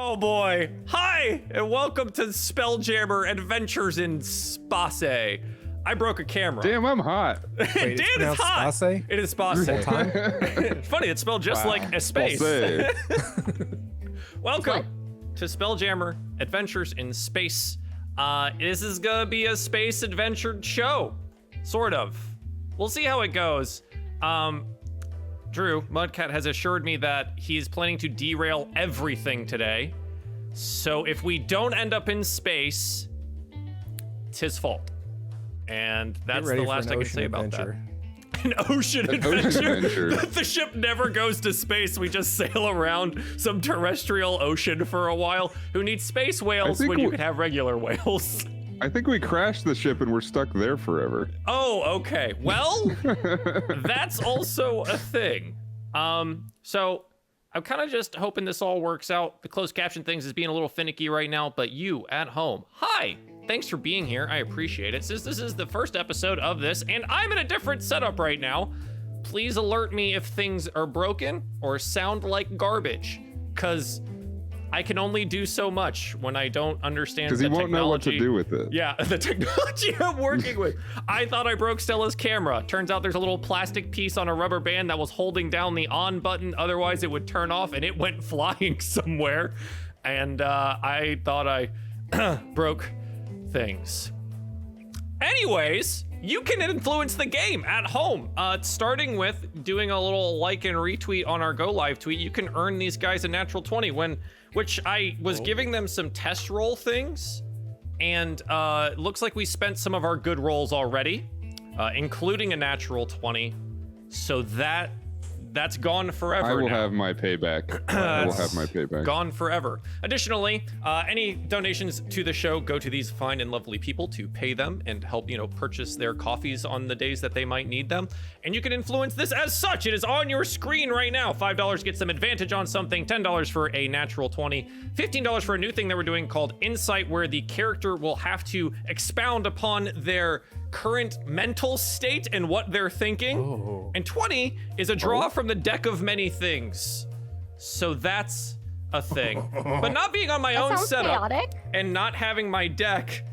Oh boy. Hi, and welcome to Spelljammer Adventures in Space. I broke a camera. Damn, I'm hot. Wait, Dan is hot. Space? It is Space. It's funny, it's spelled just like a space. Welcome to Spelljammer Adventures in Space. This is gonna be a space adventure show. Sort of. We'll see how it goes. Drew, Mudcat has assured me that he's planning to derail everything today. So if we don't end up in space, it's his fault. And that's the last I can say about that. An ocean adventure. The ship never goes to space. We just sail around some terrestrial ocean for a while. Who needs space whales when you could have regular whales? I think we crashed the ship and we're stuck there forever. Oh, okay. Well, that's also a thing. So I'm kind of just hoping this all works out. The closed caption things is being a little finicky right now, but you at home, hi. Thanks for being here. I appreciate it. Since this is the first episode of this, and I'm in a different setup right now, please alert me if things are broken or sound like garbage, because I can only do so much when I don't understand the technology. Because he won't know what to do with it. Yeah, the technology I'm working with. I thought I broke Stella's camera. Turns out there's a little plastic piece on a rubber band that was holding down the on button. Otherwise, it would turn off, and it went flying somewhere. And I thought I broke things. Anyways, you can influence the game at home. Starting with doing a little like and retweet on our Go Live tweet. You can earn these guys a natural 20 which I was giving them some test roll things, and looks like we spent some of our good rolls already, including a natural 20. So that's gone forever. I will have my payback. I will have my payback. Gone forever. Additionally, any donations to the show go to these fine and lovely people to pay them and help, purchase their coffees on the days that they might need them. And you can influence this as such. It is on your screen right now. $5 gets them advantage on something, $10 for a natural 20, $15 for a new thing that we're doing called Insight, where the character will have to expound upon their current mental state and what they're thinking. Oh. And 20 is a draw from the deck of many things. So that's a thing. But not being on my own setup and not having my deck,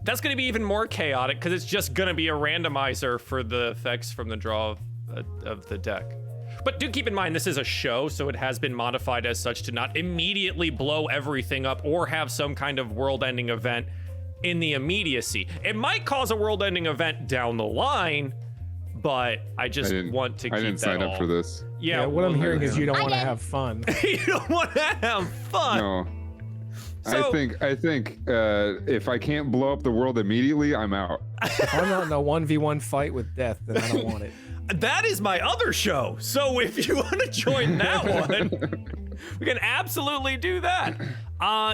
that's going to be even more chaotic because it's just going to be a randomizer for the effects from the draw of the deck. But do keep in mind, this is a show, so it has been modified as such to not immediately blow everything up or have some kind of world-ending event in the immediacy. It might cause a world-ending event down the line, but I just want to keep that I didn't sign up for this. Yeah, what I'm hearing is you don't want to have fun. You don't want to have fun. No. So, I think if I can't blow up the world immediately, I'm out. If I'm not in a 1v1 fight with death, then I don't want it. That is my other show. So if you want to join that one, we can absolutely do that.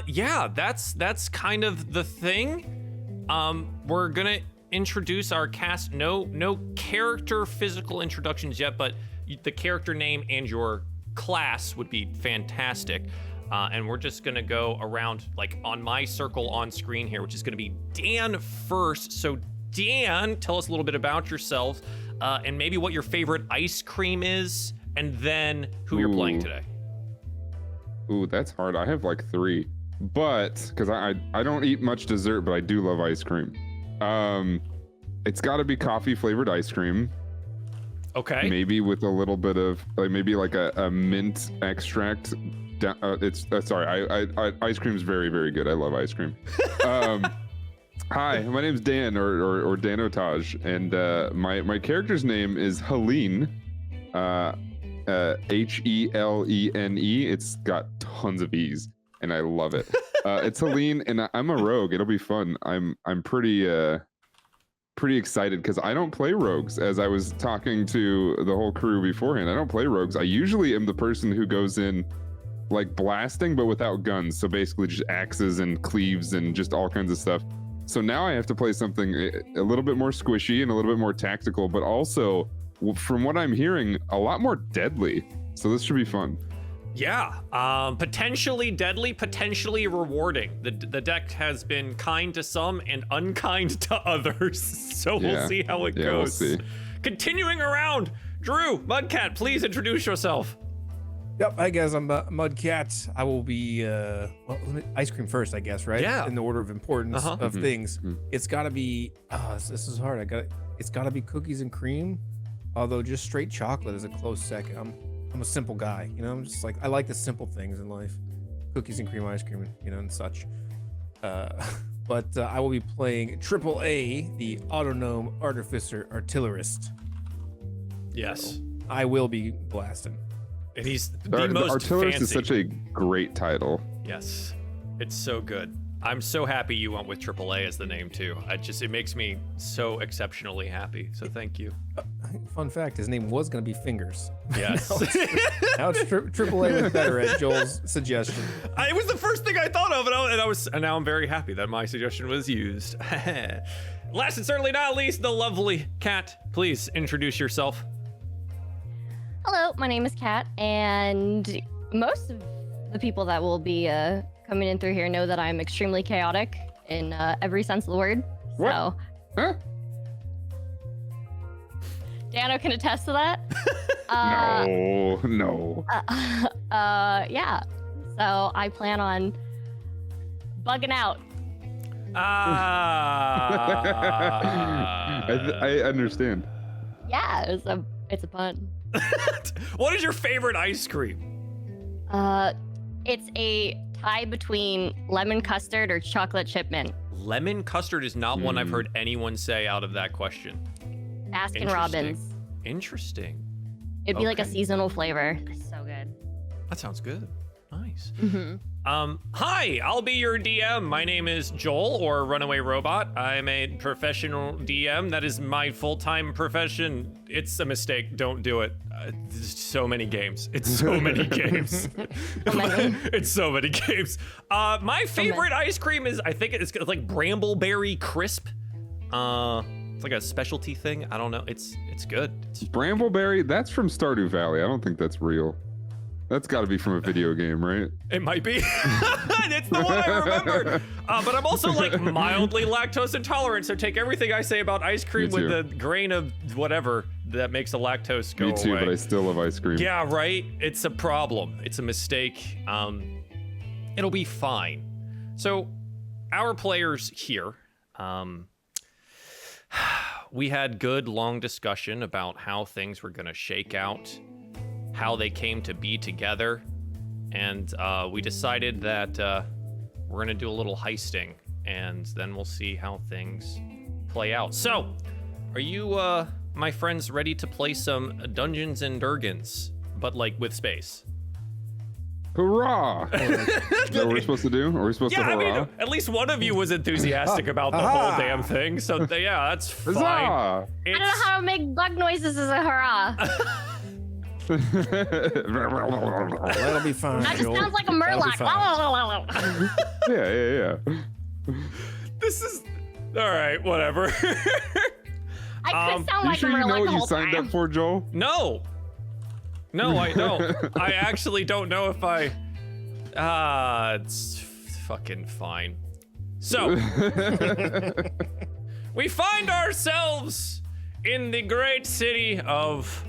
Yeah, that's kind of the thing. We're gonna introduce our cast. No character physical introductions yet, but the character name and your class would be fantastic. And we're just gonna go around like on my circle on screen here, which is gonna be Dan first. So Dan, tell us a little bit about yourself, and maybe what your favorite ice cream is, and then who you're playing today. Ooh, that's hard. I have like 3, but because I don't eat much dessert, but I do love ice cream. It's got to be coffee flavored ice cream. Okay. Maybe with a little bit of maybe like a mint extract. Ice cream is very, very good. I love ice cream. Hi, my name's Dan or Dan Otage, and my character's name is Helene. Helene. It's got tons of E's, and I love it. It's Helene, and I'm a rogue. It'll be fun. I'm pretty excited because I don't play rogues. As I was talking to the whole crew beforehand, I don't play rogues. I usually am the person who goes in like blasting, but without guns. So basically just axes and cleaves and just all kinds of stuff. So now I have to play something a little bit more squishy and a little bit more tactical, but also, from what I'm hearing, a lot more deadly. So this should be fun. Yeah, potentially deadly, potentially rewarding. The deck has been kind to some and unkind to others, so we'll see how it goes. We'll see. Continuing around, Drew, Mudcat, please introduce yourself. Yep, hi guys, I'm Mudcat. I will be ice cream first, I guess, right? Yeah. In the order of importance of things. Mhm. It's gotta be this is hard. It's gotta be cookies and cream. Although just straight chocolate is a close second. I'm a simple guy, you know. I'm just like I like the simple things in life. Cookies and cream ice cream, you know, and such. But I will be playing AAA, the Autonome Artificer Artillerist. Yes. I will be blasting. And he's the The most Artillerist fancy. is such a great title. Yes, it's so good. I'm so happy you went with AAA as the name too. It makes me so exceptionally happy. So thank you. Fun fact: his name was gonna be Fingers. Yes. Now it's AAA with better at Joel's suggestion. It was the first thing I thought of, and now I'm very happy that my suggestion was used. Last and certainly not least, the lovely Kat. Please introduce yourself. Hello, my name is Kat, and most of the people that will be coming in through here know that I'm extremely chaotic in every sense of the word. What? So, Huh? Dano can attest to that. No. Yeah. So I plan on bugging out. I understand. Yeah, it's a pun. What is your favorite ice cream? It's a tie between lemon custard or chocolate chip mint. Lemon custard is not one I've heard anyone say out of that question. Baskin Interesting. Robbins. Interesting. It'd be like a Okay. seasonal flavor. It's so good. That sounds good. Nice. Mm-hmm. Hi, I'll be your DM. My name is Joel, or Runaway Robot. I'm a professional DM. That is my full-time profession. It's a mistake. Don't do it. There's so many games. It's so many games. It's so many games. My favorite ice cream is, I think it's like Brambleberry Crisp. It's like a specialty thing. I don't know. It's good. Brambleberry, that's from Stardew Valley. I don't think that's real. That's got to be from a video game, right? It might be. It's the one I remember. But I'm also like mildly lactose intolerant, so take everything I say about ice cream Me with too. a grain of whatever that makes the lactose go Me too, away. but I still love ice cream. Yeah, right? It's a problem. It's a mistake. It'll be fine. So, our players here, we had good long discussion about how things were going to shake out, how they came to be together, and we decided that we're gonna do a little heisting, and then we'll see how things play out. So, are you, my friends, ready to play some Dungeons and Dragons, but like with space? Hurrah! Is that what we're supposed to do? Are we supposed Yeah, to I hurrah? mean, at least one of you was enthusiastic about the whole damn thing, so yeah, that's fine. Huzzah! I don't know how to make bug noises as a hurrah. That'll be fine. That just Joel. sounds like a That'll be murloc. fine. Yeah. This is all right. Whatever. I could sound You like sure a you know murloc the what you whole signed time. up for, Joel? No, I don't. I actually don't know if I. It's fucking fine. So we find ourselves in the great city of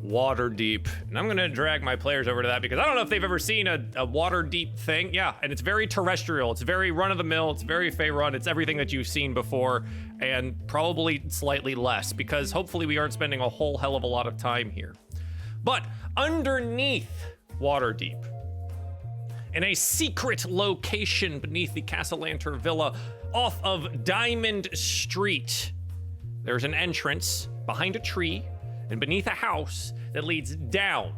Waterdeep, and I'm gonna drag my players over to that because I don't know if they've ever seen a Waterdeep thing. Yeah, and it's very terrestrial. It's very run-of-the-mill. It's very Faerun. It's everything that you've seen before, and probably slightly less because hopefully we aren't spending a whole hell of a lot of time here. But underneath Waterdeep, in a secret location beneath the Castellanter Villa off of Diamond Street, there's an entrance behind a tree and beneath a house that leads down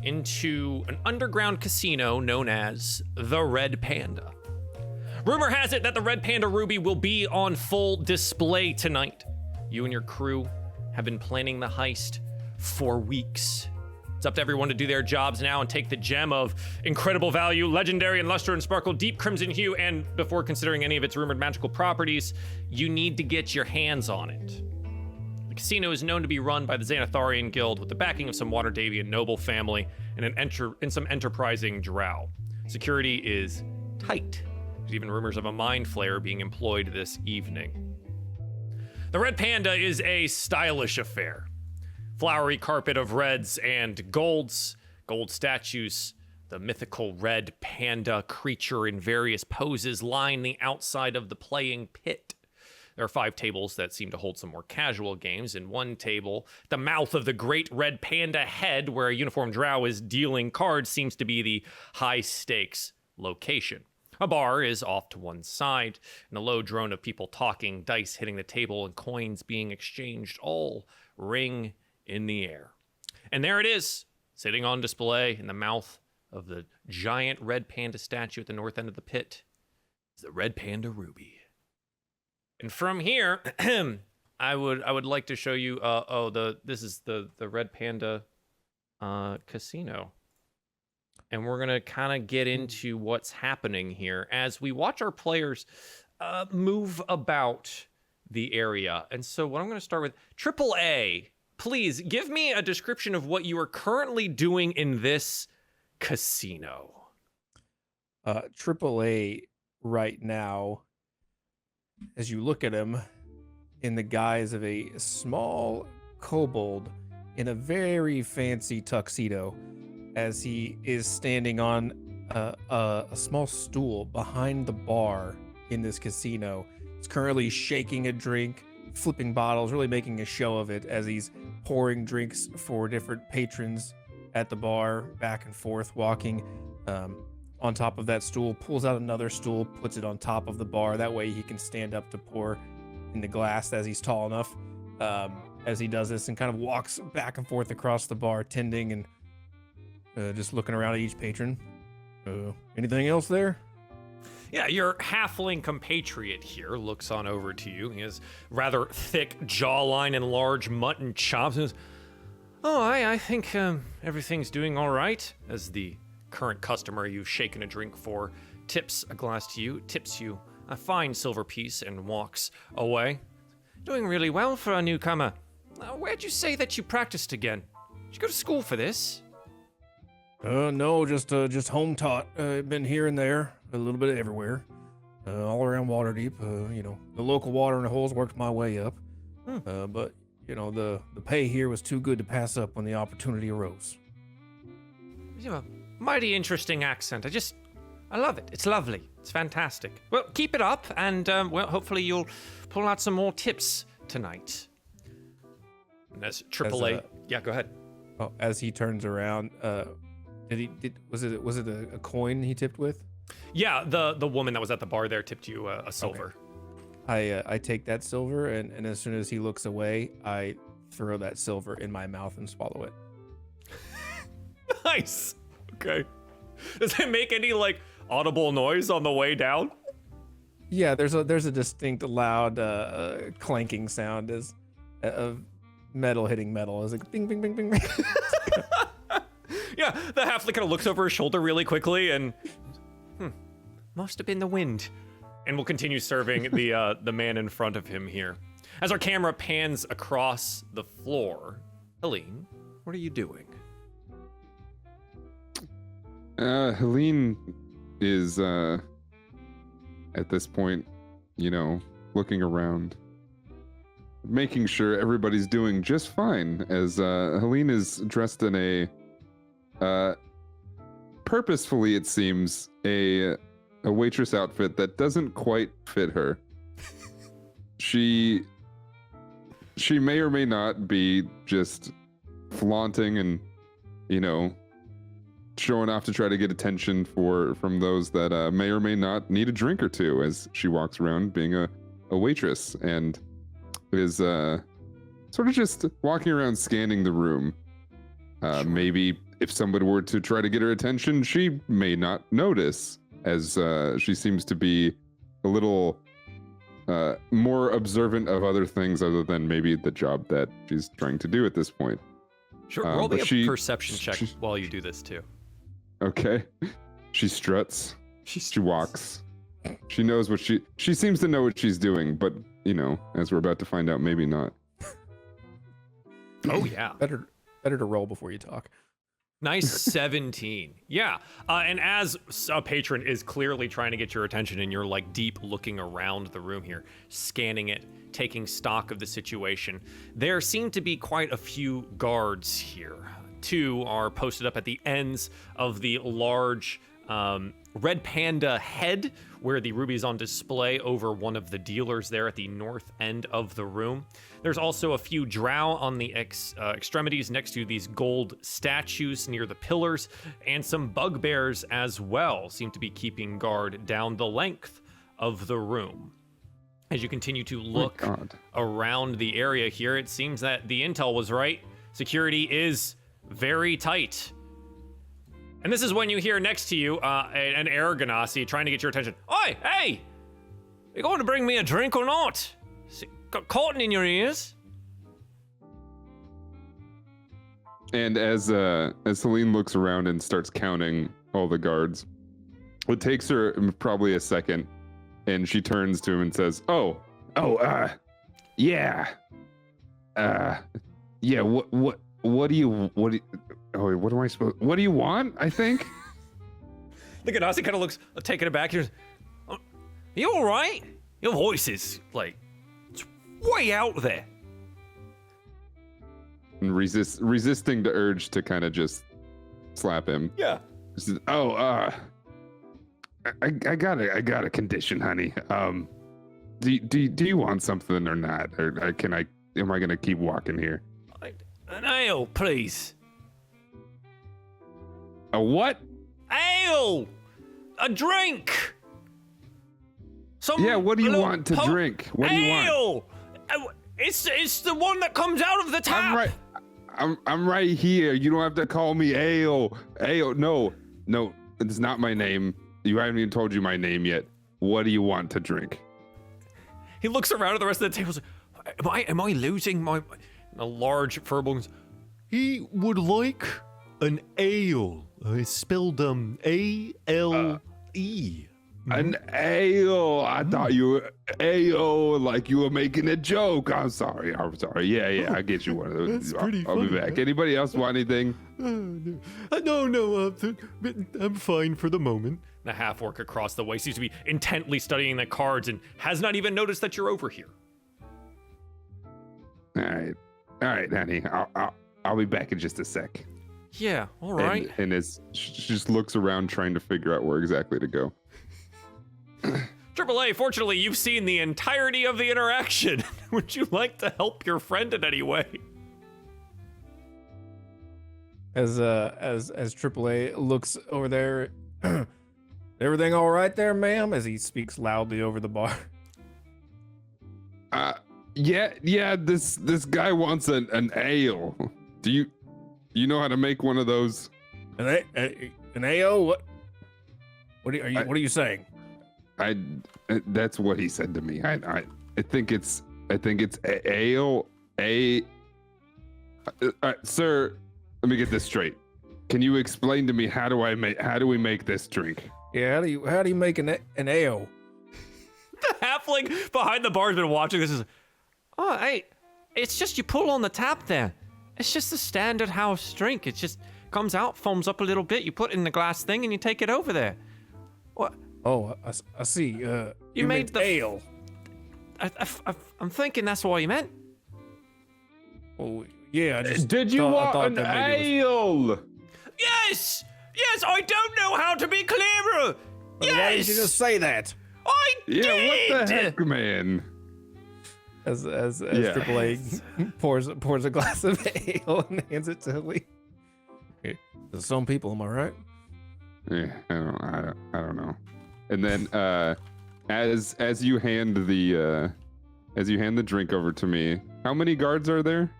into an underground casino known as the Red Panda. Rumor has it that the Red Panda Ruby will be on full display tonight. You and your crew have been planning the heist for weeks. It's up to everyone to do their jobs now and take the gem of incredible value, legendary and luster and sparkle, deep crimson hue, and before considering any of its rumored magical properties, you need to get your hands on it. The casino is known to be run by the Xanatharian Guild with the backing of some Waterdavian noble family and some enterprising drow. Security is tight. There's even rumors of a mind flayer being employed this evening. The Red Panda is a stylish affair. Flowery carpet of reds and golds, Gold statues, the mythical red panda creature in various poses line the outside of the playing pit. There are 5 tables that seem to hold some more casual games. In one table, the mouth of the great red panda head, where a uniformed drow is dealing cards, seems to be the high-stakes location. A bar is off to one side, and a low drone of people talking, dice hitting the table, and coins being exchanged all ring in the air. And there it is, sitting on display in the mouth of the giant red panda statue at the north end of the pit, is the red panda ruby. And from here, I would like to show you. This is the red panda casino, and we're gonna kind of get into what's happening here as we watch our players move about the area. And so, what I'm going to start with, Triple A, please give me a description of what you are currently doing in this casino. Triple A right now, as you look at him in the guise of a small kobold in a very fancy tuxedo, as he is standing on a small stool behind the bar in this casino. He's currently shaking a drink, flipping bottles, really making a show of it as he's pouring drinks for different patrons at the bar, back and forth, walking on top of that stool, pulls out another stool, puts it on top of the bar. That way he can stand up to pour in the glass as he's tall enough as he does this, and kind of walks back and forth across the bar, tending and just looking around at each patron. Anything else there? Yeah, your halfling compatriot here looks on over to you. He has rather thick jawline and large mutton chops. And says, "Oh, I think everything's doing all right." As the current customer you've shaken a drink for tips a glass to you, tips you a fine silver piece, and walks away. "Doing really well for a newcomer. Where'd you say that you practiced again? Did you go to school for this?" No, just home taught. Been here and there, a little bit everywhere, all around Waterdeep. The local watering holes worked my way up. But the pay here was too good to pass up when the opportunity arose. You have a mighty interesting accent. I love it. It's lovely. It's fantastic. Well, keep it up, and hopefully you'll pull out some more tips tonight. And that's AAA. Yeah, go ahead. Oh, as he turns around, was it a coin he tipped with? Yeah, the woman that was at the bar there tipped you a silver. Okay. I take that silver, and as soon as he looks away, I throw that silver in my mouth and swallow it. Nice. Okay. Does it make any audible noise on the way down? Yeah, there's a distinct loud clanking sound as of metal hitting metal. It's like bing bing bing bing bing. Yeah, the halfling kind of looks over his shoulder really quickly and must have been the wind. And we'll continue serving the man in front of him here. As our camera pans across the floor, Helene, what are you doing? Helene is at this point, looking around, making sure everybody's doing just fine, as Helene is dressed in a purposefully, it seems, a waitress outfit that doesn't quite fit her. She may or may not be just flaunting and, showing off to try to get attention from those that may or may not need a drink or two, as she walks around being a waitress, and is sort of just walking around scanning the room. Sure. Maybe if somebody were to try to get her attention, she may not notice, as she seems to be a little more observant of other things other than maybe the job that she's trying to do at this point. Sure, roll me a perception check while you do this too. Okay. She struts. She walks. She knows what she seems to know what she's doing, but as we're about to find out, maybe not. Oh yeah. Better to roll before you talk. Nice 17. Yeah. And as a patron is clearly trying to get your attention, and you're deep looking around the room here, scanning it, taking stock of the situation, there seem to be quite a few guards here. two are posted up at the ends of the large red panda head, where the ruby is on display over one of the dealers there at the north end of the room. There's also a few drow on the extremities next to these gold statues near the pillars, and some bugbears as well seem to be keeping guard down the length of the room. As you continue to look around the area here, it seems that the intel was right. Security is very tight. And this is when you hear next to you an air ganassi trying to get your attention. Oi, hey! You going to bring me a drink or not? Got cotton in your ears? And as Celine looks around and starts counting all the guards, it takes her probably a second, and she turns to him and says, yeah. What do you want? I think. The ganassi kind of looks taken aback. He goes, "Are you all right? Your voice is like it's way out there." And resisting the urge to kind of just slap him. Yeah. Says, I got a condition, honey. Do you want something or not, or am I gonna keep walking here? An ale, please. A what? Ale! A drink! What do you want to drink? What do you want? Ale! It's the one that comes out of the tap! I'm right here. You don't have to call me Ale. Ale, no, it's not my name. You haven't even told you my name yet. What do you want to drink? He looks around at the rest of the table. Am I losing my... A large furball. He would like an ale. It's spelled A-L-E. An ale. I thought you were ale, like you were making a joke. I'm sorry. Yeah, I get you one of those. I'll be back. Anybody else want anything? No, I'm fine for the moment. The half-orc across the way seems to be intently studying the cards and has not even noticed that you're over here. All right, honey. I'll be back in just a sec. Yeah, all right. And as she just looks around trying to figure out where exactly to go. AAA, fortunately, you've seen the entirety of the interaction. Would you like to help your friend in any way? As AAA looks over there, everything all right there, ma'am? As he speaks loudly over the bar. Yeah. This guy wants an ale. Do you know how to make one of those? An ale? What are you saying? That's what he said to me. I think it's ale. Sir, let me get this straight. Can you explain to me how do we make this drink? Yeah, how do you make an ale? The halfling behind the bar has been watching this. It's just you pull on the tap there. It's just a standard house drink. It just comes out, foams up a little bit. You put it in the glass thing and you take it over there. What? Oh, I see. You made the ale. I'm thinking that's what you meant. Oh, yeah. Did you want an ale? Yes, I don't know how to be clearer. Yes. Why did you just say that? I did. What the heck, man? As AAA pours a glass of ale and hands it to Lee. There's some people, am I right? Yeah, I don't know. And then as you hand the drink over to me, how many guards are there?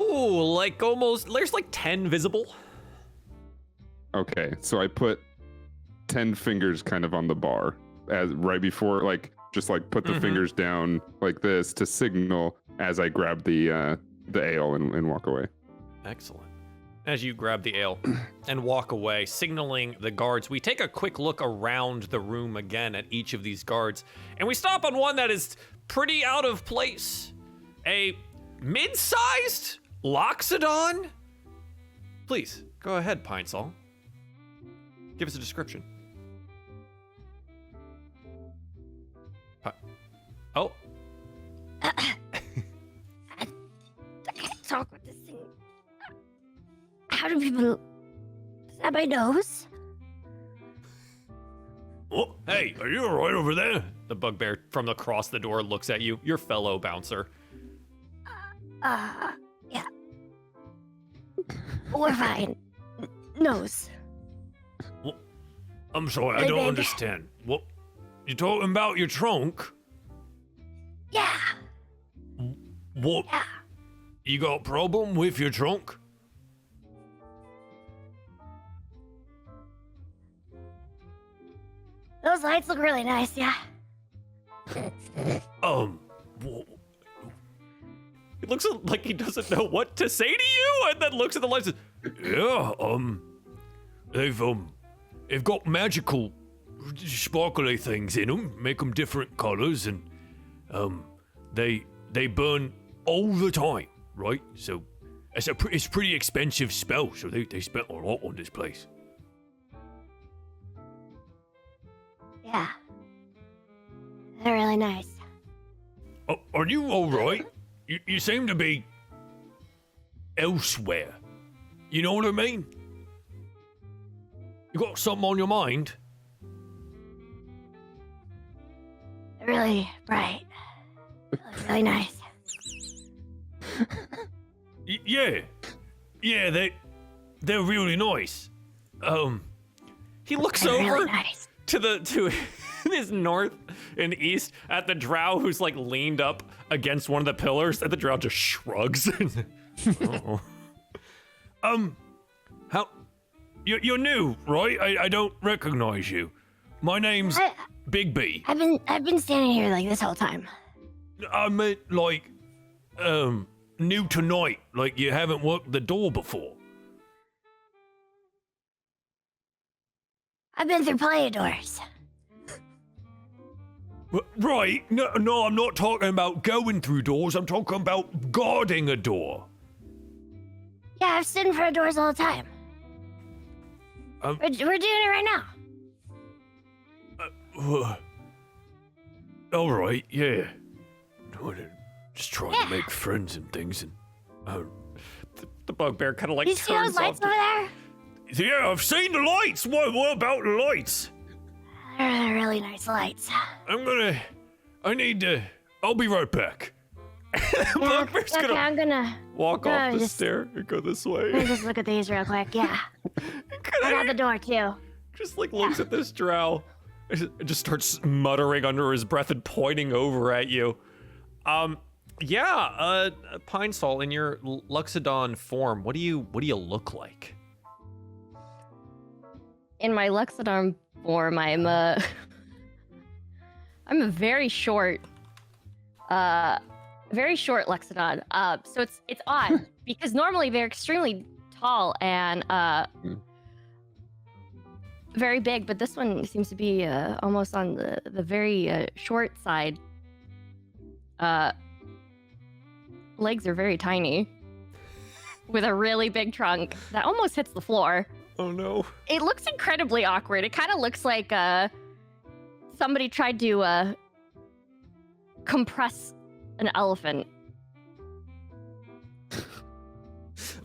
Ooh, there's like 10 visible. Okay, so I put 10 fingers kind of on the bar as right before, just put the fingers down like this to signal as I grab the ale and walk away. Excellent. As you grab the ale and walk away, signaling the guards, we take a quick look around the room again at each of these guards, and we stop on one that is pretty out of place. A mid-sized Loxodon? Please, go ahead, Pine Sol. Give us a description. Oh. I can't talk with this thing. How do people... Is that my nose? Oh, hey, are you all right over there? The bugbear from across the door looks at you, your fellow bouncer. Yeah. We're fine. Nose. Well, I'm sorry, I Hey, don't baby. understand. What? You talking about your trunk? Yeah. What? Yeah. You got a problem with your trunk? Those lights look really nice, yeah. Wha- He looks like he doesn't know what to say to you, and then looks at the lights. And says, yeah, they've got magical, sparkly things in them, make them different colors, and they burn all the time, right? So it's a pretty expensive spell. So they spent a lot on this place. Yeah. They're really nice. Oh, are you all right? You seem to be elsewhere. You know what I mean? You got something on your mind? They're really bright. Really nice. Yeah, they're really nice. He looks They're over really nice. to his north and east at the drow who's like leaned up against one of the pillars, and the drow just shrugs. Oh. How? You're new, right? I don't recognize you. My name's Big B. I've been standing here like this whole time. I meant like, new tonight, like you haven't worked the door before. I've been through plenty of doors. Right, no, I'm not talking about going through doors, I'm talking about guarding a door. Yeah, I've stood in front of doors all the time. We're doing it right now. All right, yeah. Just trying to make friends and things, and the bugbear kind of like You see those turns lights off. over there? Yeah, I've seen the lights. What about the lights? They're really nice lights. I'll be right back. The bugbear's Okay, gonna I'm gonna walk off the just- stair and go this let me way. just look at these real quick. Yeah, I got the door too. Just like looks at this drow. It just starts muttering under his breath and pointing over at you. Pine Sol, in your Luxodon form, what do you look like? In my Luxodon form, I'm a very short Luxodon. So it's odd because normally they're extremely tall and very big, but this one seems to be almost on the very short side. Legs are very tiny with a really big trunk that almost hits the floor. Oh no. It looks incredibly awkward. It kind of looks like somebody tried to compress an elephant.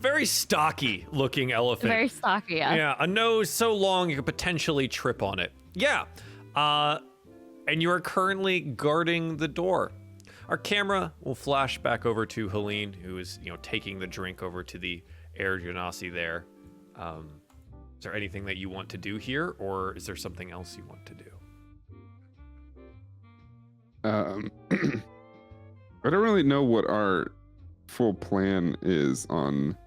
Very stocky looking elephant. Very stocky, yeah. Yeah, a nose so long you could potentially trip on it. Yeah. And you are currently guarding the door. Our camera will flash back over to Helene, who is, taking the drink over to the air genasi there. Is there anything that you want to do here, or is there something else you want to do? I don't really know what our full plan is on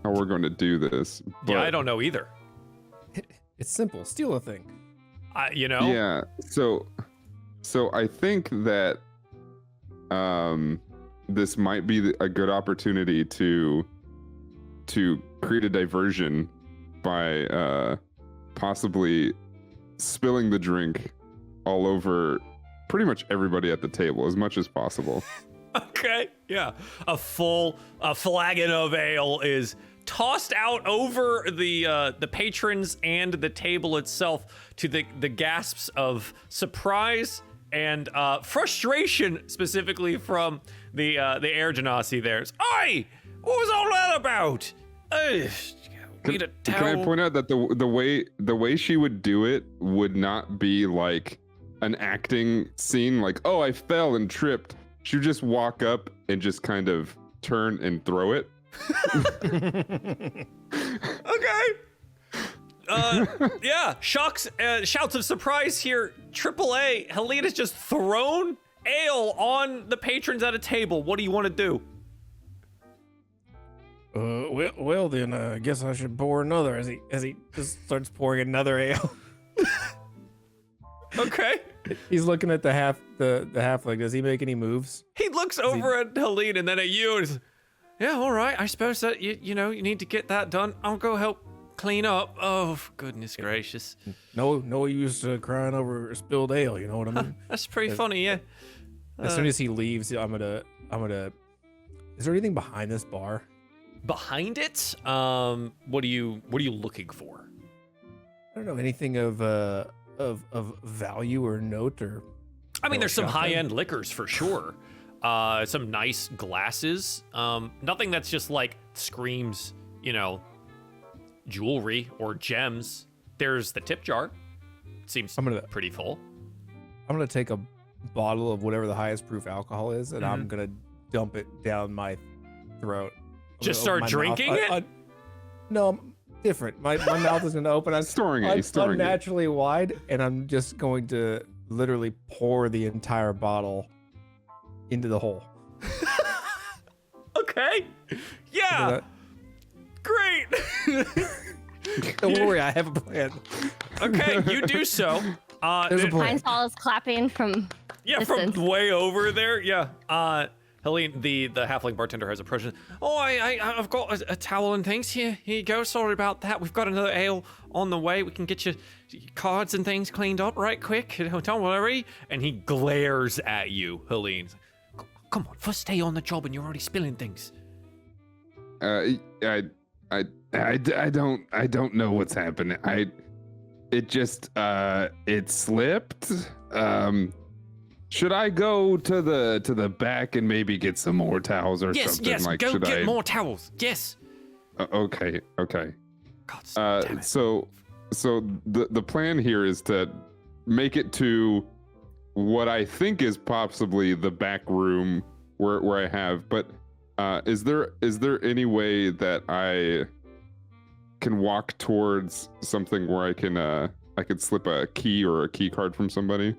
how we're going to do this. But Yeah, I don't know either. It's simple. Steal a thing. Yeah. So I think that this might be a good opportunity to create a diversion by possibly spilling the drink all over pretty much everybody at the table as much as possible. Okay, yeah. A flagon of ale is tossed out over the patrons and the table itself to the gasps of surprise and frustration, specifically from the air genasi there. Oi! What was all that about? Need a Can towel. I point out that the way she would do it would not be like an acting scene, like, oh, I fell and tripped. She would just walk up and just kind of turn and throw it. Okay. Yeah, shouts of surprise here. AAA, Helena's just thrown ale on the patrons at a table. What do you want to do? Well then, I guess I should pour another as he just starts pouring another ale. Okay. He's looking at the halfling. Does he make any moves? He looks over at Helene and then at you and says, yeah, all right. I suppose that you need to get that done. I'll go help clean up. Oh, goodness gracious. No use crying over spilled ale. You know what I mean? That's pretty funny, yeah. As soon as he leaves, I'm gonna. Is there anything behind this bar? Behind it, what are you looking for? I don't know anything of value or note or. I mean, there's some shotgun? high-end liquors for sure. Some nice glasses. Nothing that's just like screams, jewelry or gems. There's the tip jar. Seems pretty full. I'm gonna take a bottle of whatever the highest proof alcohol is, and I'm gonna dump it down my throat. Just start drinking it? No, different. My mouth is gonna open. I'm Storing it. unnaturally wide, and I'm just going to literally pour the entire bottle into the hole. Okay. Yeah. Great. Don't worry, I have a plan. Okay, you do so. There's a plan. Pine Sol is clapping from distance. From way over there. Yeah. Helene, the halfling bartender has approached. Oh, I've got a towel and things. Here you go. Sorry about that. We've got another ale on the way. We can get your cards and things cleaned up right quick. Don't worry. And he glares at you, Helene. Come on, first stay on the job and you're already spilling things. I don't know what's happening. It slipped. Should I go to the back and maybe get some more towels or something? Yes, go get more towels. Yes. Okay. God, damn it. So the plan here is to make it to what I think is possibly the back room where I have, but is there any way that I can walk towards something where I could slip a key or a key card from somebody?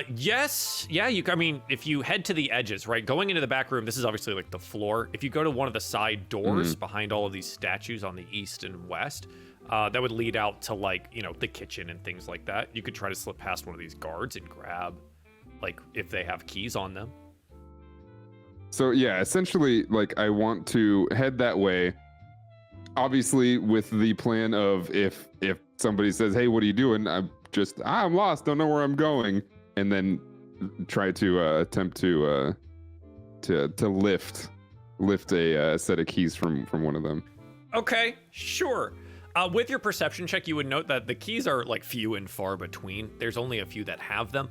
Yes. Yeah, if you head to the edges, right? Going into the back room, this is obviously like the floor. If you go to one of the side doors behind all of these statues on the east and west, that would lead out to the kitchen and things like that. You could try to slip past one of these guards and grab, if they have keys on them. So yeah, essentially, I want to head that way. Obviously, with the plan of if somebody says, "Hey, what are you doing?" I'm lost, don't know where I'm going, and then try to attempt to lift a set of keys from one of them. Okay, sure. With your perception check, you would note that the keys are few and far between. There's only a few that have them.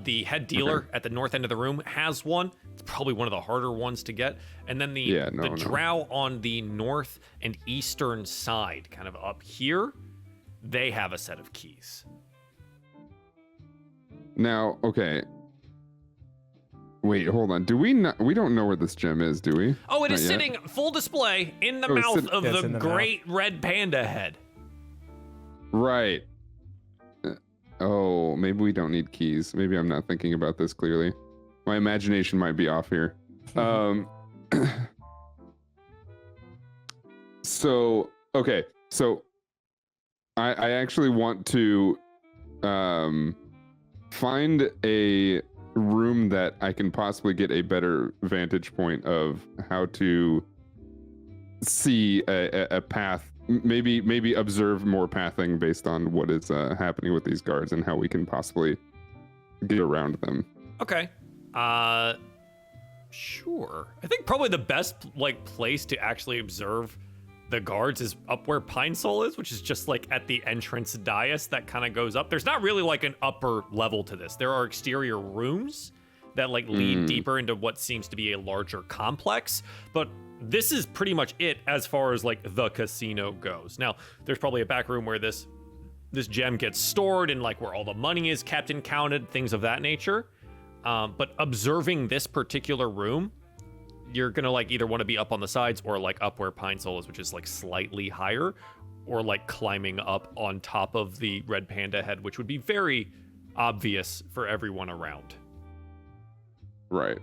The head dealer at the north end of the room has one. It's probably one of the harder ones to get. And then the drow on the north and eastern side, kind of up here, they have a set of keys. Now, okay. Wait, hold on. We don't know where this gem is, do we? Oh, it is sitting full display in the mouth of the great red panda head. Right. Oh, maybe we don't need keys. Maybe I'm not thinking about this clearly. My imagination might be off here. So I actually want to find a room that I can possibly get a better vantage point of how to see a path, maybe observe more pathing based on what is happening with these guards and how we can possibly get around them. Okay. Sure. I think probably the best place to actually observe the guards is up where Pine Sol is, which is just at the entrance dais that kind of goes up. There's not really an upper level to this. There are exterior rooms that like lead deeper into what seems to be a larger complex, but this is pretty much it as far as like the casino goes. Now, there's probably a back room where this gem gets stored and like where all the money is kept and counted, things of that nature. But observing this particular room, you're gonna like either want to be up on the sides or like up where Pine Sol is, which is like slightly higher, or like climbing up on top of the red panda head, which would be very obvious for everyone around. Right.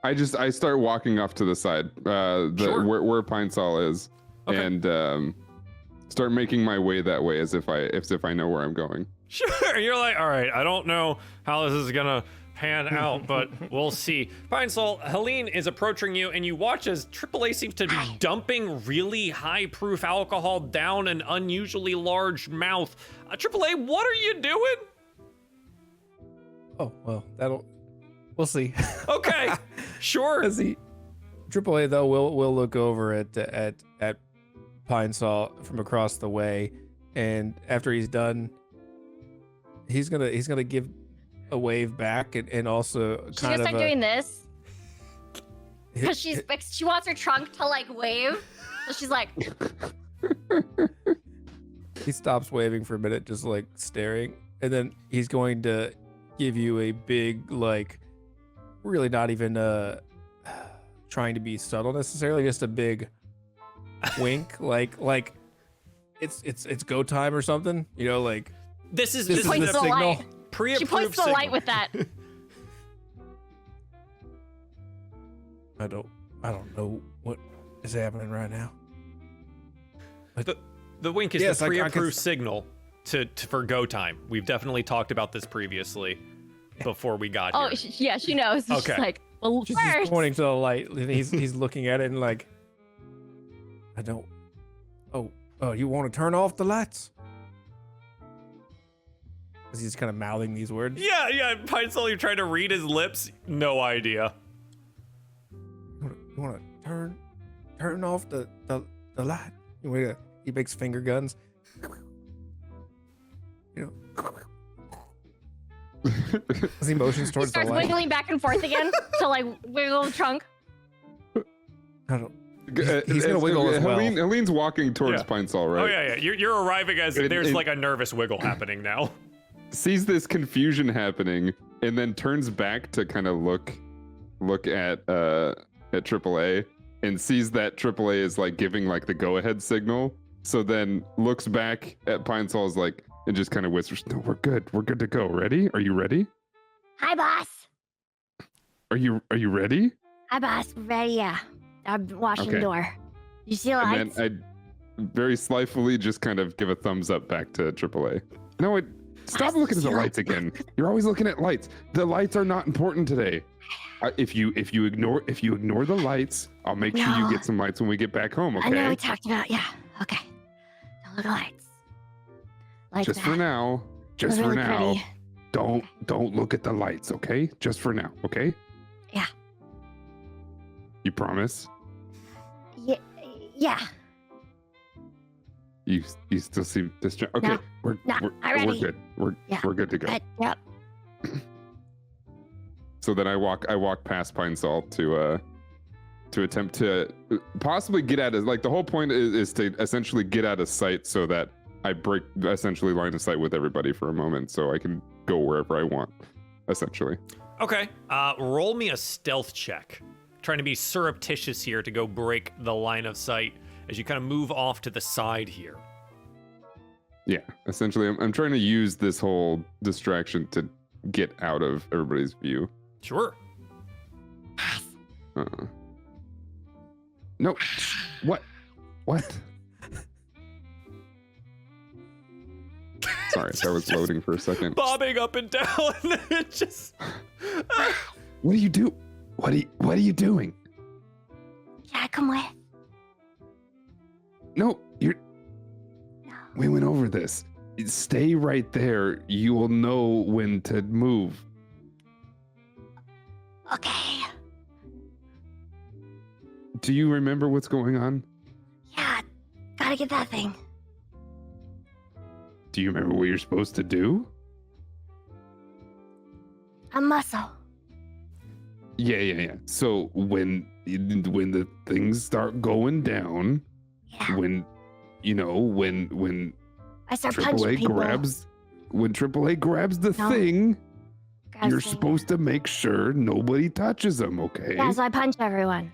I start walking off to the side, Sure. where Pine Sol is, Okay. and start making my way that way as if I know where I'm going. Sure, you're like, all right, I don't know how this is gonna pan out, but we'll see. Pine Sol, Helene is approaching you, and you watch as AAA seems to be dumping really high-proof alcohol down an unusually large mouth. AAA, what are you doing? Oh well, we'll see. Okay, sure. As he, AAA though, we'll look over at Pine Sol from across the way, and after he's done, he's gonna give a wave back and also She's kind gonna of start doing this because she wants her trunk to like wave. So she's like, he stops waving for a minute, just like staring, and then he's going to give you a big, like, really not even trying to be subtle necessarily, just a big wink, like it's go time or something, you know, like This is this is the points the signal. light. pre-approved she points the signal. light with that. I don't know what is happening right now. The wink is Yes, the I can- pre-approved signal to for go time. We've definitely talked about this previously before we got Oh, here. yeah, she knows. She's Okay. like, well, She's just first. pointing to the light, and he's looking at it and like, I don't. Oh, you want to turn off the lights? Because he's kind of mouthing these words. Yeah, Pine Sol, you're trying to read his lips. No idea. You want to turn off the light? He makes finger guns. You know, as he motions He towards the starts light. wiggling back and forth again to like wiggle the trunk. I don't. He's gonna wiggle as well. Helene's walking towards Yeah. Pine Sol, right? Oh yeah. You're arriving as there's like a nervous wiggle happening now. Sees this confusion happening and then turns back to kind of look at AAA and sees that AAA is like giving like the go ahead signal. So then looks back at Pine Sol's like and just kind of whispers, "No, we're good. We're good to go. Ready? Are you ready? Hi, boss. Are you ready?" Hi, boss. Ready? Yeah. I'm washing Okay. the door. You see the And lights? then I very slyfully just kind of give a thumbs up back to AAA. No, stop looking at the lights again. You're always looking at lights. The lights are not important today. If you ignore the lights, I'll make sure you No. get some lights when we get back home. I know we Okay? talked about. Yeah. Okay. Don't look at lights. Like Just that. for now. Just They're for really now. pretty. Don't look at the lights. Okay? Just for now. Okay? Yeah. You promise? Yeah. You still seem distracted. Okay, No. we're I'm ready. good. Yeah. We're good to go. Yep. So then I walk past Pine Sol to attempt to possibly get at it. Like the whole point is to essentially get out of sight so that I break essentially line of sight with everybody for a moment so I can go wherever I want, essentially. Okay. Roll me a stealth check. Trying to be surreptitious here to go break the line of sight as you kind of move off to the side here. Yeah, essentially I'm trying to use this whole distraction to get out of everybody's view. Sure. No. What? Sorry, that was loading for a second. Bobbing up and down. It just. What do you do? What are you doing? Yeah, come with. No, No. we went over this. Stay right there. You will know when to move. Okay. Do you remember what's going on? Yeah. Gotta get that thing. Do you remember what you're supposed to do? A muscle. Yeah. So when the things start going down, Yeah. when I start punching AAA people. grabs the No. thing, Grabs you're me. supposed to make sure nobody touches them, okay? Yeah, so I punch everyone.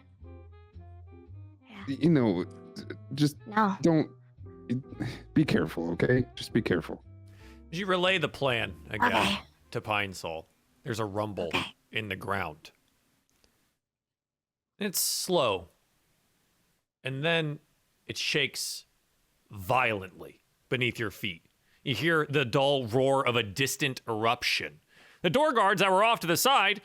You know, just No. don't be careful, okay? Just be careful. You relay the plan again Okay. to Pine Sol. There's a rumble Okay. in the ground. It's slow. And then it shakes violently beneath your feet. You hear the dull roar of a distant eruption. The door guards that were off to the side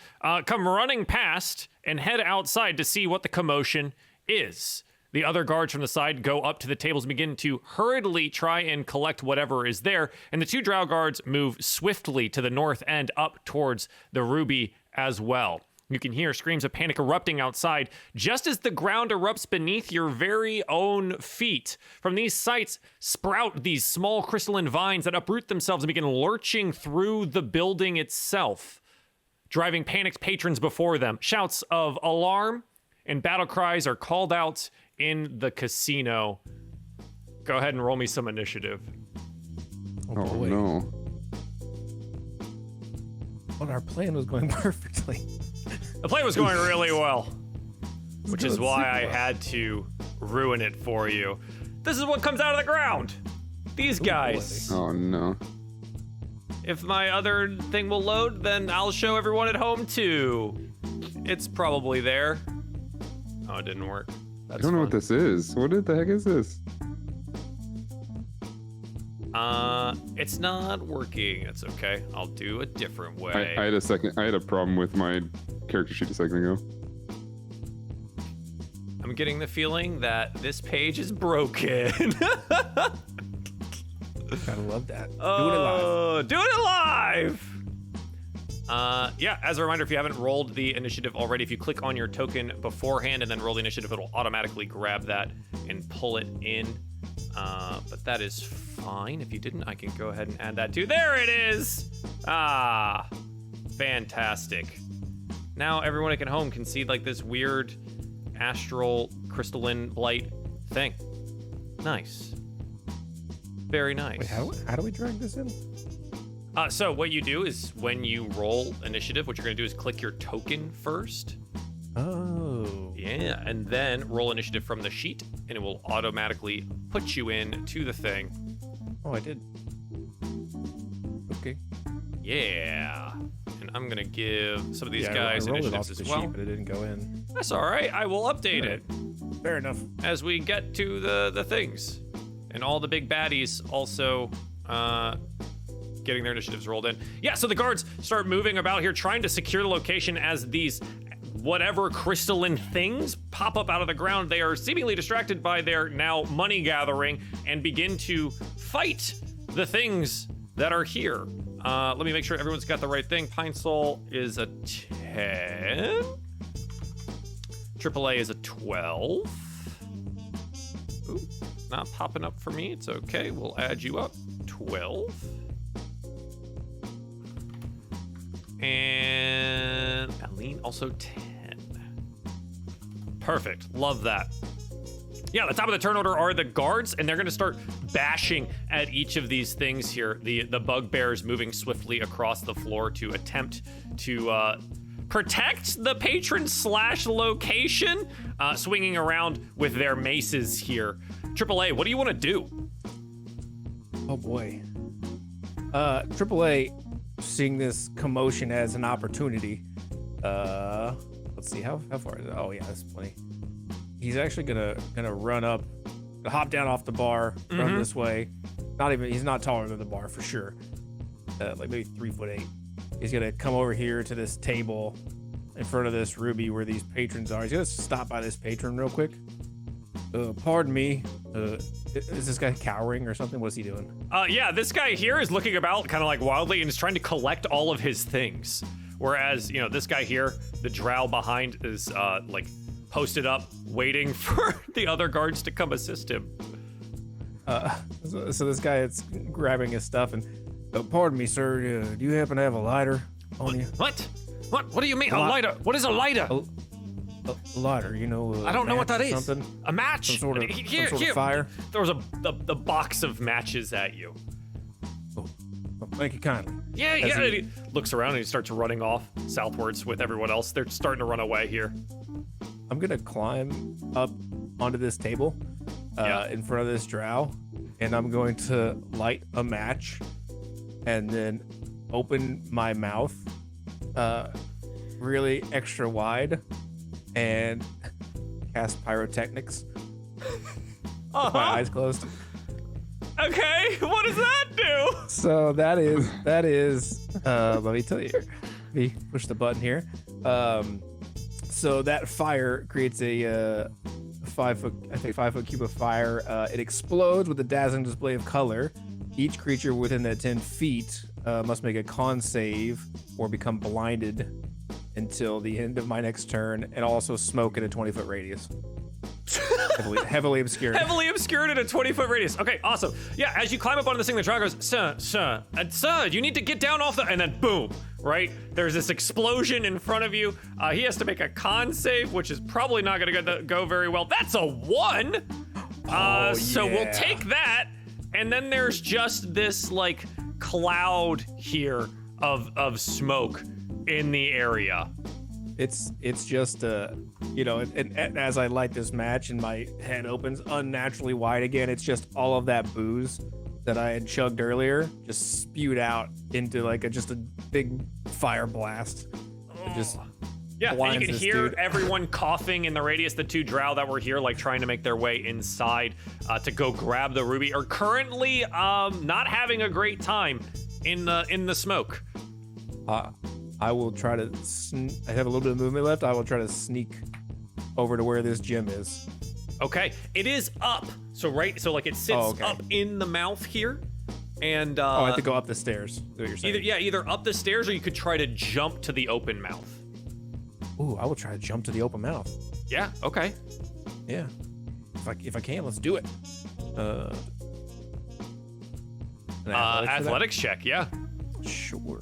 come running past and head outside to see what the commotion is. The other guards from the side go up to the tables and begin to hurriedly try and collect whatever is there, and the two drow guards move swiftly to the north end up towards the ruby as well. You can hear screams of panic erupting outside just as the ground erupts beneath your very own feet. From these sites sprout these small crystalline vines that uproot themselves and begin lurching through the building itself, driving panicked patrons before them. Shouts of alarm and battle cries are called out in the casino. Go ahead and roll me some initiative. Oh boy. no. But our plan was going perfectly. The play was going really well, which is Let's why see. I had to ruin it for you. This is what comes out of the ground. These guys. Oh no. If my other thing will load, then I'll show everyone at home too. It's probably there. Oh, it didn't work. I don't know what this is. What the heck is this? It's not working. It's okay. I'll do a different way. I had a problem with my character sheet a second ago. I'm getting the feeling that this page is broken. Gotta love that. Doing it live. Doing it live! Yeah, as a reminder, if you haven't rolled the initiative already, if you click on your token beforehand and then roll the initiative, it'll automatically grab that and pull it in. But that is fine. If you didn't, I can go ahead and add that too. There it is! Ah, fantastic. Now everyone at home can see like this weird astral crystalline light thing. Nice. Very nice. Wait, how do we drag this in? So what you do is when you roll initiative, what you're going to do is click your token first. Oh. Yeah, and then roll initiative from the sheet, and it will automatically put you in to the thing. Oh, I did. Okay. Yeah. And I'm going to give some of these Yeah, guys I rolled it off initiatives the as well. sheet, but it didn't go in. That's all right. I will update it Fair enough. as we get to the things. And all the big baddies also getting their initiatives rolled in. Yeah, so the guards start moving about here trying to secure the location as these whatever crystalline things pop up out of the ground. They are seemingly distracted by their now money gathering and begin to fight the things that are here. Let me make sure everyone's got the right thing. Pine Sol is a 10. AAA is a 12. Ooh, not popping up for me. It's okay. We'll add you up. 12. And Aline also 10. Perfect. Love that. Yeah, the top of the turn order are the guards, and they're going to start bashing at each of these things here. The bugbears moving swiftly across the floor to attempt to protect the patron / location, swinging around with their maces here. AAA, what do you want to do? Oh boy. AAA seeing this commotion as an opportunity. Let's see how far is it? Oh yeah, that's plenty. He's actually gonna run up, hop down off the bar, run this way. He's not taller than the bar for sure. Like maybe 3'8". He's gonna come over here to this table in front of this ruby where these patrons are. He's gonna stop by this patron real quick. Pardon me. Is this guy cowering or something? What's he doing? Yeah, this guy here is looking about kind of like wildly and is trying to collect all of his things. Whereas, you know, this guy here, the drow behind is like posted up waiting for the other guards to come assist him. So this guy is grabbing his stuff and, pardon me, sir, do you happen to have a lighter? on you. What? What do you mean? A Li- lighter? What is a lighter? A lighter, you know. I don't know what that is. Something. A match? Some sort of, Here, some sort here. of fire. Throws the box of matches at you. Oh, thank you kindly. Yeah, As yeah. he- And he looks around and he starts running off southwards with everyone else. They're starting to run away here. I'm gonna climb up onto this table Yeah. in front of this drow, and I'm going to light a match and then open my mouth really extra wide and cast pyrotechnics with my eyes closed. Okay, what does that do? So that is let me tell you here. Let me push the button here. So that fire creates a 5 foot cube of fire. It explodes with a dazzling display of color. Each creature within that 10 feet must make a con save or become blinded until the end of my next turn, and also smoke in a 20-foot radius. Heavily obscured. Heavily obscured in a 20-foot radius. Okay, awesome. Yeah, as you climb up onto this thing, the drow goes, sir, you need to get down off the, and then boom, right? There's this explosion in front of you. He has to make a con save, which is probably not gonna go very well. That's a 1. So we'll yeah. take that. And then there's just this like cloud here of smoke in the area. It's just you know, and as I light this match and my head opens unnaturally wide again, it's just all of that booze that I had chugged earlier just spewed out into like just a big fire blast. It just Yeah, and you blinds can this hear dude. everyone coughing in the radius. The 2 drow that were here, like trying to make their way inside to go grab the ruby, are currently not having a great time in the smoke. I will try to. I have a little bit of movement left. I will try to sneak over to where this gym is. Okay, it is up. So like it sits Oh, okay. up in the mouth here, and I have to go up the stairs. Is what you're saying? either up the stairs or you could try to jump to the open mouth. Ooh, I will try to jump to the open mouth. Yeah. Okay. Yeah, if I can, let's do it. An athletics for that? Athletics check. Yeah. Sure.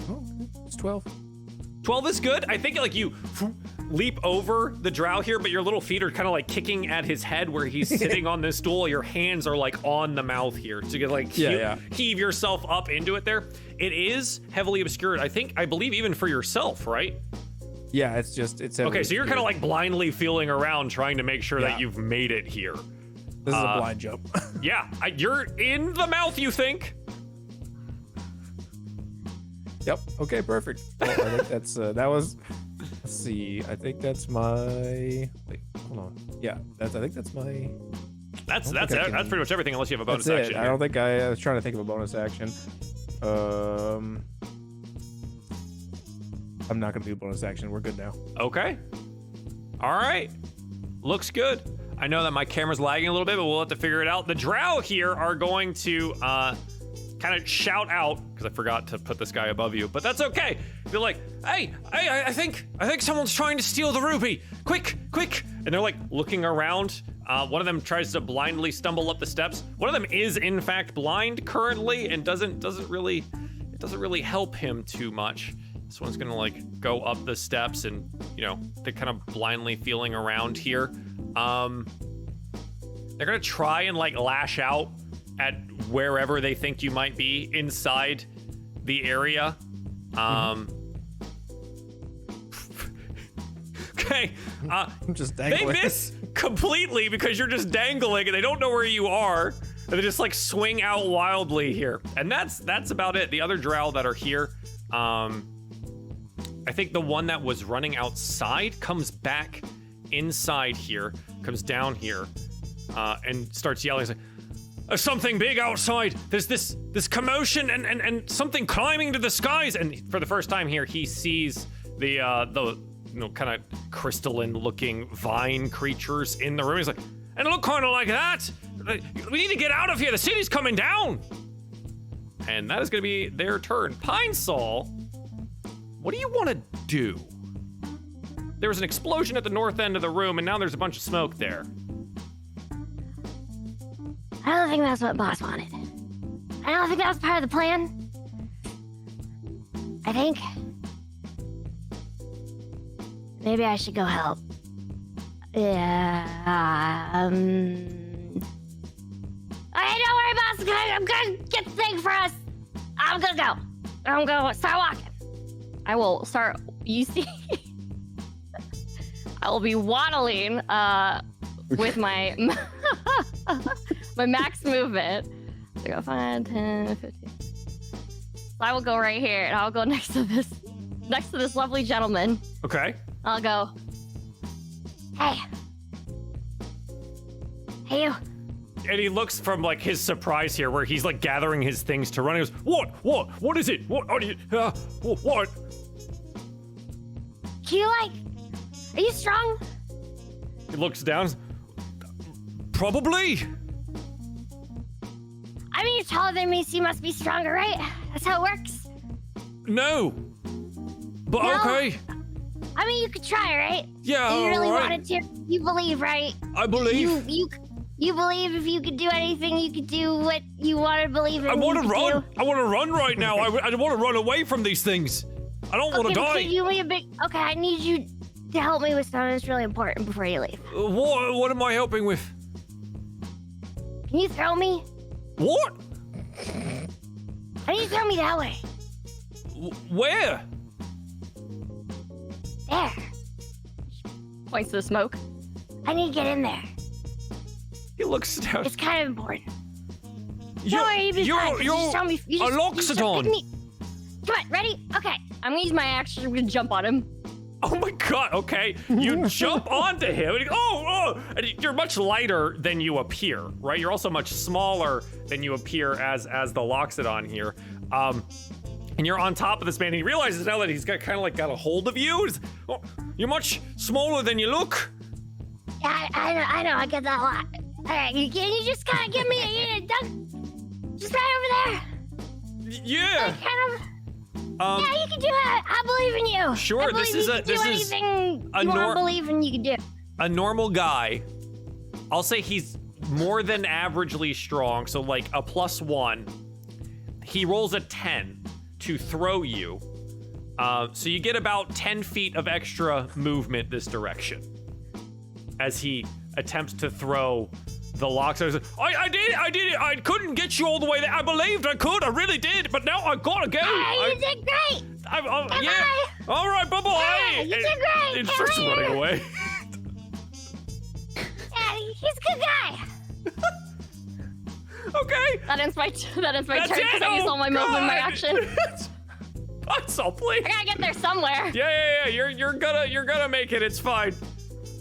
Oh, it's 12. 12 is good. I think like you leap over the drow here, but your little feet are kind of like kicking at his head where he's sitting on this stool. Your hands are like on the mouth here to get like heave yourself up into it there. It is heavily obscured. I believe even for yourself, right? Yeah, it's Okay, so you're kind of like blindly feeling around trying to make sure that Yeah. you've made it here. This is a blind jump. Yeah, you're in the mouth, you think? Yep. Okay, perfect. Well, I think that's that was. Let's see. I think that's my. Wait, hold on. Yeah, I think that's my. That's I can- that's pretty much everything unless you have a bonus That's it. action. I here. don't think I was trying to think of a bonus action. I'm not gonna do a bonus action. We're good now. Okay. All right. Looks good. I know that my camera's lagging a little bit, but we'll have to figure it out. The drow here are going to kind of shout out, because I forgot to put this guy above you, but that's okay. They're like, hey, I think someone's trying to steal the ruby. Quick. And they're like looking around. One of them tries to blindly stumble up the steps. One of them is in fact blind currently and doesn't really help him too much. This one's gonna like go up the steps and, you know, they're kind of blindly feeling around here. They're gonna try and like lash out at wherever they think you might be inside the area. Okay. I'm just They dangling. miss completely because you're just dangling and they don't know where you are. And they just like swing out wildly here. And that's about it. The other drow that are here, I think the one that was running outside comes back inside here, comes down here, and starts yelling. He's like, there's something big outside. There's this commotion and something climbing to the skies. And for the first time here, he sees the kind of crystalline looking vine creatures in the room. He's like, and it look kind of like that. We need to get out of here. The city's coming down. And that is going to be their turn. Pine Sol, what do you want to do? There was an explosion at the north end of the room, and now there's a bunch of smoke there. I don't think that's what boss wanted. I don't think that was part of the plan. I think maybe I should go help. Yeah. Hey, don't worry about it. I'm gonna get the thing for us. I'm gonna go. I'm gonna start walking. I will start. You see, I will be waddling with my my max movement. So I go 5, 10, 15. So I will go right here, and I'll go next to this lovely gentleman. Okay. I'll go. Hey. Hey, you. And he looks from like his surprise here, where he's like gathering his things to run. He goes, What is it? What are you? What? Are you strong? He looks down. Probably. I mean, you're taller than me, so you must be stronger, right? That's how it works. No. But No? okay. I mean, you could try, right? Yeah. You really all right. wanted to. You believe, right? I believe. You believe if you could do anything, you could do what you want to believe in. I want to you could run. do. I want to run right now. I want to run away from these things. I don't want to Okay, die. can you do me a big? Okay, I need you to help me with something that's really important before you leave. What am I helping with? Can you throw me? What? I need you to throw me that way. Where? There. Points to the smoke. I need to get in there. He looks down. It's kind of important. You're, Don't worry, you'll be fine. you're, You just tell me. You a just pick Loxodon. me. Come on, ready? Okay. I'm gonna use my action. I'm gonna jump on him. Oh my god, okay. You jump onto him and and you're much lighter than you appear, right? You're also much smaller than you appear as the Loxodon here. And you're on top of this man, and he realizes now that he's got kind of like got a hold of you. Oh, you're much smaller than you look. Yeah, I know. I get that a lot. All right, can you just kind of give me just right over there? Yeah. Kind of. Yeah, you can do it. I believe in you. Sure, I believe this is you a- can this do is anything a you want nor- to believe in. You can do. A normal guy, I'll say he's more than averagely strong, so like a +1. He rolls a 10 to throw you. So you get about 10 feet of extra movement this direction as he attempts to throw the locks. I did it. I couldn't get you all the way there. I believed I could. I really did. But now I gotta go. Hey, you did great. Yeah. All right, bye-bye. Yeah, you did great. It Get starts later. running away. Yeah, he's a good guy. Okay. That ends my turn That's because it. I used all my movement, my God. action. Pencil, please. I gotta get there somewhere. Yeah. You're gonna make it. It's fine.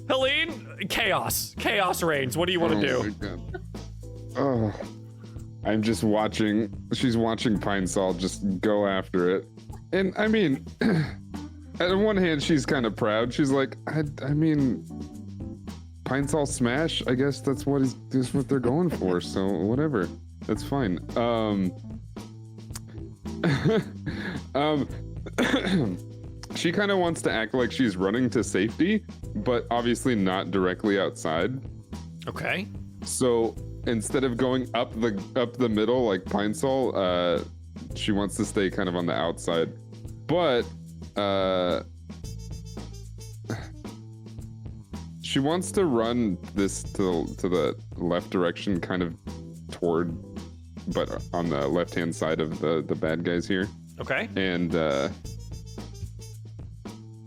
Helene, chaos reigns. What do you want to do? My God. Oh, I'm just watching. She's watching Pine Sol just go after it, and I mean, on one hand, she's kind of proud. She's like, I mean, Pine Sol smash. I guess that's what they're going for. So whatever, that's fine. She kind of wants to act like she's running to safety, but obviously not directly outside. Okay. So instead of going up the middle like Pine Sol, she wants to stay kind of on the outside. But she wants to run this to the left direction, kind of toward, but on the left-hand side of the bad guys here. Okay.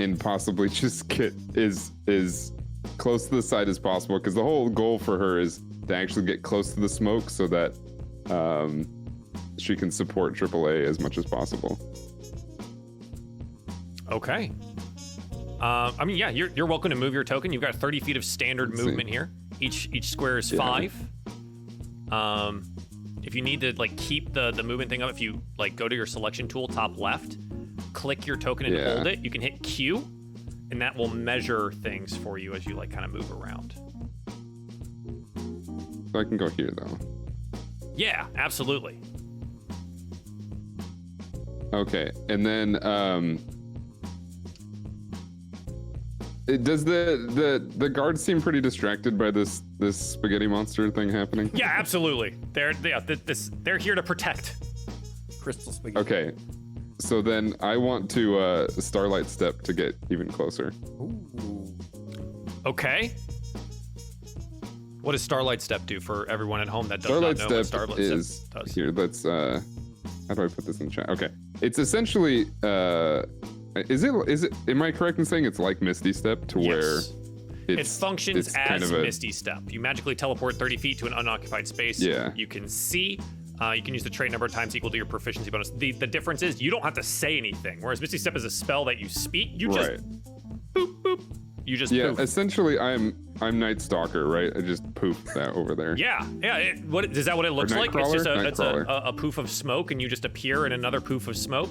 And possibly just get as close to the side as possible, because the whole goal for her is to actually get close to the smoke so that she can support AAA as much as possible. Okay. I mean, yeah, you're welcome to move your token. You've got 30 feet of standard Let's see. movement here. Each square is 5. If you need to like keep the movement thing up, if you like go to your selection tool top left, click your token and hold it, you can hit Q, and that will measure things for you as you like kind of move around. So I can go here though. Yeah, absolutely. Okay, and then Does the guards seem pretty distracted by this spaghetti monster thing happening? Yeah, absolutely. They're here to protect. Crystal spaghetti. Okay, so then I want to starlight step to get even closer. Ooh. Okay. What does Starlight Step do for everyone at home that does Starlight not know what step Starlight is Step does? here. Let's how do I put this in chat? Okay, it's essentially is it? Am I correct in saying it's like Misty Step to where Yes. It functions it's kind as of a- Misty Step. You magically teleport 30 feet to an unoccupied space. Yeah. You can see. You can use the trait number of times equal to your proficiency bonus. The difference is you don't have to say anything, whereas Misty Step is a spell that you speak. You just right? boop boop. You just Yeah, poof. essentially I'm Night Stalker, right? I just poof that over there. Yeah. Is that what it looks like? It's just Nightcrawler? a poof of smoke, and you just appear in another poof of smoke.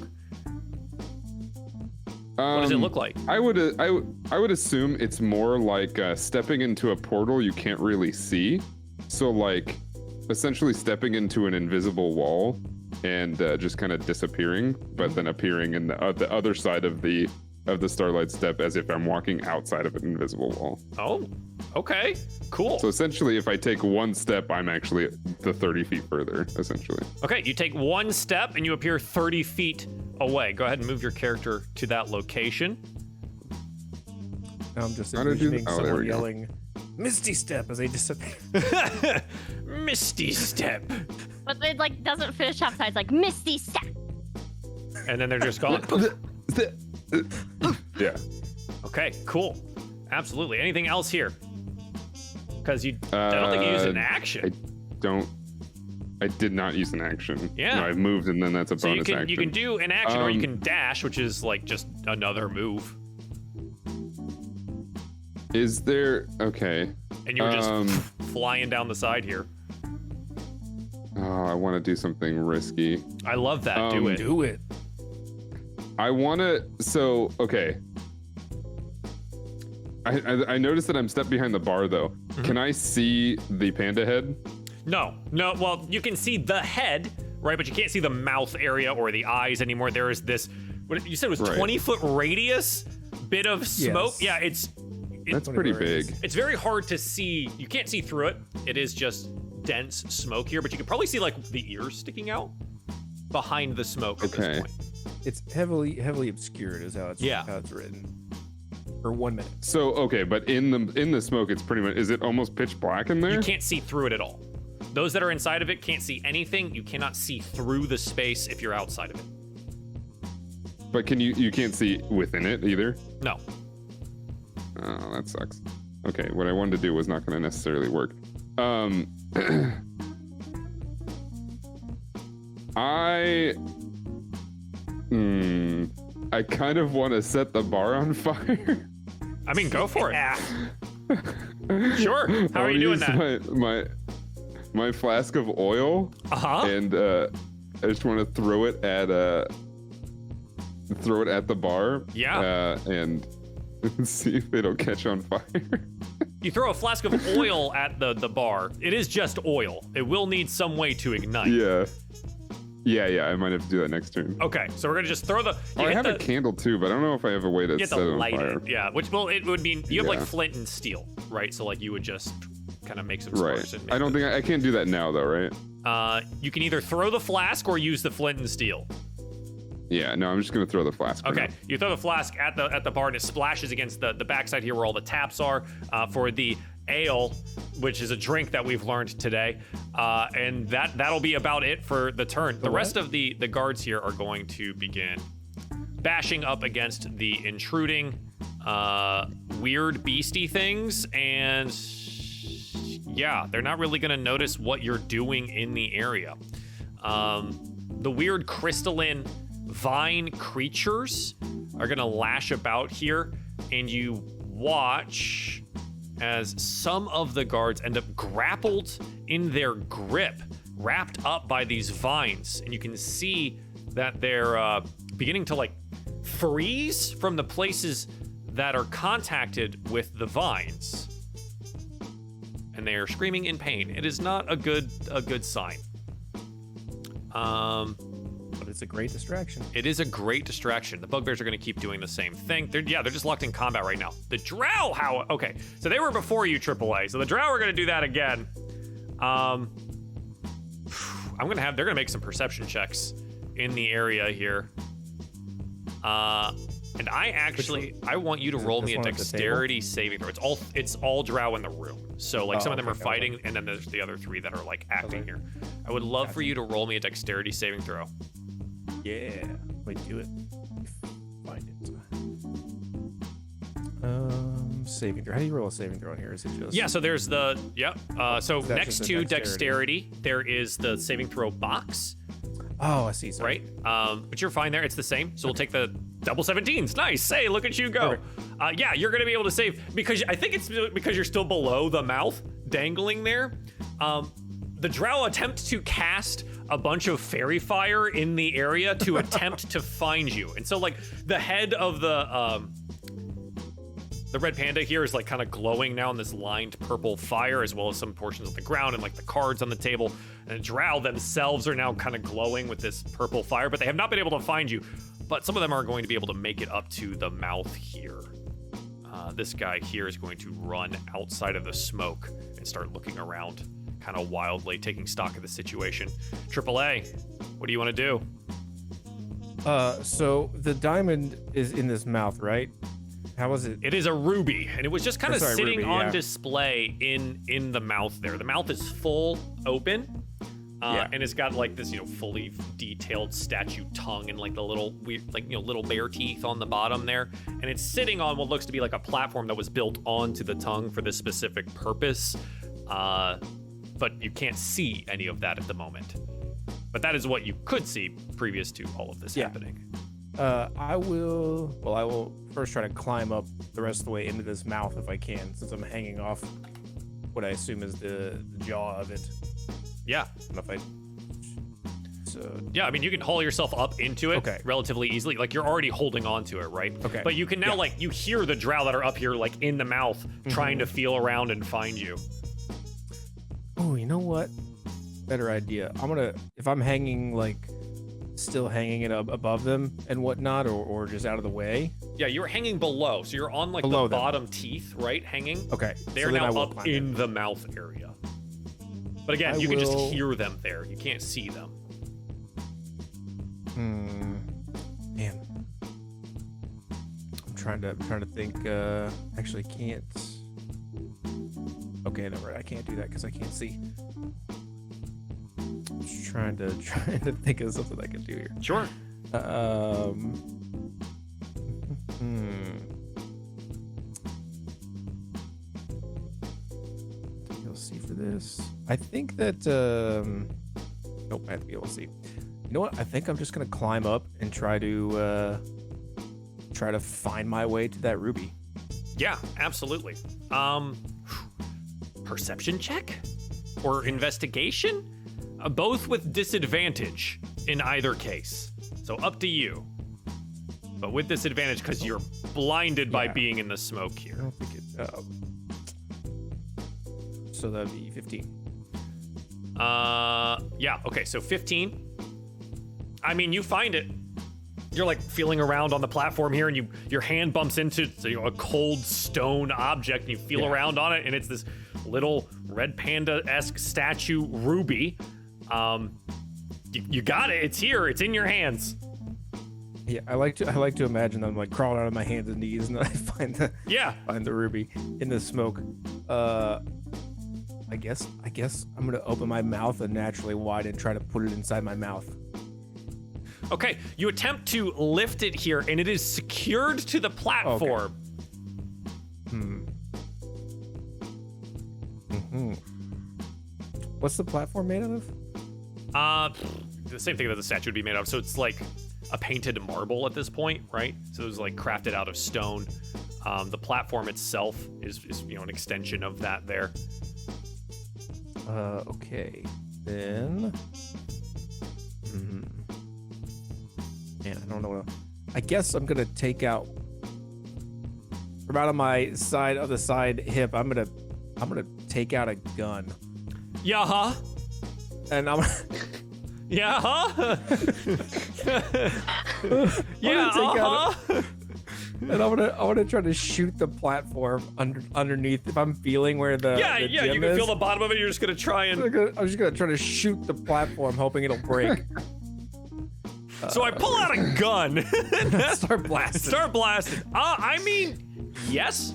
What does it look like? I would assume it's more like stepping into a portal you can't really see. So like essentially stepping into an invisible wall and just kind of disappearing, but then appearing in the other side of the Starlight Step as if I'm walking outside of an invisible wall. Oh, okay, cool. So essentially, if I take one step, I'm actually the 30 feet further, essentially. Okay, you take one step and you appear 30 feet away. Go ahead and move your character to that location. Now I'm just How to do- envisioning oh, there someone we go. yelling, "Misty Step" as they disappear. Misty Step. But it like doesn't finish half the time. It's like Misty Step. And then they're just gone. Yeah. Okay, cool. Absolutely. Anything else here? Because I don't think you used an action. I did not use an action. Yeah. No, I've moved and then that's a So bonus action. you can do an action or you Um, can dash, which is like just another move. Is there, okay. And you're just flying down the side here. Oh, I want to do something risky. I love that. Do it. Do it. I want to, so, okay. I noticed that I'm stepped behind the bar though. Mm-hmm. Can I see the panda head? No. Well, you can see the head, right? But you can't see the mouth area or the eyes anymore. There is this, what you said was Right. 20-foot radius bit of smoke. Yes. Yeah, it's That's pretty Whatever it is. big. it's very hard to see. You can't see through it. It is just dense smoke here, but you can probably see like the ears sticking out behind the smoke at Okay. this point. It's heavily obscured, is how it's written. For 1 minute. So, okay, but in the smoke, it's pretty much, is it almost pitch black in there? You can't see through it at all. Those that are inside of it can't see anything. You cannot see through the space if you're outside of it. But can you can't see within it either? No. Oh, that sucks. Okay, what I wanted to do was not going to necessarily work. I kind of want to set the bar on fire. I mean, go for it. Sure. How are you doing that? My flask of oil, Uh-huh. and I just want to throw it at the bar. Yeah. And see if it'll catch on fire. You throw a flask of oil at the bar. It is just oil. It will need some way to ignite. Yeah, I might have to do that next turn. Okay, so we're gonna just throw the. Oh, I have a candle too, but I don't know if I have a way to You have set to it on light fire. it. Yeah, which well, it would mean you have like Yeah. flint and steel, right? So like you would just kind of make some Right. sparks. And I don't think I can't do that now though, right? You can either throw the flask or use the flint and steel. Yeah, no, I'm just gonna throw the flask. for Okay, now. you throw the flask at the bar and it splashes against the backside here where all the taps are for the ale, which is a drink that we've learned today, and that'll be about it for the turn. The rest of the guards here are going to begin bashing up against the intruding weird beastie things, and yeah, they're not really going to notice what you're doing in the area. The weird crystalline vine creatures are going to lash about here, and you watch as some of the guards end up grappled in their grip, wrapped up by these vines, and you can see that they're beginning to like freeze from the places that are contacted with the vines, and they are screaming in pain. It is not a good sign. But it's a great distraction. It is a great distraction. The bugbears are going to keep doing the same thing. They're just locked in combat right now. The drow, okay, so they were before you, AAA. So the drow are going to do that again. They're going to make some perception checks in the area here. And I want you to roll me a dexterity saving throw. It's all drow in the room. So like some of them are fighting, and then there's the other 3 that are like acting here. I would love for you to roll me a dexterity saving throw. Yeah. Wait, do it. Find it. Saving throw. How do you roll a saving throw in here? Is it just? Yeah, so there's the, so That's next just a to dexterity. dexterity, there is the saving throw box, Oh, I see. Sorry. right? But you're fine there. It's the same. So we'll take the double 17s. Nice. Hey, look at you go. Yeah, you're going to be able to save because I think it's because you're still below the mouth dangling there. The drow attempt to cast a bunch of fairy fire in the area to attempt to find you. And so like the head of the red panda here is like kind of glowing now in this lined purple fire, as well as some portions of the ground and like the cards on the table. And the drow themselves are now kind of glowing with this purple fire, but they have not been able to find you. But some of them are going to be able to make it up to the mouth here. This guy here is going to run outside of the smoke and start looking around kind of wildly, taking stock of the situation. AAA, what do you want to do? So the diamond is in this mouth, right? How was it? It is a ruby, and it was just kind of sitting ruby, on yeah. display in the mouth there. The mouth is full open, and it's got like this, fully detailed statue tongue and like the little weird, little bear teeth on the bottom there. And it's sitting on what looks to be like a platform that was built onto the tongue for this specific purpose. But you can't see any of that at the moment. But that is what you could see previous to all of this happening. I will first try to climb up the rest of the way into this mouth if I can, since I'm hanging off what I assume is the jaw of it. Yeah. I don't know if Yeah, I mean, you can haul yourself up into it relatively easily. Like, you're already holding on to it, right? Okay. But you can now, you hear the drow that are up here, like, in the mouth, trying to feel around and find you. Oh, you know what? Better idea. if I'm hanging, still hanging it up above them and whatnot, or just out of the way. Yeah, you're hanging below. So you're on, Below the them. bottom teeth, right? Hanging. Okay. They're so then I now will up climb in the mouth area. But again, you can just hear them there. You can't see them. Man. I'm trying to think. Actually, can't. Okay, no, right. I can't do that because I can't see. Just trying to think of something I can do here. Sure. You'll see for this. I think that. Nope, I have to be able to see. You know what? I think I'm just gonna climb up and try to find my way to that ruby. Yeah, absolutely. Perception check or investigation? Both with disadvantage in either case. So up to you. But with disadvantage because you're blinded by being in the smoke I here. don't think it. So that'd be 15. Yeah, okay, so 15. I mean, you find it. You're feeling around on the platform here, and your hand bumps into a cold stone object, and you feel around on it, and it's this little red panda-esque statue ruby. You got it. It's here. It's in your hands. Yeah, I like to imagine that I'm crawling out of my hands and knees, and then I find the ruby in the smoke. I guess I'm gonna open my mouth unnaturally wide and try to put it inside my mouth. Okay, you attempt to lift it here, and it is secured to the platform. What's the platform made out of? The same thing that the statue would be made of. So it's like a painted marble at this point, right? So it was crafted out of stone. The platform itself is an extension of that there. Okay. Then. Man, I don't know what. I guess I'm gonna take out. From out of my side hip, I'm gonna take out a gun. Yeah, huh? And I'm Yeah, huh? Yeah, take out uh-huh. And I wanna try to shoot the platform underneath if I'm feeling where the Yeah, the yeah, you gem can is. feel the bottom of it. You're just gonna try and. I'm just gonna try to shoot the platform, hoping it'll break. So I pull out a gun. Start blasting. Start blasting. I mean, yes.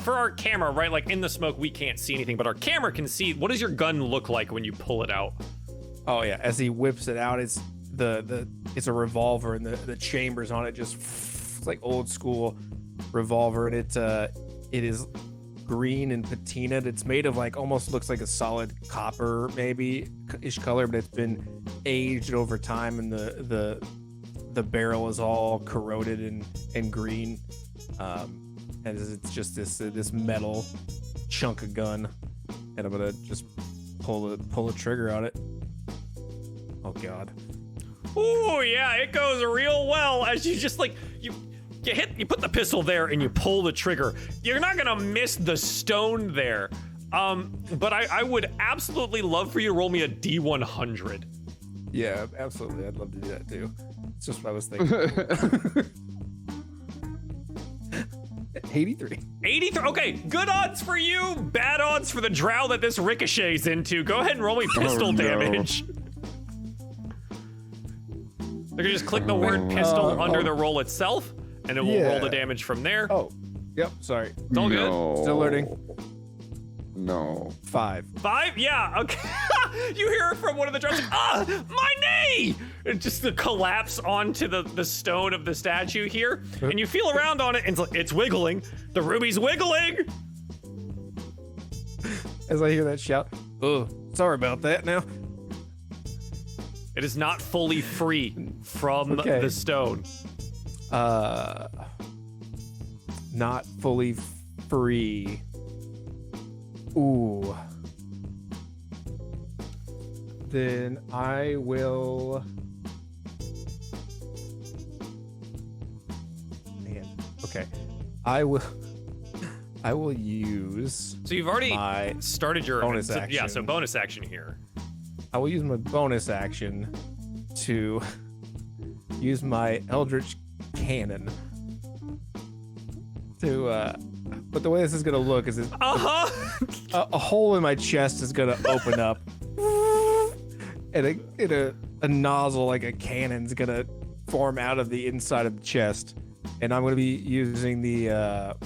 For our camera, right? Like in the smoke, we can't see anything, but our camera can see. What does your gun look like when you pull it out? Oh yeah, as he whips it out, it's it's a revolver, and the chambers on it just it's like old school revolver, and it is green and patinaed. It's made of like almost looks like a solid copper maybe ish color, but it's been aged over time, and the barrel is all corroded and green. And it's just this metal chunk of gun, and I'm gonna just pull the trigger on it. Oh god. Ooh, yeah, it goes real well as you just like you put the pistol there and you pull the trigger. You're not gonna miss the stone there. But I would absolutely love for you to roll me a D100. Yeah, absolutely. I'd love to do that too. It's just what I was thinking. 83. 83. Okay, good odds for you, bad odds for the drow that this ricochets into. Go ahead and roll me pistol no. damage. They're gonna just click the word pistol under the roll itself, and it will roll the damage from there. Oh, yep. Sorry. It's all good. Still learning. No. 5. 5? Yeah, okay. You hear it from one of the drones. Like, my knee! And just the collapse onto the stone of the statue here. And you feel around on it, and it's wiggling. The ruby's wiggling! As I hear that shout, oh, sorry about that now. It is not fully free from Okay. the stone. Not fully free. Ooh. Then I will. Man. Okay. I will use. So you've already my started your bonus so- Yeah, so action. bonus action here. I will use my bonus action to use my Eldritch Cannon to. But the way this is gonna look is a hole in my chest is gonna open up, and a nozzle like a cannon's gonna form out of the inside of the chest, and I'm gonna be using the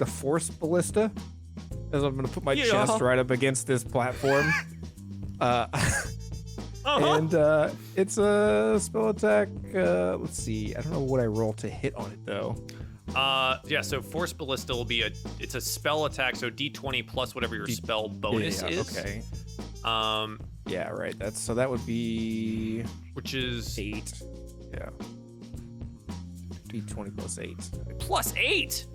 force ballista, as I'm gonna put my chest right up against this platform. And it's a spell attack. Let's see. I don't know what I roll to hit on it though. Yeah, so Force Ballista will be it's a spell attack, so D20 plus whatever your spell bonus is. Okay. Yeah, right. That would be Which is 8. Yeah. D20 plus 8. plus 8.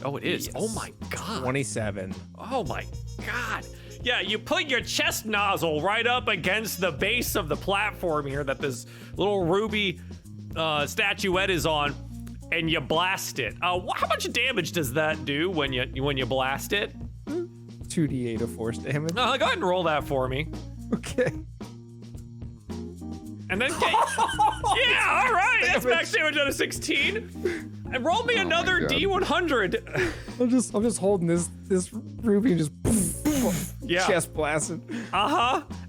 Oh, it is. Yes. Oh my god. 27. Oh my god. Yeah, you put your chest nozzle right up against the base of the platform here that this little ruby statuette is on, and you blast it. How much damage does that do when you blast it? 2d8 of force damage. Go ahead and roll that for me. Okay. And then yeah, all right. That's max damage out of 16. And roll me another God. D100. I'm just holding this ruby and just Yeah. chest blasted.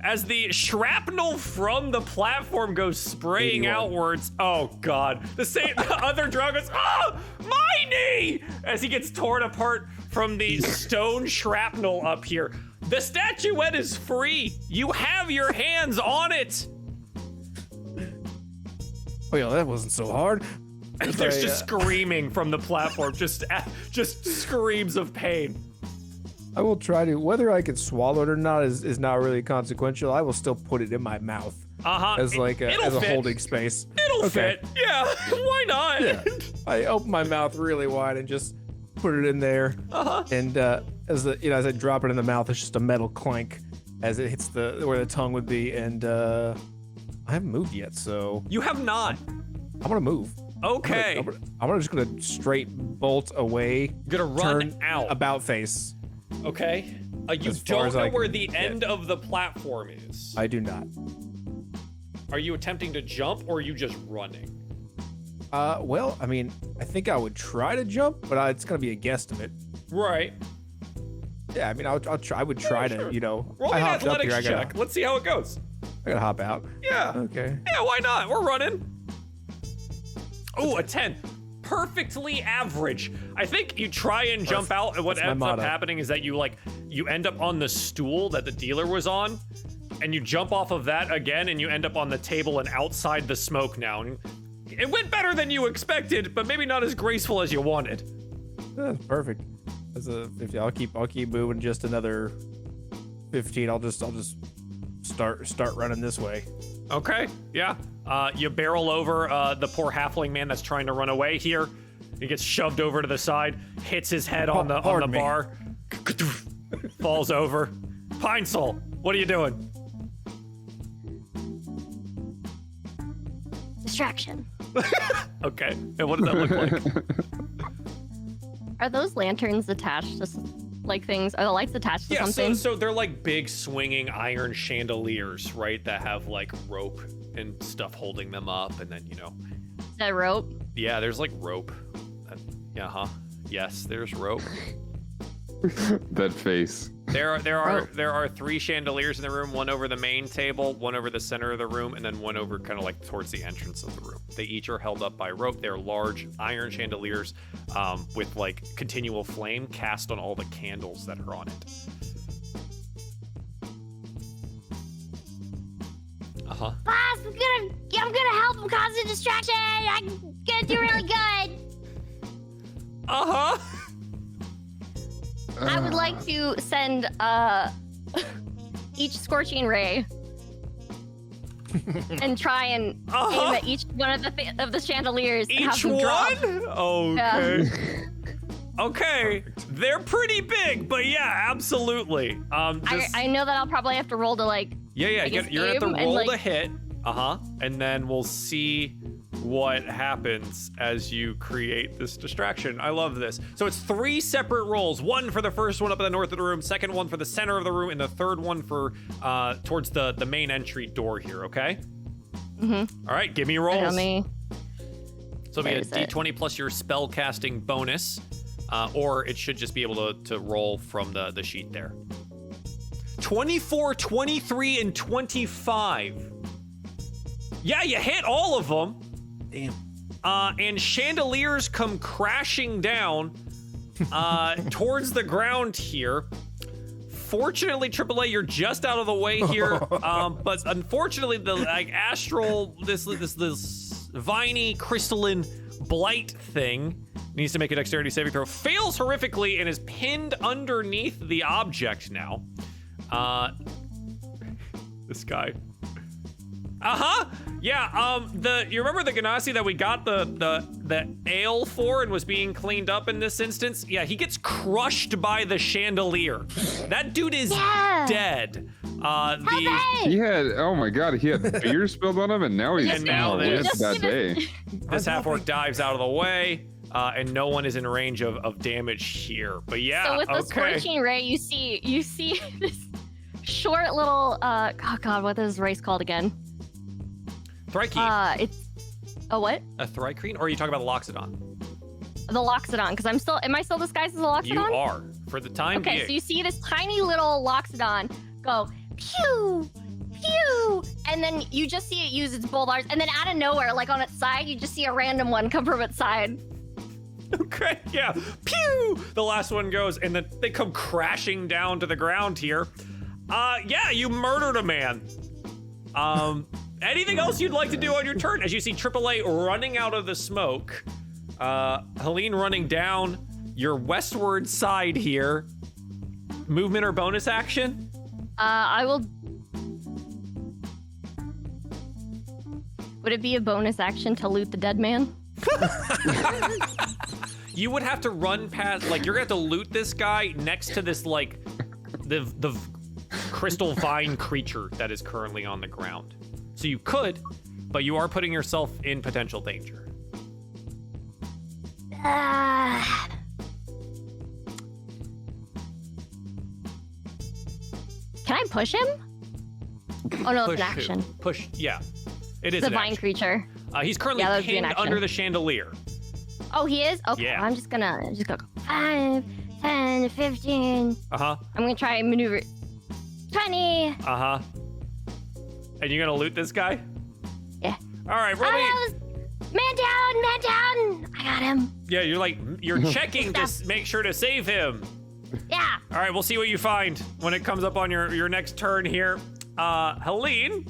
As the shrapnel from the platform goes spraying 81. outwards. Oh god. The other drone goes, my knee! As he gets torn apart from the stone shrapnel up here. The statuette is free. You have your hands on it. Oh yeah, that wasn't so hard. There's just screaming from the platform, just screams of pain. I will try to. Whether I can swallow it or not is not really consequential. I will still put it in my mouth as like it'll as a fit. holding space. It'll Okay. fit. Yeah, why not? Yeah. I open my mouth really wide and just put it in there. And as I drop it in the mouth, it's just a metal clank as it hits where the tongue would be. And I haven't moved yet, so You have not. I'm gonna move. Okay. I'm just gonna straight bolt away. Gonna run turn out. about face. Okay. You As far don't as know I where can the get. end of the platform is. I do not. Are you attempting to jump or are you just running? Well, I mean, I think I would try to jump, but it's gonna be a guesstimate. Right. Yeah, I mean, I'll try. I would try sure. to, you know. Roll I me an hopped up here. athletics check. Let's see how it goes. I gotta hop out. Yeah. Okay. Yeah, why not? We're running. Oh, a 10. Perfectly average. I think you try and jump out, and what That's my ends up motto. happening is that you end up on the stool that the dealer was on, and you jump off of that again, and you end up on the table and outside the smoke now. And it went better than you expected, but maybe not as graceful as you wanted. That's perfect. That's a 50. I'll keep moving just another 15. I'll just start running this way. Okay, yeah. You barrel over the poor halfling man that's trying to run away here. He gets shoved over to the side, hits his head on the Pardon me. bar, falls over. Pine Soul, what are you doing? Distraction. Okay, and what does that look like? Are those lanterns attached to like things? Are the lights attached to Yeah, something? so they're like big swinging iron chandeliers, right? That have like rope and stuff holding them up, and then Is that rope? yeah, there's like rope. Yes, there's rope. That face. There are 3 chandeliers in the room, one over the main table, one over the center of the room, and then one over kind of like towards the entrance of the room. They each are held up by rope. They're large iron chandeliers with like continual flame cast on all the candles that are on it. Uh-huh. Boss, I'm gonna help him cause a distraction. I'm gonna do really good. Uh-huh. I would like to send each scorching ray and try and aim at each one of the chandeliers and have Each them drop. one? Okay. Okay. They're pretty big, but yeah, absolutely. I know that I'll probably have to roll to like. Yeah, I guess you're gonna have aim to and, roll like- to hit. And then we'll see what happens as you create this distraction. I love this. So it's 3 separate rolls. One for the first one up in the north of the room, second one for the center of the room, and the third one for towards the main entry door here, okay? Mm-hmm. All right, give me rolls. Tell me. So it'll be a Where is it? d20 plus your spell casting bonus, or it should just be able to roll from the sheet there. 24, 23, and 25. Yeah, you hit all of them. Damn. And chandeliers come crashing down towards the ground here. Fortunately, AAA, you're just out of the way here. But unfortunately, the like astral, this viney crystalline blight thing needs to make a dexterity saving throw. Fails horrifically and is pinned underneath the object now. This guy. Yeah, you remember the Ganassi that we got the ale for and was being cleaned up in this instance? Yeah, he gets crushed by the chandelier. That dude is dead. He had, oh my god, he had beer spilled on him, and now he's And now with this- that day. This half-orc dives out of the way, and no one is in range of damage here. But yeah, So with the okay. scorching ray, you see this short little oh god, what is this race called again? Thryke, It's a what? a Thrycreen, or are you talking about the Loxodon? The Loxodon, because am I still disguised as a Loxodon? You are, for the time Okay, being. so you see this tiny little Loxodon go pew, pew, and then you just see it use its bolars, and then out of nowhere, like on its side, you just see a random one come from its side. Okay, yeah. Pew! The last one goes, and then they come crashing down to the ground here. Yeah, you murdered a man. Anything else you'd like to do on your turn? As you see AAA running out of the smoke, Helene running down your westward side here. Movement or bonus action? I will. Would it be a bonus action to loot the dead man? You would have to run past, like, you're gonna have to loot this guy next to this, like, the crystal vine creature that is currently on the ground. So you could, but you are putting yourself in potential danger. Can I push him? Oh no, it's an Push action. who? Push, yeah. It is The an vine action. creature. He's currently Yeah, that would be an pinned action. under the chandelier. Oh, he is? Okay, Yeah. well, I'm just gonna go 5, 10, 15. Uh-huh, I'm gonna try and maneuver 20. uh-huh. And you're gonna loot this guy? Yeah. All right, roll me. Oh, man down, man down. I got him. Yeah, you're checking to make sure to save him. Yeah. All right, we'll see what you find when it comes up on your next turn here. Helene,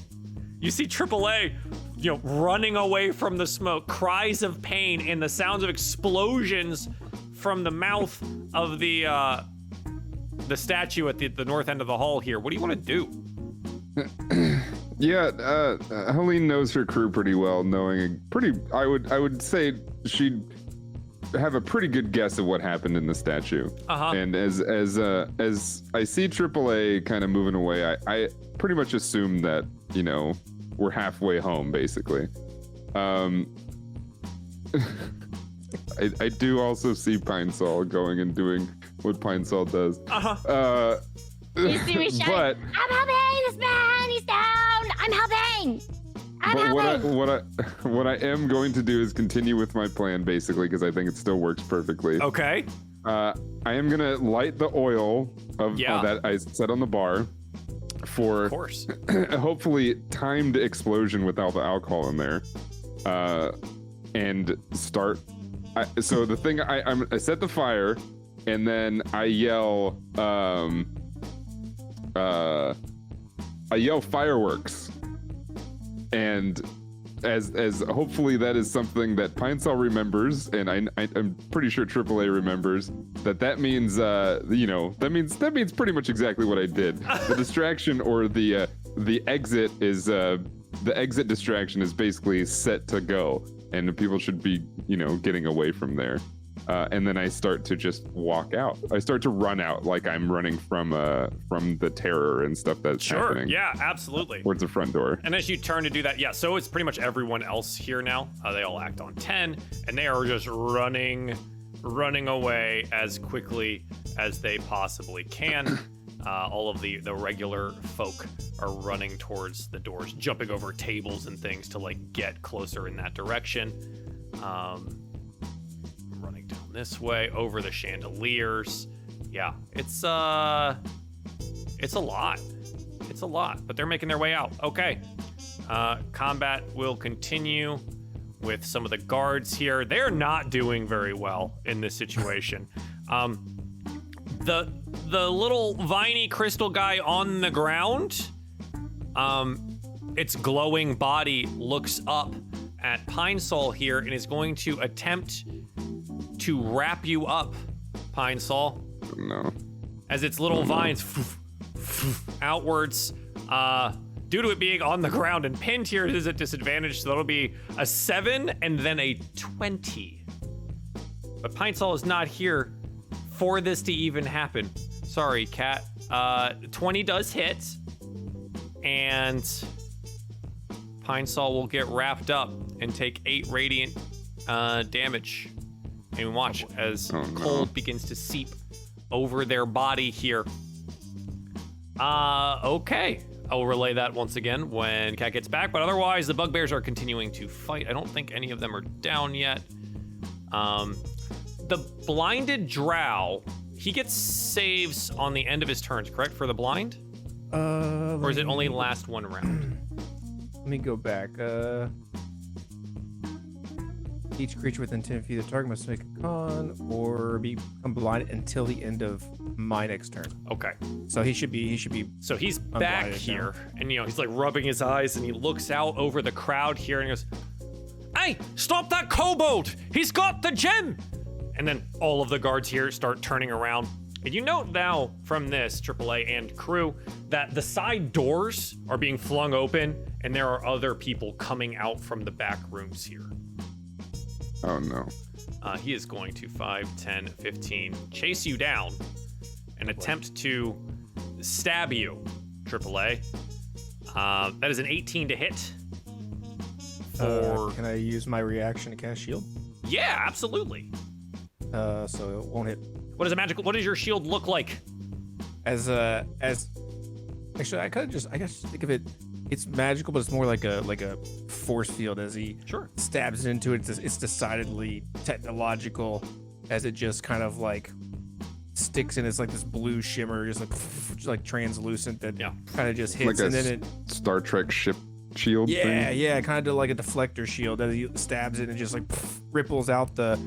you see AAA, running away from the smoke, cries of pain, and the sounds of explosions from the mouth of the statue at the north end of the hall here. What do you want to do? Yeah, Helene knows her crew pretty well, I would say she'd have a pretty good guess of what happened in the statue. Uh-huh. And as I see AAA kind of moving away, I pretty much assume that, we're halfway home, basically. I do also see Pine Sol going and doing what Pine Sol does. Uh-huh. You see me shouting, But I'm helping this man. He's down. I'm helping. I'm helping. what I am going to do is continue with my plan, basically, because I think it still works perfectly. Okay. I am gonna light the oil Yeah. that I set on the bar for Of course. hopefully timed explosion without the alcohol in there, and start. So the thing I set the fire, and then I yell fireworks, and as hopefully that is something that Pine Sol remembers, and I'm pretty sure AAA remembers that means that means pretty much exactly what I did. The distraction or the exit is the exit distraction is basically set to go, and people should be getting away from there. And then I start to just walk out. I start to run out like I'm running from the terror and stuff that's Sure. happening. Yeah, absolutely. Towards the front door. And as you turn to do that, yeah, so it's pretty much everyone else here now. They all act on 10, and they are just running away as quickly as they possibly can. All of the regular folk are running towards the doors, jumping over tables and things to get closer in that direction. Running down this way over the chandeliers. Yeah, it's a lot. It's a lot, but they're making their way out. Okay. Combat will continue with some of the guards here. They're not doing very well in this situation. The little viney crystal guy on the ground, its glowing body looks up at Pine Sol here and is going to attempt to wrap you up, Pine Sol. No. As its little vines outwards. Due to it being on the ground and pinned here, it is at disadvantage, so that'll be a 7 and then a 20. But Pine Sol is not here for this to even happen. Sorry, Cat. 20 does hit, and Pine Sol will get wrapped up and take 8 radiant damage. And watch as cold begins to seep over their body here. Okay. I will relay that once again when Cat gets back, but otherwise the bugbears are continuing to fight. I don't think any of them are down yet. The blinded drow, he gets saves on the end of his turns, correct, for the blind? Or is it only last one round? Let me go back. Each creature within 10 feet of the target must make a con or become blind until the end of my next turn. Okay. So he should be. So he's back unblinded here, now. and he's rubbing his eyes, and he looks out over the crowd here, and he goes, "Hey, stop that kobold! He's got the gem!" And then all of the guards here start turning around. And you note now from this, AAA and crew, that the side doors are being flung open, and there are other people coming out from the back rooms here. Oh no. He is going to 5, 10, 15 chase you down and attempt to stab you, AAA. That is an 18 to hit. Can I use my reaction to cast shield? Yeah, absolutely. So it won't hit. What does your shield look like? As Actually, I guess think of it. It's magical, but it's more like a force field as he Sure. stabs into it. It's decidedly technological, as it just kind of like sticks in. It's like this blue shimmer, just like translucent that Yeah. kind of just hits, Like a and then it. Star Trek ship shield Yeah, thing. yeah, kind of like a deflector shield as he stabs it and just like ripples out the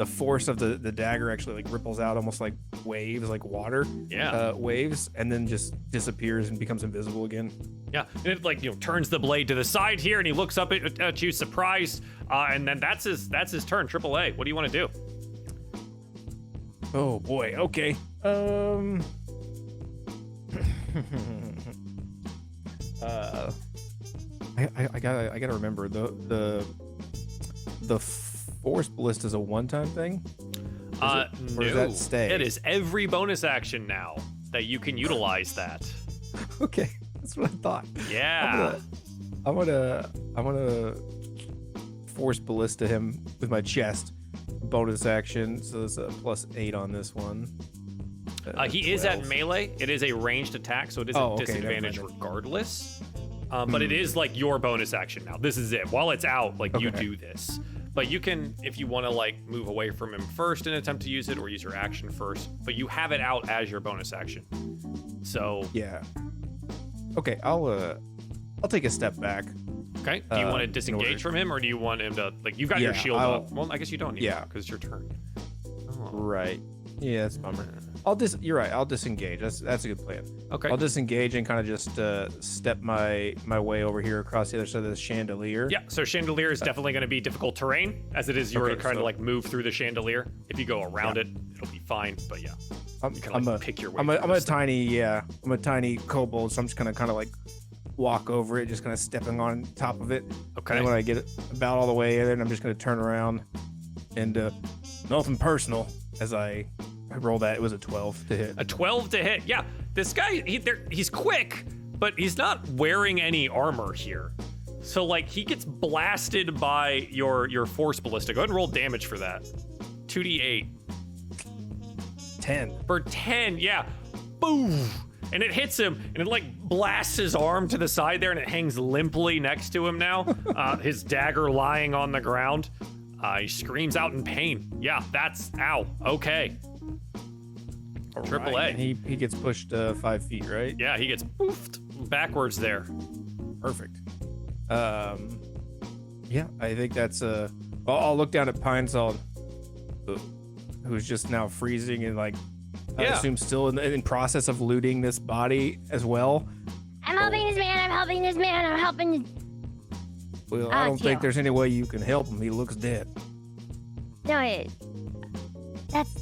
force of the dagger. Actually, like ripples out almost like waves, like water. Yeah. Waves, and then just disappears and becomes invisible again. Yeah, and it like turns the blade to the side here, and he looks up at you, surprised, and then that's his turn. AAA. What do you want to do? Oh boy. Okay. I gotta remember the force ballista is a one-time thing. Or No, does that stay? it is every bonus action now that you can utilize that. Okay, that's what I thought. Yeah. I'm gonna force ballista him with my chest. Bonus action, so there's a +8 on this one. He is at 12. melee. It is a ranged attack, so it is Oh, a okay, never disadvantage mind. regardless. But it is like your bonus action now. This is it. While it's out, like you Okay. do this. But you can, if you want to like move away from him first and attempt to use it, or use your action first. But you have it out as your bonus action. So Yeah. Okay, I'll take a step back. okay. Do you want to in disengage order- from him, or do you want him to like you've got your Yeah, shield I'll- up? Well, I guess you don't need Yeah. because it's your turn. Oh. Right. Yeah, that's a bummer. You're right. I'll disengage. That's a good plan. Okay. I'll disengage and kind of just step my way over here across the other side of the chandelier. Yeah, so chandelier is definitely going to be difficult terrain, as it is you're Okay, trying to so- like move through the chandelier. If you go around it, it'll be fine. But yeah, I'm, you kind of I'm like a pick your way. I'm through a this thing. tiny kobold, so I'm just gonna kind of like walk over it, just kind of stepping on top of it. Okay. And when I get it about all the way there, I'm just gonna turn around and nothing personal as I roll that. It was a 12 to hit. A 12 to hit. Yeah, this guy, he's quick, but he's not wearing any armor here. So like he gets blasted by your force ballista. Go ahead and roll damage for that. 2d8. 10. For 10, yeah. Boom. And it hits him, and it like blasts his arm to the side there, and it hangs limply next to him now. His dagger lying on the ground. He screams out in pain. Yeah, that's ow. Okay. Triple A. And he gets pushed 5 feet, right? Yeah, he gets poofed backwards there. Perfect. Yeah, I think that's I'll look down at Pine Salt, who's just now freezing and like I Yeah. assume still in process of looting this body as well. I'm helping this man. I'm helping this man. I'm helping. Well, Ah, I don't it's think you. there's any way you can help him. He looks dead. No, that's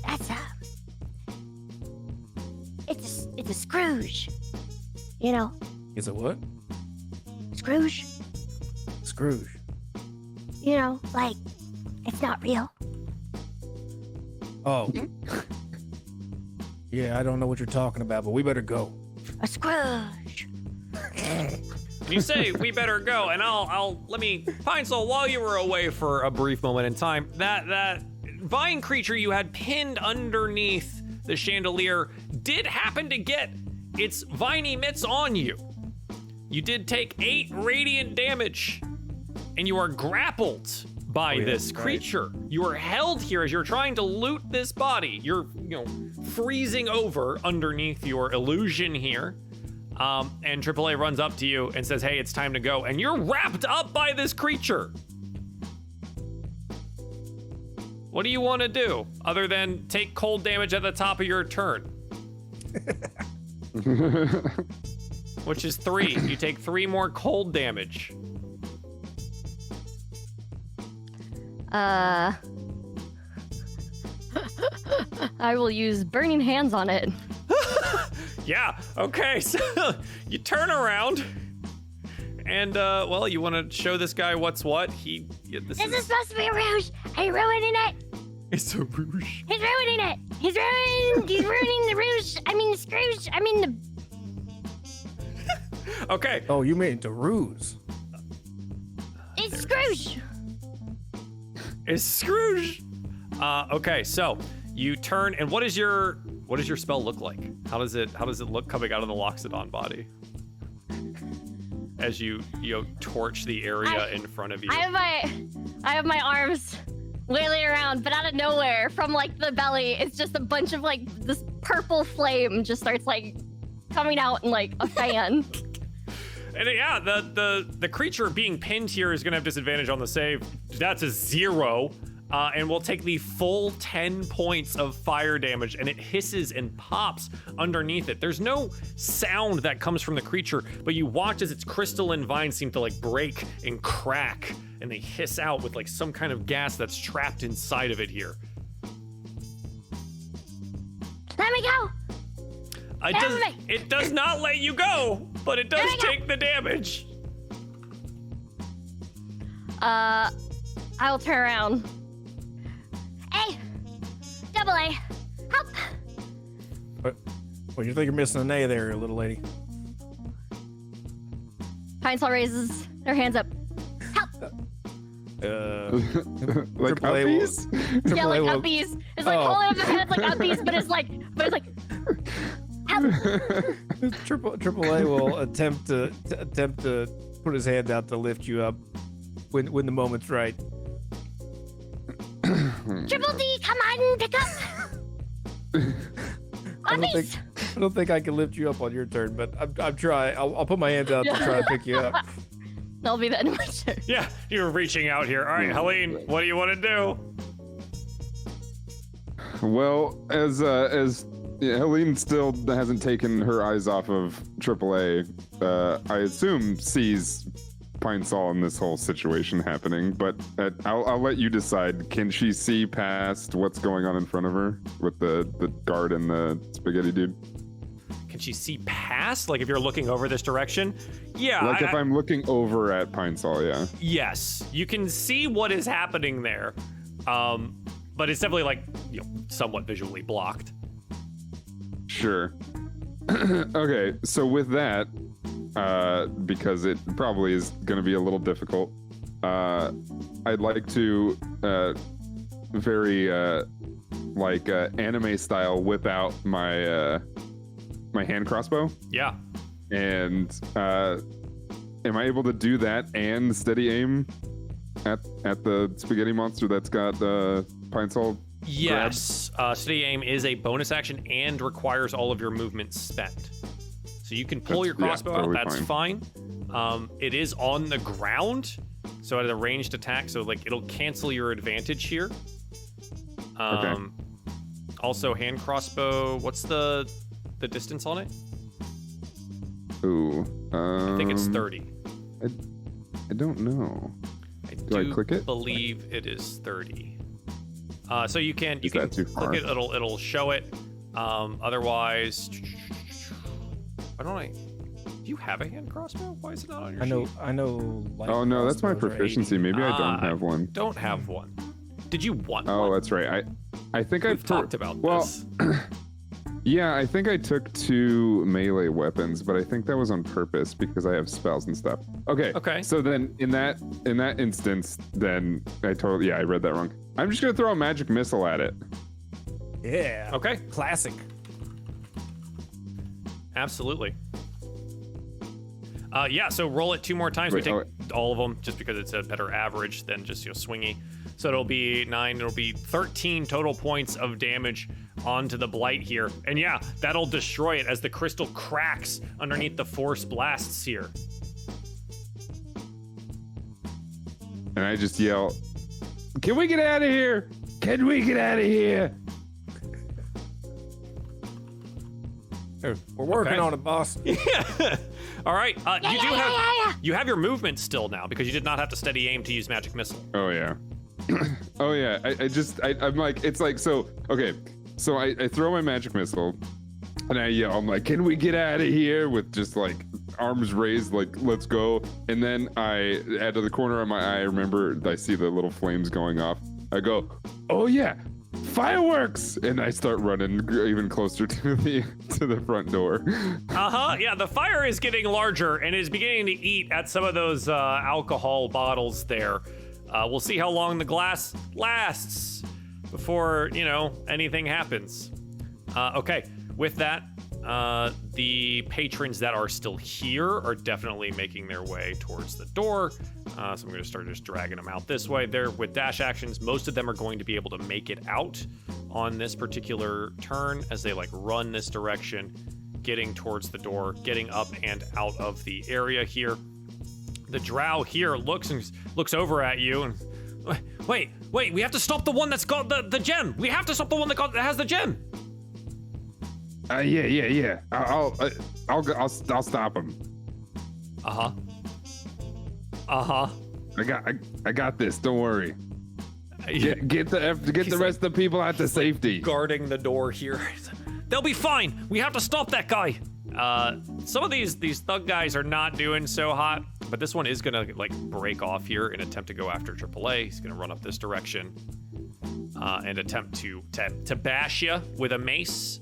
it's a Scrooge. You know, Is it what? Scrooge. Scrooge. You know, like it's not real. Oh. Yeah, I don't know what you're talking about, but we better go. A Scrooge. You say we better go, and I'll let me Pine Sol, while you were away for a brief moment in time, that vine creature you had pinned underneath the chandelier did happen to get its viney mitts on you. You did take 8 radiant damage, and you are grappled by yeah, this right. creature. You are held here as you're trying to loot this body. You're, freezing over underneath your illusion here. And AAA runs up to you and says, hey, it's time to go. And you're wrapped up by this creature. What do you want to do other than take cold damage at the top of your turn? Which is 3. You take 3 more cold damage. I will use burning hands on it. Yeah, okay, so you turn around and, well, you want to show this guy what's what. This This is supposed to be a rouge. Are you ruining it? it's a rouge. He's ruining it. He's ruining the rouge. I mean the Scrooge. I mean the. Okay, Oh, you mean the ruse. It's Scrooge. it's Scrooge. Okay, so you turn, and what does your spell look like? How does it look coming out of the Loxodon body? as you torch the area in front of you. I have my arms wailing around, but out of nowhere, from like the belly, it's just a bunch of like this purple flame just starts like coming out in like a fan. And yeah, the creature being pinned here is gonna have disadvantage on the save. That's a 0. And we'll take the full 10 points of fire damage, and it hisses and pops underneath it. There's no sound that comes from the creature, but you watch as its crystalline vines seem to like break and crack, and they hiss out with like some kind of gas that's trapped inside of it here. Let me go. It does not let you go, but it does take the damage. I'll turn around. A. Double A. Help. Well, you think you're missing an A there, little lady. Pine-Sol raises their hands up. Like Triple A will- uppies? Yeah, like A will- uppies. It's like Oh. holding up his hands like uppies, but it's like help. Triple A will attempt to put his hand out to lift you up when the moment's right. Triple D, come on, pick up. I don't think I can lift you up on your turn, but I'm trying. I'll put my hands out to try to pick you up. That'll be the end of my turn. Yeah, you're reaching out here. All right, Helene, what do you want to do? Well, as Helene still hasn't taken her eyes off of AAA, I assume sees Pine-Sol in this whole situation happening, but I'll let you decide. Can she see past what's going on in front of her with the guard and the spaghetti dude? Can she see past? Like if you're looking over this direction? Yeah. Like if I'm looking over at Pine-Sol, yeah. Yes, you can see what is happening there, but it's definitely like somewhat visually blocked. Sure. Okay, so with that, because it probably is going to be a little difficult, I'd like to very anime style whip out my my hand crossbow. Yeah. And am I able to do that and steady aim at the spaghetti monster that's got Pine-Sol? Yes. Steady aim is a bonus action and requires all of your movement spent. So you can pull your crossbow totally out. That's fine. It is on the ground, so at a ranged attack, so like it'll cancel your advantage here. Okay. Also, hand crossbow. What's the distance on it? Ooh. I think it's 30. I don't know. Do I click it? Believe it is 30. So you can Is that too far? click it. It'll show it. Otherwise, why don't I? Do you have a hand crossbow? Why is it not on your sheet? I know. Light Oh no, that's my crossbows are proficiency. 80. Maybe I don't have one. Don't have one. Did you want Oh, one? that's right. I think We've I've talked about well, this. Yeah, I think I took 2 melee weapons, but I think that was on purpose because I have spells and stuff. Okay. Okay. So then in that instance, then I read that wrong. I'm just gonna throw a magic missile at it. Yeah. Okay. Classic. Absolutely. Yeah, so roll it 2 more times. Wait, we take all of them just because it's a better average than just swingy. So it'll be 9, it'll be 13 total points of damage onto the blight here. And yeah, that'll destroy it as the crystal cracks underneath the force blasts here. And I just yell, "Can we get out of here? Can we get out of here?" Here, we're working Okay. on it, boss. All right, Yeah. you have your movement still now because you did not have to steady aim to use magic missile. Oh yeah. Oh yeah. I'm like, it's like, so okay. So I throw my magic missile and I yell, I'm like, "Can we get out of here?" with just like arms raised, like, let's go. And then I, out of the corner of my eye, I remember I see the little flames going off. I go, "Oh yeah, fireworks!" And I start running even closer to the front door. Yeah, the fire is getting larger and is beginning to eat at some of those alcohol bottles there. We'll see how long the glass lasts before, anything happens. Okay, with that, The patrons that are still here are definitely making their way towards the door. So I'm going to start just dragging them out this way. There with dash actions, most of them are going to be able to make it out on this particular turn as they like run this direction, getting towards the door, getting up and out of the area here. The drow here looks over at you and wait, we have to stop the one that's got the gem. We have to stop the one that has the gem. Yeah. I'll stop him. I got this. Don't worry. Get the rest of the people out to safety. Guarding the door here. They'll be fine. We have to stop that guy. Some of these thug guys are not doing so hot, but this one is gonna like break off here and attempt to go after AAA. He's gonna run up this direction and attempt to bash you with a mace.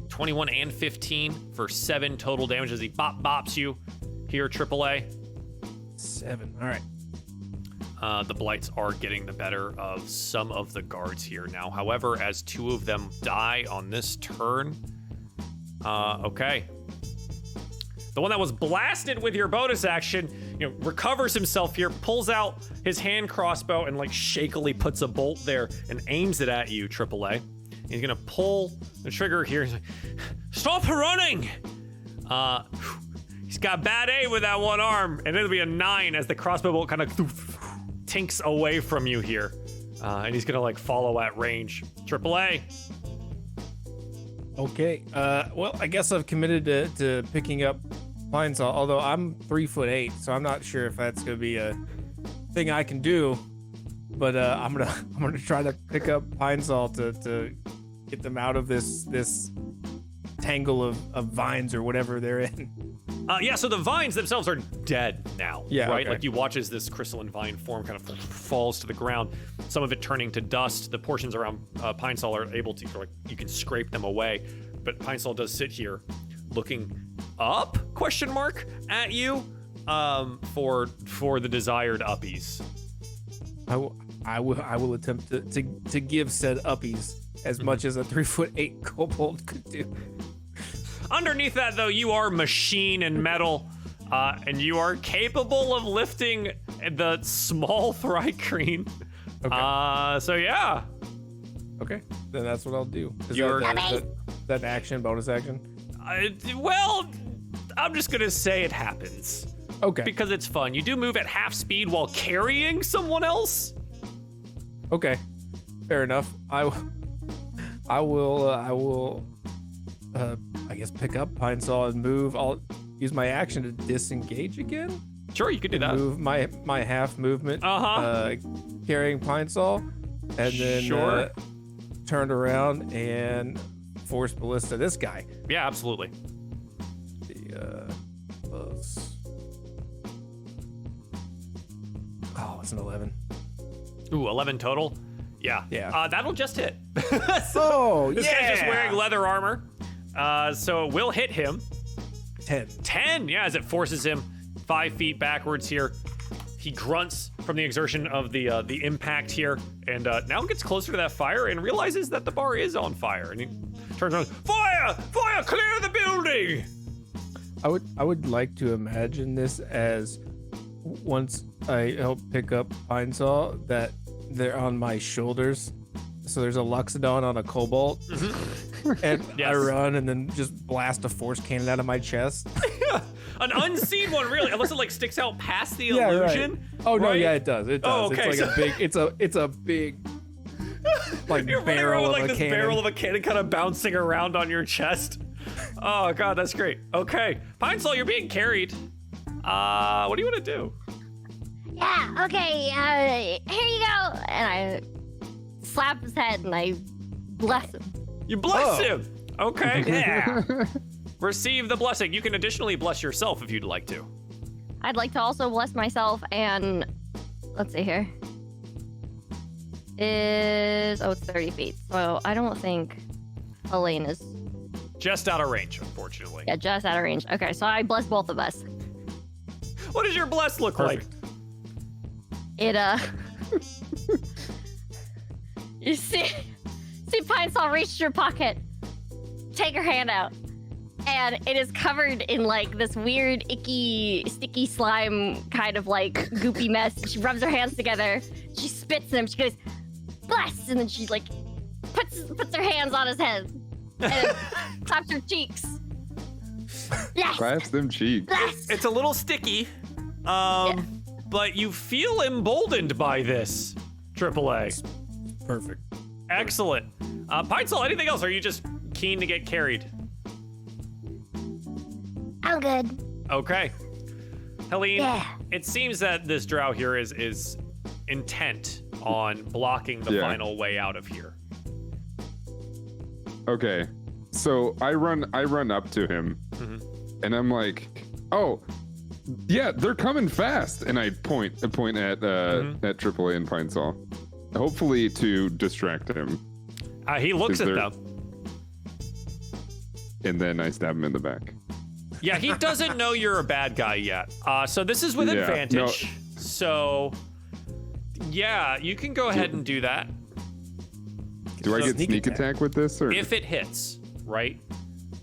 21 and 15 for 7 total damage as he bops you here, AAA. 7. All right. The blights are getting the better of some of the guards here now. However, as 2 of them die on this turn, okay. The one that was blasted with your bonus action, recovers himself here, pulls out his hand crossbow and like shakily puts a bolt there and aims it at you, AAA. He's gonna pull the trigger here. He's like, stop running! He's got bad aim with that one arm, and it'll be a 9 as the crossbow bolt kind of tinks away from you here. And he's gonna like follow at range. AAA. Okay. Well, I guess I've committed to picking up Pine Saw, although I'm 3'8", so I'm not sure if that's gonna be a thing I can do. But I'm gonna try to pick up Pine Saw to get them out of this tangle of vines or whatever they're in. Yeah, so the vines themselves are dead now, yeah, right? okay. Like you watch as this crystalline vine form kind of falls to the ground, some of it turning to dust. The portions around Pine Saw are able to, like, you can scrape them away, but Pine Saw does sit here looking up, at you, for the desired uppies. I will attempt to give said uppies as much as a 3'8" kobold could do. Underneath that, though, you are machine and metal, and you are capable of lifting the small Thrycreen. Okay. So yeah. Okay, then that's what I'll do. Is You're- that action, bonus action? Well, I'm just gonna say it happens. Okay. Because it's fun. You do move at half speed while carrying someone else. Okay, fair enough. I will. I guess pick up Pine Saw and move. I'll use my action to disengage again. Sure, you could do that. Move my half movement. Uh-huh. Carrying Pine Saw, and then Sure. turn around and force ballista this guy. Yeah, absolutely. The plus. Oh, it's an 11. Ooh, 11 total. Yeah. Yeah. That'll just hit. Oh, This guy's just wearing leather armor. So it will hit him. 10. 10, yeah, as it forces him 5 feet backwards here. He grunts from the exertion of the impact here, and now gets closer to that fire and realizes that the bar is on fire. And he turns around, fire! Fire! Clear the building! I would like to imagine this as once I help pick up Pine Saw that they're on my shoulders. So there's a Luxodon on a Cobalt, and Yes. I run and then just blast a force cannon out of my chest. An unseen one, really, unless it like sticks out past the Yeah, right. illusion. Oh no, right? yeah, it does. It does. Oh, okay, It's like it's a big like You're running around barrel with of like a this cannon. barrel of a cannon kind of bouncing around on your chest. Oh god, that's great. Okay, Pine Saw, you're being carried. What do you want to do? Yeah, okay, here you go. And I slap his head and I bless him. You bless Oh. him. Okay. Yeah. Receive the blessing. You can additionally bless yourself if you'd like to. I'd like to also bless myself and let's see here. It's 30 feet. So I don't think Elaine is Just out of range, unfortunately. just out of range. Okay, so I bless both of us. What does your bless look Perfect. like? It you see Pine Saw reached your pocket, take her hand out. And it is covered in like this weird, icky, sticky slime kind of like goopy mess. She rubs her hands together. She spits them. She goes, bless! And then she like puts her hands on his head and claps her cheeks. Bless! Claps them cheeks. Bless! It's a little sticky, but you feel emboldened by this, AAA. Perfect. Excellent. Pintzel, anything else? Or are you just keen to get carried? I'm good. Okay. Helene, Yeah. it seems that this drow here is intent on blocking the Yeah. final way out of here. Okay, so I run up to him, and I'm like, "Oh, yeah, they're coming fast!" And I point at AAA and Pine-Sol, hopefully to distract him, He looks Is at there- them. and then I stab him in the back. Yeah, he doesn't know you're a bad guy yet. So this is with Yeah, advantage. no. So, yeah, you can go ahead and do that. Do I So get sneak sneak attack. attack with this, or If it hits, right?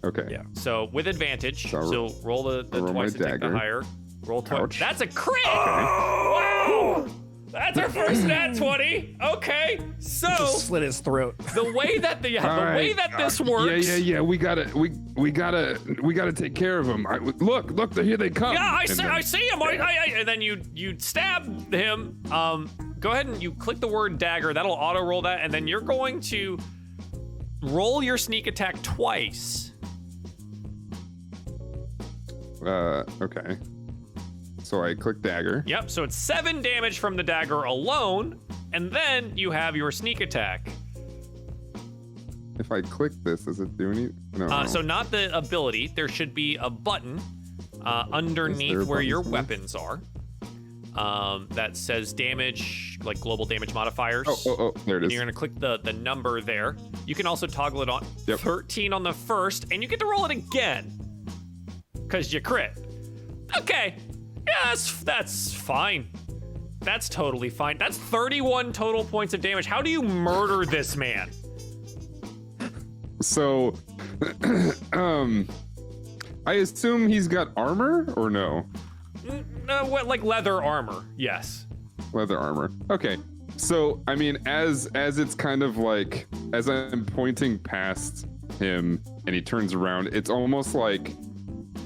okay? Yeah. So with advantage, So I'll so roll the I'll roll twice my to take the dagger. higher. Roll twice. Ouch. That's a crit! Wow! That's our first nat 20. Okay, so Just slit his throat. the way that the way Alright, that this works. Yeah. We gotta take care of them. Look, here they come. Yeah, And then- I see him. And then you stab him. Go ahead and you click the word dagger. That'll auto roll that, and then you're going to roll your sneak attack twice. Okay. So I click dagger. Yep. So it's 7 damage from the dagger alone, and then you have your sneak attack. If I click this, does it do any? No. So not the ability. There should be a button underneath Is there a where your button weapons are. That says damage, like global damage modifiers. Oh, there it And is. you're gonna click the number there. You can also toggle it on. Yep. 13 on the first, and you get to roll it again, cause you crit. Okay, yeah, that's fine. That's totally fine. That's 31 total points of damage. How do you murder this man? So, I assume he's got armor or no? What, like leather armor? Yes. Leather armor. Okay. So, I mean, as it's kind of like, as I'm pointing past him and he turns around, it's almost like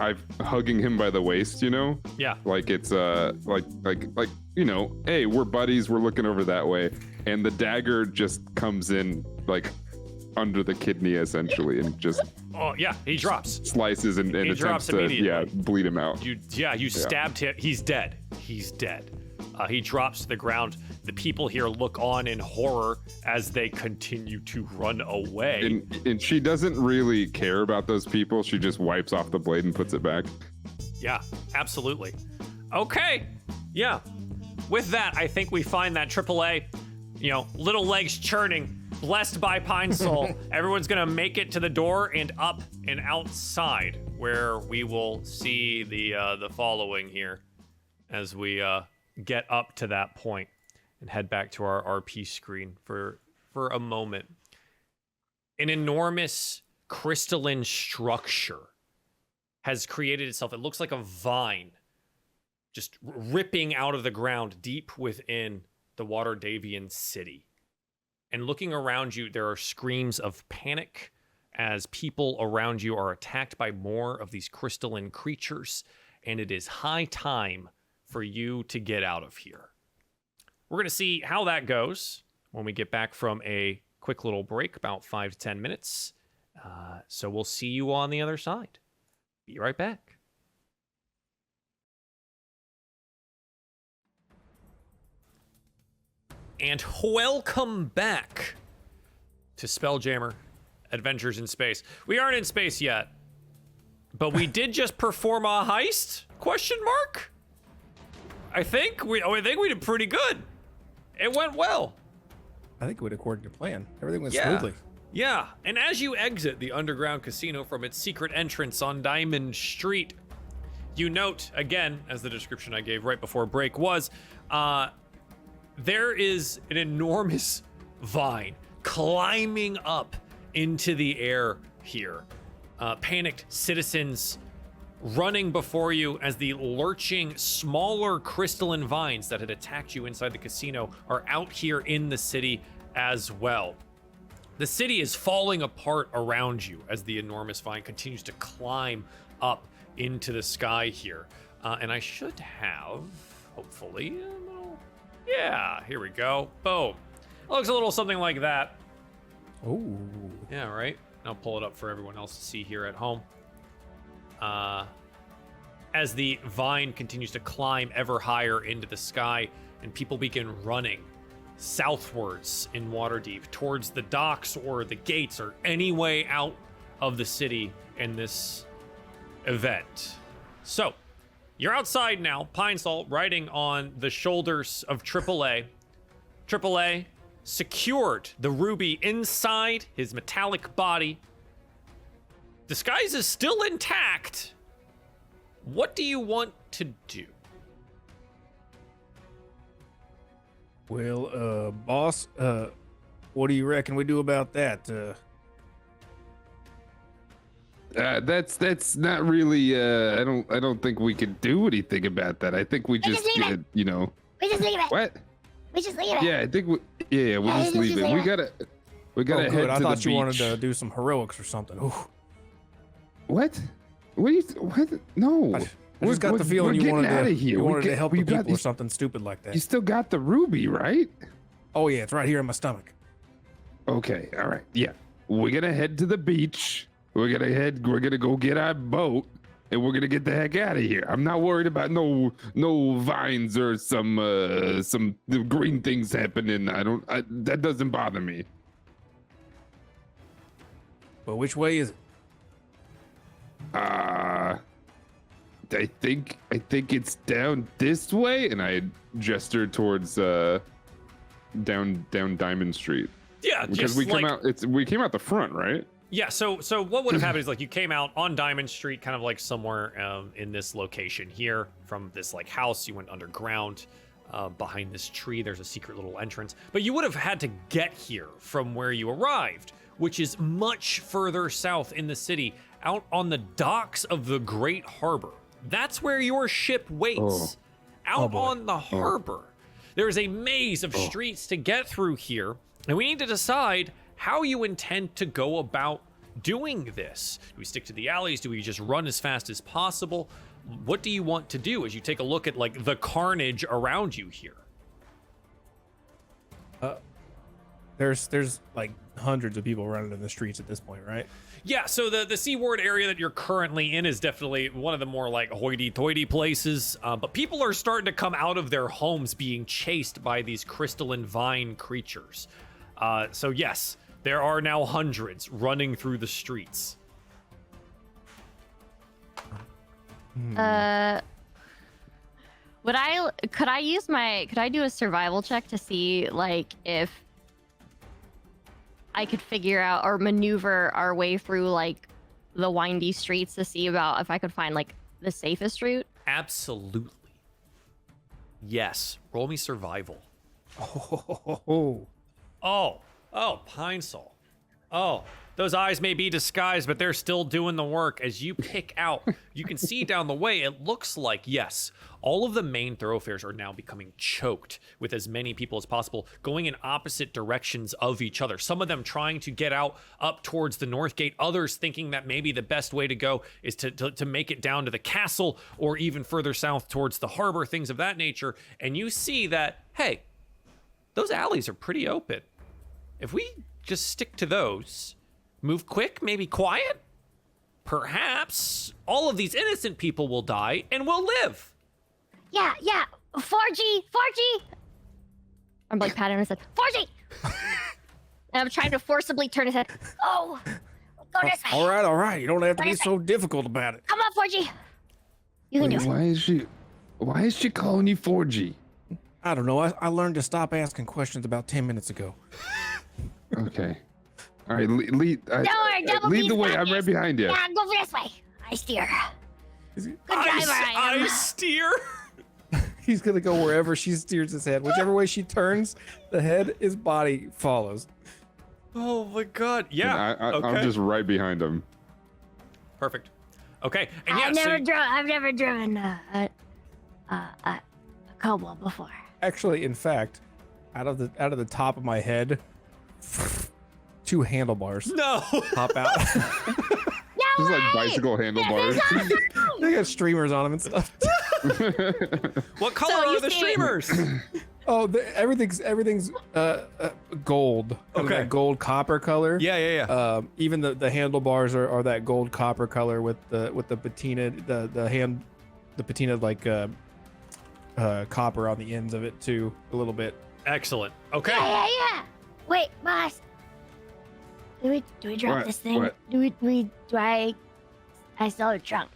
I'm hugging him by the waist, you know? Yeah. Like it's like you know, hey, we're buddies, we're looking over that way, and the dagger just comes in like under the kidney essentially, and just Oh yeah, he drops. slices and He attempts drops to immediately. bleed him out. You stabbed him. He's dead. He's dead. He drops to the ground. The people here look on in horror as they continue to run away. And she doesn't really care about those people. She just wipes off the blade and puts it back. Yeah, absolutely. Okay. Yeah. With that, I think we find that AAA, little legs churning, blessed by Pine Soul. Everyone's gonna make it to the door and up and outside, where we will see the following here as we get up to that point and head back to our RP screen for a moment. An enormous crystalline structure has created itself. It looks like a vine just ripping out of the ground deep within the Water Davian city. And looking around you, there are screams of panic as people around you are attacked by more of these crystalline creatures, and it is high time for you to get out of here. We're going to see how that goes when we get back from a quick little break, about 5 to 10 minutes. So we'll see you on the other side. Be right back. And welcome back to Spelljammer Adventures in Space. We aren't in space yet, but we did just perform a heist? Question mark? I think we did pretty good. It went well. I think it went according to plan. Everything went Yeah. smoothly. Yeah, and as you exit the underground casino from its secret entrance on Diamond Street, you note, again, as the description I gave right before break was, there is an enormous vine climbing up into the air here. Panicked citizens running before you as the lurching, smaller crystalline vines that had attacked you inside the casino are out here in the city as well. The city is falling apart around you as the enormous vine continues to climb up into the sky here. And I should have, hopefully, yeah, here we go. Boom. It looks a little something like that. Oh. Yeah, right? I'll pull it up for everyone else to see here at home. As the vine continues to climb ever higher into the sky and people begin running southwards in Waterdeep towards the docks or the gates or any way out of the city in this event. So, you're outside now, Pine Salt, riding on the shoulders of AAA. AAA secured the ruby inside his metallic body. Disguise is still intact. What do you want to do? Well, boss, what do you reckon we do about that? That's not really. I don't think we can do anything about that. I think we just just leave it. you know. We just leave it. What? We just leave it. Yeah, I think we. Yeah, we'll Yeah, just let's leave just it. leave We it. gotta. We Oh, gotta head good. I to thought the you wanted beach. to do some heroics or something. Ooh. What? What are you? What? No. I just got the feeling you wanted out to, of here. you We wanted to get- help we the got people or these- something stupid like You that. still got the ruby, right? Oh yeah, it's right here in my stomach. Okay. All right. Yeah. We're gonna head to the beach. We're gonna go get our boat, and we're gonna get the heck out of here. I'm not worried about no vines or some green things happening. That doesn't bother me. But which way is it? I think it's down this way, and I gesture towards down Diamond Street Yeah, because just we like, came out the front, right? yeah. So what would have happened is like you came out on Diamond Street, kind of like somewhere in this location here from this like house. You went underground behind this tree. There's a secret little entrance, but you would have had to get here from where you arrived, which is much further south in the city, out on the docks of the Great Harbor. That's where your ship waits, out boy. on the harbor. There is a maze of streets to get through here, and we need to decide how you intend to go about doing this. Do we stick to the alleys? Do we just run as fast as possible? What do you want to do as you take a look at like the carnage around you here? There's like hundreds of people running in the streets at this point, right? Yeah, so the Seaward area that you're currently in is definitely one of the more like hoity-toity places, but people are starting to come out of their homes being chased by these crystalline vine creatures. So yes, there are now hundreds running through the streets. Could I do a survival check to see like if I could figure out or maneuver our way through like the windy streets to see about if I could find like the safest route? Absolutely. Yes, roll me survival. Oh. Pine Sol. Oh, those eyes may be disguised, but they're still doing the work. As you pick out, you can see down the way, it looks like, yes, all of the main thoroughfares are now becoming choked with as many people as possible going in opposite directions of each other. Some of them trying to get out up towards the North Gate, others thinking that maybe the best way to go is to make it down to the castle or even further south towards the harbor, things of that nature. And you see that, hey, those alleys are pretty open. If we just stick to those, move quick, maybe quiet, perhaps all of these innocent people will die and we'll live. Yeah. 4G. I'm like patting his head. 4G. And I'm trying to forcibly turn his head. Oh, go this way. All right. You don't have to be so difficult about it. Come on, 4G. You can do it. Why is she calling you 4G? I don't know. I learned to stop asking questions about 10 minutes ago. Okay. All right, lead Don't worry, Double lead B's the way. got I'm this. right behind you. Yeah, go this way. I steer. Good driver I am. I steer. He's gonna go wherever she steers his head. Whichever way she turns, the head, his body follows. Oh my god. And Yeah. I'm okay. just right behind him. Perfect. Okay. And yeah, I've never driven a cobalt before. Actually, in fact, out of the top of my head, 2 handlebars no. pop out. Just like bicycle handlebars. They got streamers on them and stuff. What color So are you the see- streamers? Oh, everything's gold. Kind of Okay. that gold copper color. Yeah. Even the handlebars are that gold copper color with the patina, the patina like copper on the ends of it too, a little bit. Excellent. Okay. Yeah. Wait, boss. Do we drop What? this thing? What? Do I saw a trunk.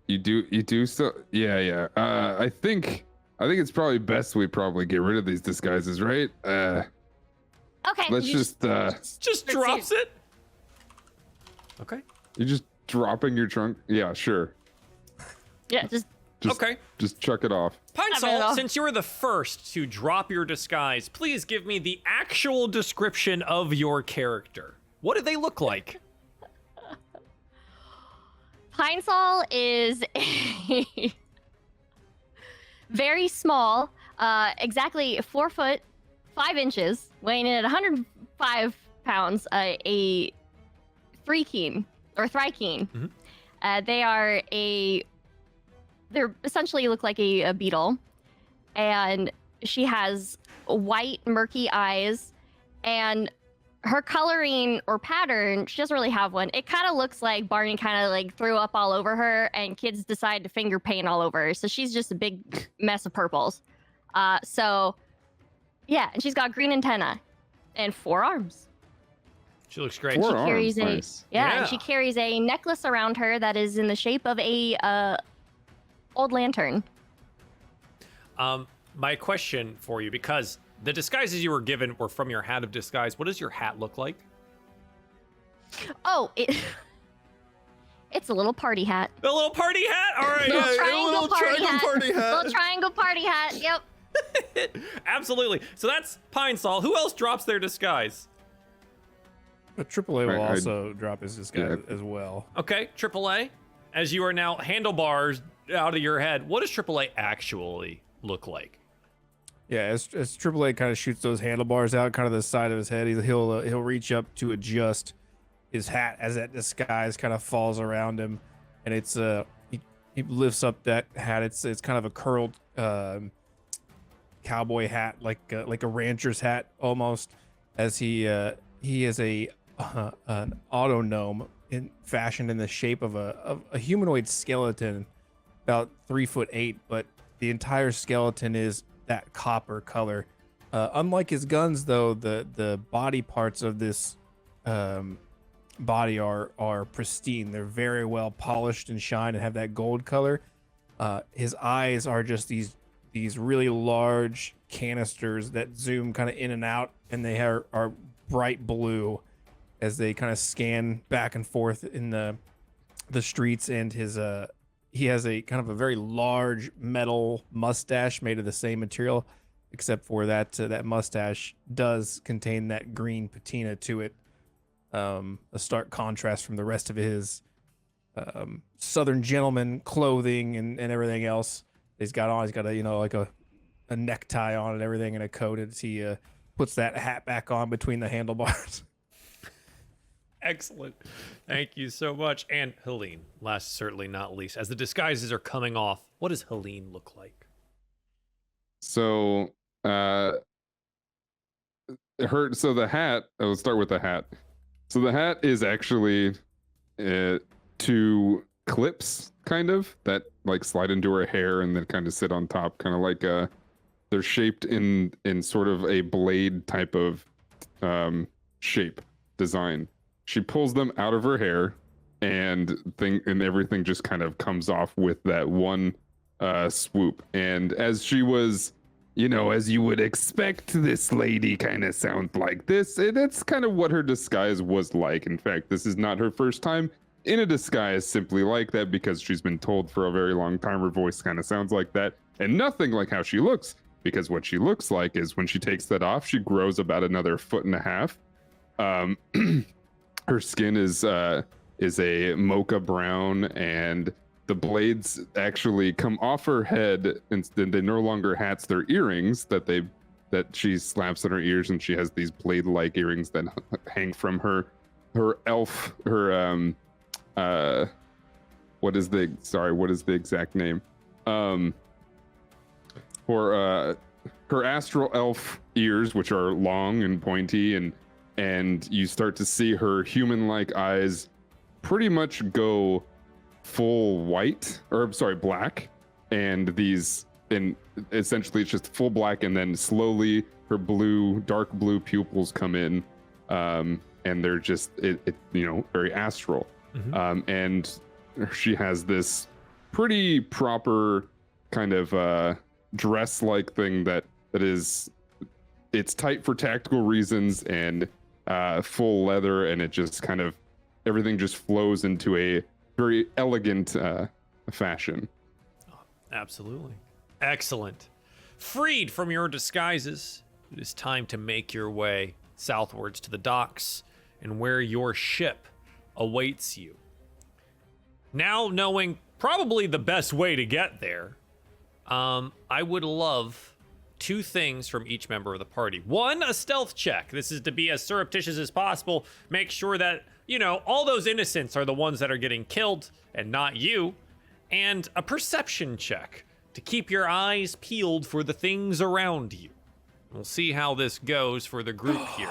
You do so. Yeah. I think it's probably best we probably get rid of these disguises, right? Okay. Let's you just Just drops it. Okay. you're just dropping your trunk. Yeah, sure. Yeah, just Okay. Just chuck it off. Pine I don't know. Sol, since you were the first to drop your disguise, please give me the actual description of your character. What do they look like? Pine Sol is very small, exactly 4 foot 5 inches, weighing in at 105 pounds. A Thrikeen or Thrikeen. Mhm. They're essentially look like a beetle, and she has white murky eyes, and her coloring or pattern, she doesn't really have one. It kind of looks like Barney kind of like threw up all over her and kids decide to finger paint all over her. So she's just a big mess of purples. So yeah, and she's got green antenna and 4 arms. She looks great. Four She arms, carries nice. and she carries a necklace around her that is in the shape of a old lantern. My question for you, because the disguises you were given were from your hat of disguise. What does your hat look like? Oh, it's a little party hat. A little party hat? All right. Little yeah, triangle a little party hat. party hat. Little triangle party hat. Yep. Absolutely. So that's Pine Sol. Who else drops their disguise? But AAA will I- also drop his disguise as well. Okay, AAA. As you are now handlebars out of your head, what does AAA actually look like? Yeah, as AAA kind of shoots those handlebars out, kind of the side of his head, he'll reach up to adjust his hat as that disguise kind of falls around him, and it's he lifts up that hat. It's kind of a curled cowboy hat, like a rancher's hat almost, as he is an auto gnome fashioned in the shape of a humanoid skeleton, about 3'8", but the entire skeleton is that copper color. Unlike his guns, though, the body parts of this body are pristine. They're very well polished and shine and have that gold color. His eyes are just these really large canisters that zoom kind of in and out, and they are bright blue as they kind of scan back and forth in the streets. And he has a kind of a very large metal mustache made of the same material, except for that mustache does contain that green patina to it. A stark contrast from the rest of his Southern gentleman clothing and everything else he's got on. He's got a necktie on and everything, and a coat as he puts that hat back on between the handlebars. Excellent. Thank you so much. And Helene, last certainly not least, as the disguises are coming off, what does Helene look like? So the hat, I'll start with the hat. So the hat is actually 2 clips, kind of, that like slide into her hair and then kind of sit on top, kind of like they're shaped in sort of a blade type of shape design. She pulls them out of her hair, and everything just kind of comes off with that one swoop. And as she was, as you would expect, this lady kind of sounds like this. That's kind of what her disguise was like. In fact, this is not her first time in a disguise simply like that, because she's been told for a very long time her voice kind of sounds like that, and nothing like how she looks. because what she looks like is when she takes that off, she grows about another 1.5 feet. Her skin is a mocha brown, and the blades actually come off her head, and they no longer hats, they're earrings that she slaps on her ears, and she has these blade-like earrings that hang from her elf, what is the exact name? For her astral elf ears, which are long and pointy, and you start to see her human-like eyes pretty much go full white, or sorry, black, and essentially it's just full black, and then slowly her dark blue pupils come in, and they're just very astral. And she has this pretty proper kind of dress-like thing that is, it's tight for tactical reasons, and full leather, and it just kind of, everything just flows into a very elegant fashion. Absolutely. Excellent. Freed from your disguises, it is time to make your way southwards to the docks and where your ship awaits you. Now knowing probably the best way to get there, I would love 2 things from each member of the party. 1, a stealth check. This is to be as surreptitious as possible. Make sure that, all those innocents are the ones that are getting killed and not you. And a perception check to keep your eyes peeled for the things around you. We'll see how this goes for the group here.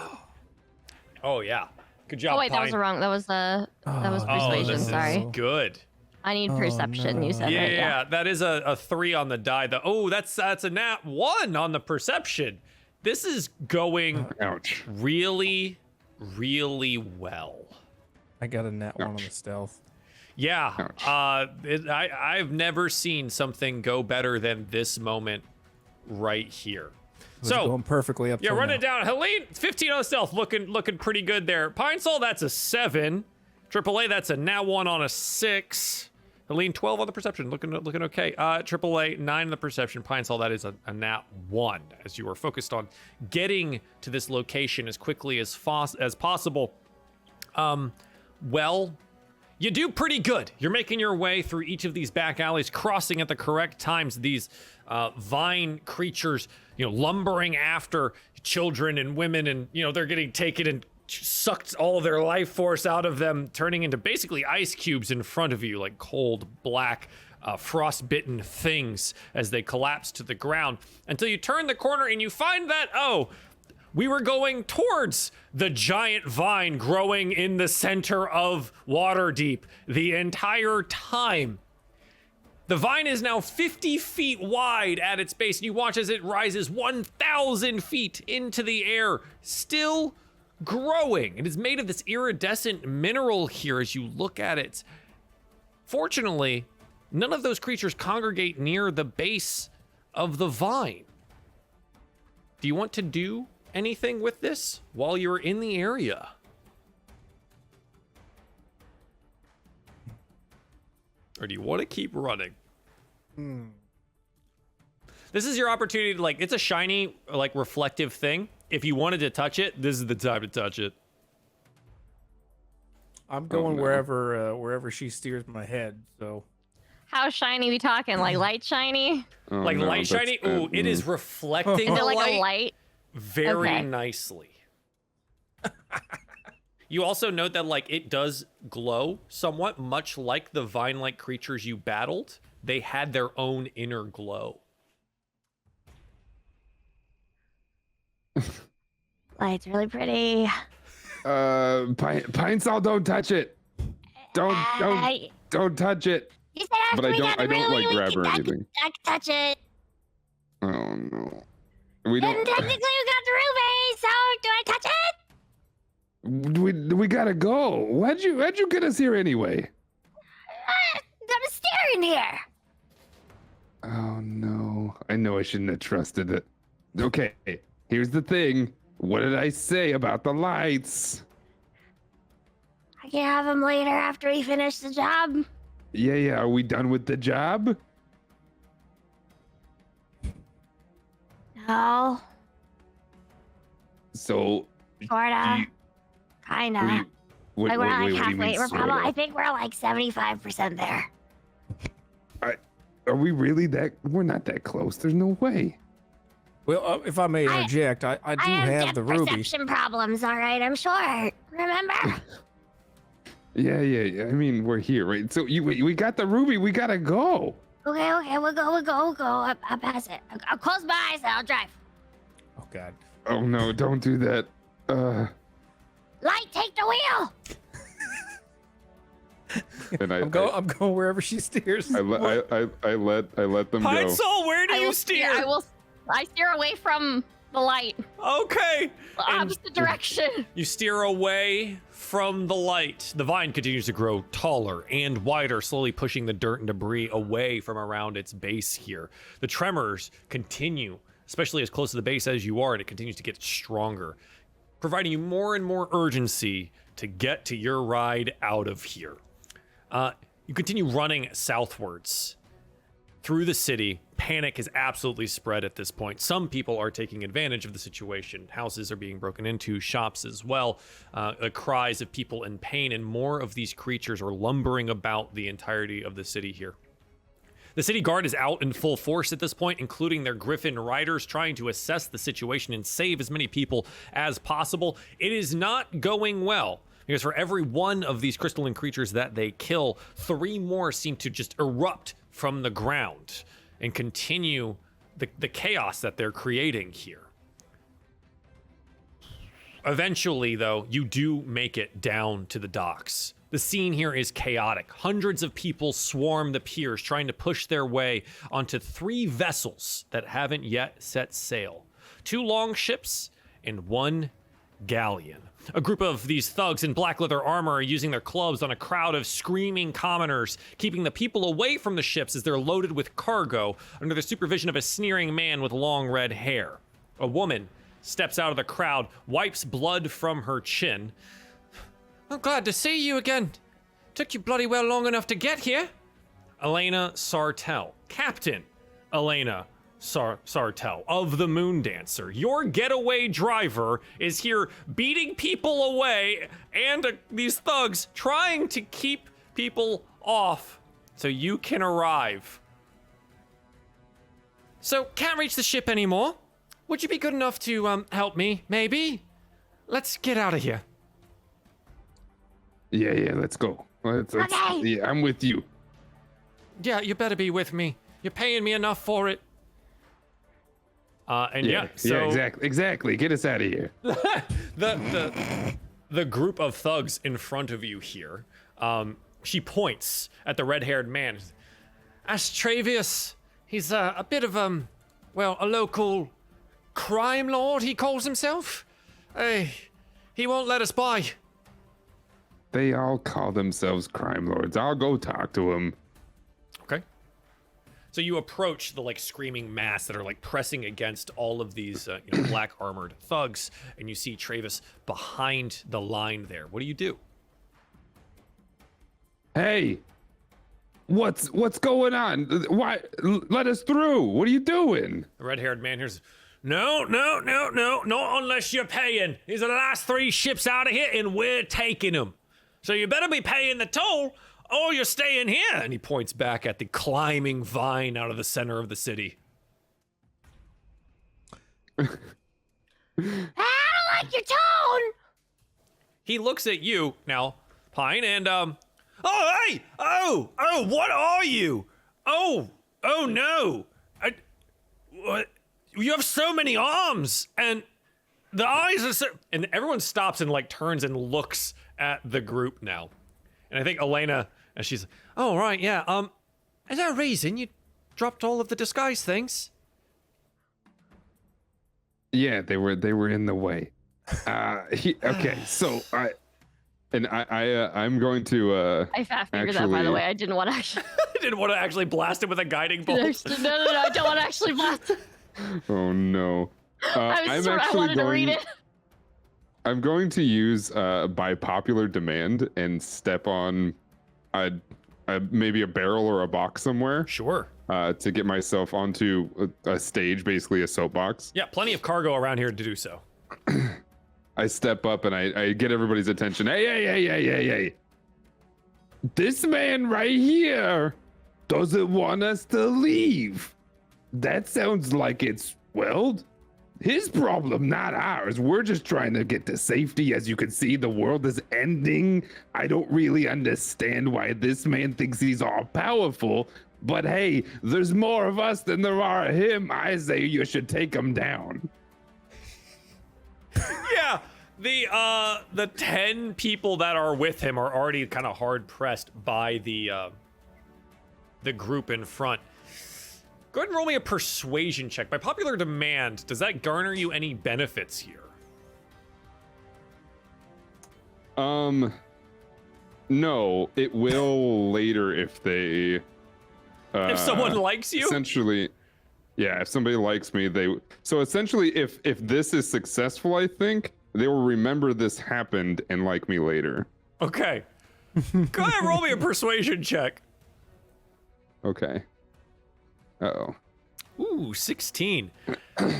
Oh, yeah. Good job, Oh wait, that was Pine. wrong. That was persuasion. this Sorry. is good. I need perception. You said Yeah, right. yeah, that is a 3 on the die. That's a nat 1 on the perception. This is going Ouch. really, really well. I got a nat 1 on the stealth. Yeah, Ouch. I've never seen something go better than this moment right here. It's going perfectly up. Yeah, till run now. it down. Helene, 15 on the stealth, looking pretty good there. Pine Sol, that's a 7. AAA, that's a nat 1 on a 6. Helene, 12 on the perception, looking okay. AAA, 9 on the perception. Pine Sol, that is a nat 1, as you are focused on getting to this location as quickly as possible. Well, you do pretty good. You're making your way through each of these back alleys, crossing at the correct times these vine creatures, lumbering after children and women, and they're getting taken and sucked all their life force out of them, turning into basically ice cubes in front of you, like cold black frostbitten things as they collapse to the ground, until you turn the corner and you find that, we were going towards the giant vine growing in the center of Waterdeep the entire time. The vine is now 50 feet wide at its base, and you watch as it rises 1,000 feet into the air, still growing. It is made of this iridescent mineral here as you look at it. Fortunately, none of those creatures congregate near the base of the vine. Do you want to do anything with this while you're in the area? Or do you want to keep running? This is your opportunity to, it's a shiny, reflective thing. If you wanted to touch it, this is the time to touch it. I'm going no. wherever she steers my head. So How shiny we talking? Like light shiny? Oh, Light that's shiny? Ooh, bad. it is reflecting Is the it like light a light? very Okay. nicely. You also note that, it does glow somewhat, much like the vine-like creatures you battled. They had their own inner glow. Light's really pretty. Pine Sol, don't touch it. Don't touch it. You said after But I we got don't the room, grab or anything. I can touch it. Oh no. We Then don't. technically you got the ruby, so do I touch it? We gotta go. Why'd you get us here anyway? I'm staring here. Oh no. I know I shouldn't have trusted it. Okay, here's the thing. What did I say about the lights? I can have them later after we finish the job. Yeah. Are we done with the job? No, So sorta, you- kinda. wait, Like we're like what do you halfway. mean, We're probably. sorta? I think we're like 75% there. Are we really that? We're not that close. There's no way. Well, if I may interject, I do I have have the ruby. perception problems. All right, I'm short. Remember? Yeah. I mean, we're here, right? So we got the ruby. We gotta go. Okay. We'll go. I'll pass it. I'll close my eyes and I'll drive. Oh God. Oh no! Don't do that. Light, take the wheel. And I'm going wherever she steers. I let them go. Pine-Sol, where do you steer? I steer away from the light, Okay. the And opposite direction. you steer away from the light. The vine continues to grow taller and wider, slowly pushing the dirt and debris away from around its base here. The tremors continue, especially as close to the base as you are, and it continues to get stronger, providing you more and more urgency to get to your ride out of here. You continue running southwards through the city. Panic has absolutely spread at this point. Some people are taking advantage of the situation. Houses are being broken into, shops as well. Cries of people in pain, and more of these creatures are lumbering about the entirety of the city here. The city guard is out in full force at this point, including their griffin riders, trying to assess the situation and save as many people as possible. It is not going well, because for every one of these crystalline creatures that they kill, 3 more seem to just erupt from the ground and continue the chaos that they're creating here. Eventually, though, you do make it down to the docks. The scene here is chaotic. Hundreds of people swarm the piers, trying to push their way onto 3 vessels that haven't yet set sail. 2 longships and 1 galleon. A group of these thugs in black leather armor are using their clubs on a crowd of screaming commoners, keeping the people away from the ships as they're loaded with cargo under the supervision of a sneering man with long red hair. A woman steps out of the crowd, wipes blood from her chin. I'm glad to see you again. Took you bloody well long enough to get here. Elena Sartell, Captain Elena Sartell of the Moon Dancer. Your getaway driver is here beating people away, and these thugs trying to keep people off so you can arrive. So, can't reach the ship anymore. Would you be good enough to help me, maybe? Let's get out of here. Yeah, let's go. Okay. Yeah, I'm with you. Yeah, you better be with me. You're paying me enough for it. Exactly. Get us out of here. The group of thugs in front of you here, she points at the red-haired man. That's Travius. He's a bit of a local crime lord, he calls himself. He won't let us by. They all call themselves crime lords. I'll go talk to them. Okay. So you approach the screaming mass that are pressing against all of these black armored thugs, and you see Travis behind the line there. What do you do? Hey, what's going on? Why? Let us through. What are you doing? The red-haired man here's, no, not unless you're paying. These are the last 3 ships out of here, and we're taking them. So you better be paying the toll, or you're staying here. And he points back at the climbing vine out of the center of the city. I don't like your tone. He looks at you now, Pine, and oh hey, oh, what are you? Oh no, what? You have so many arms, and the eyes are so. And everyone stops and turns and looks at the group now. And I think Elena, and she's, oh right, yeah. Is there a reason you dropped all of the disguise things? Yeah, they were in the way. Okay, so I'm going to I fast figured that, by the way. I didn't want to actually. I didn't want to actually blast it with a guiding bolt. No, I don't want to actually blast it. Oh no. I wanted to read it. I'm going to use by popular demand and step on maybe a barrel or a box somewhere. Sure. to get myself onto a stage, basically a soapbox. Yeah, plenty of cargo around here to do so. I step up and I get everybody's attention. Hey. This man right here doesn't want us to leave. That sounds like it's, well, his problem, not ours. We're just trying to get to safety. As you can see, the world is ending. I don't really understand why this man thinks he's all powerful. But hey, there's more of us than there are of him. I say you should take him down. Yeah, the 10 people that are with him are already kind of hard pressed by the group in front. Go ahead and roll me a persuasion check. By popular demand, does that garner you any benefits here? No, it will later if they. If someone likes you? Essentially, yeah, if somebody likes me, they. So essentially, if this is successful, I think they will remember this happened and like me later. Okay. Go ahead and roll me a persuasion check. Okay. Uh-oh. Ooh, 16.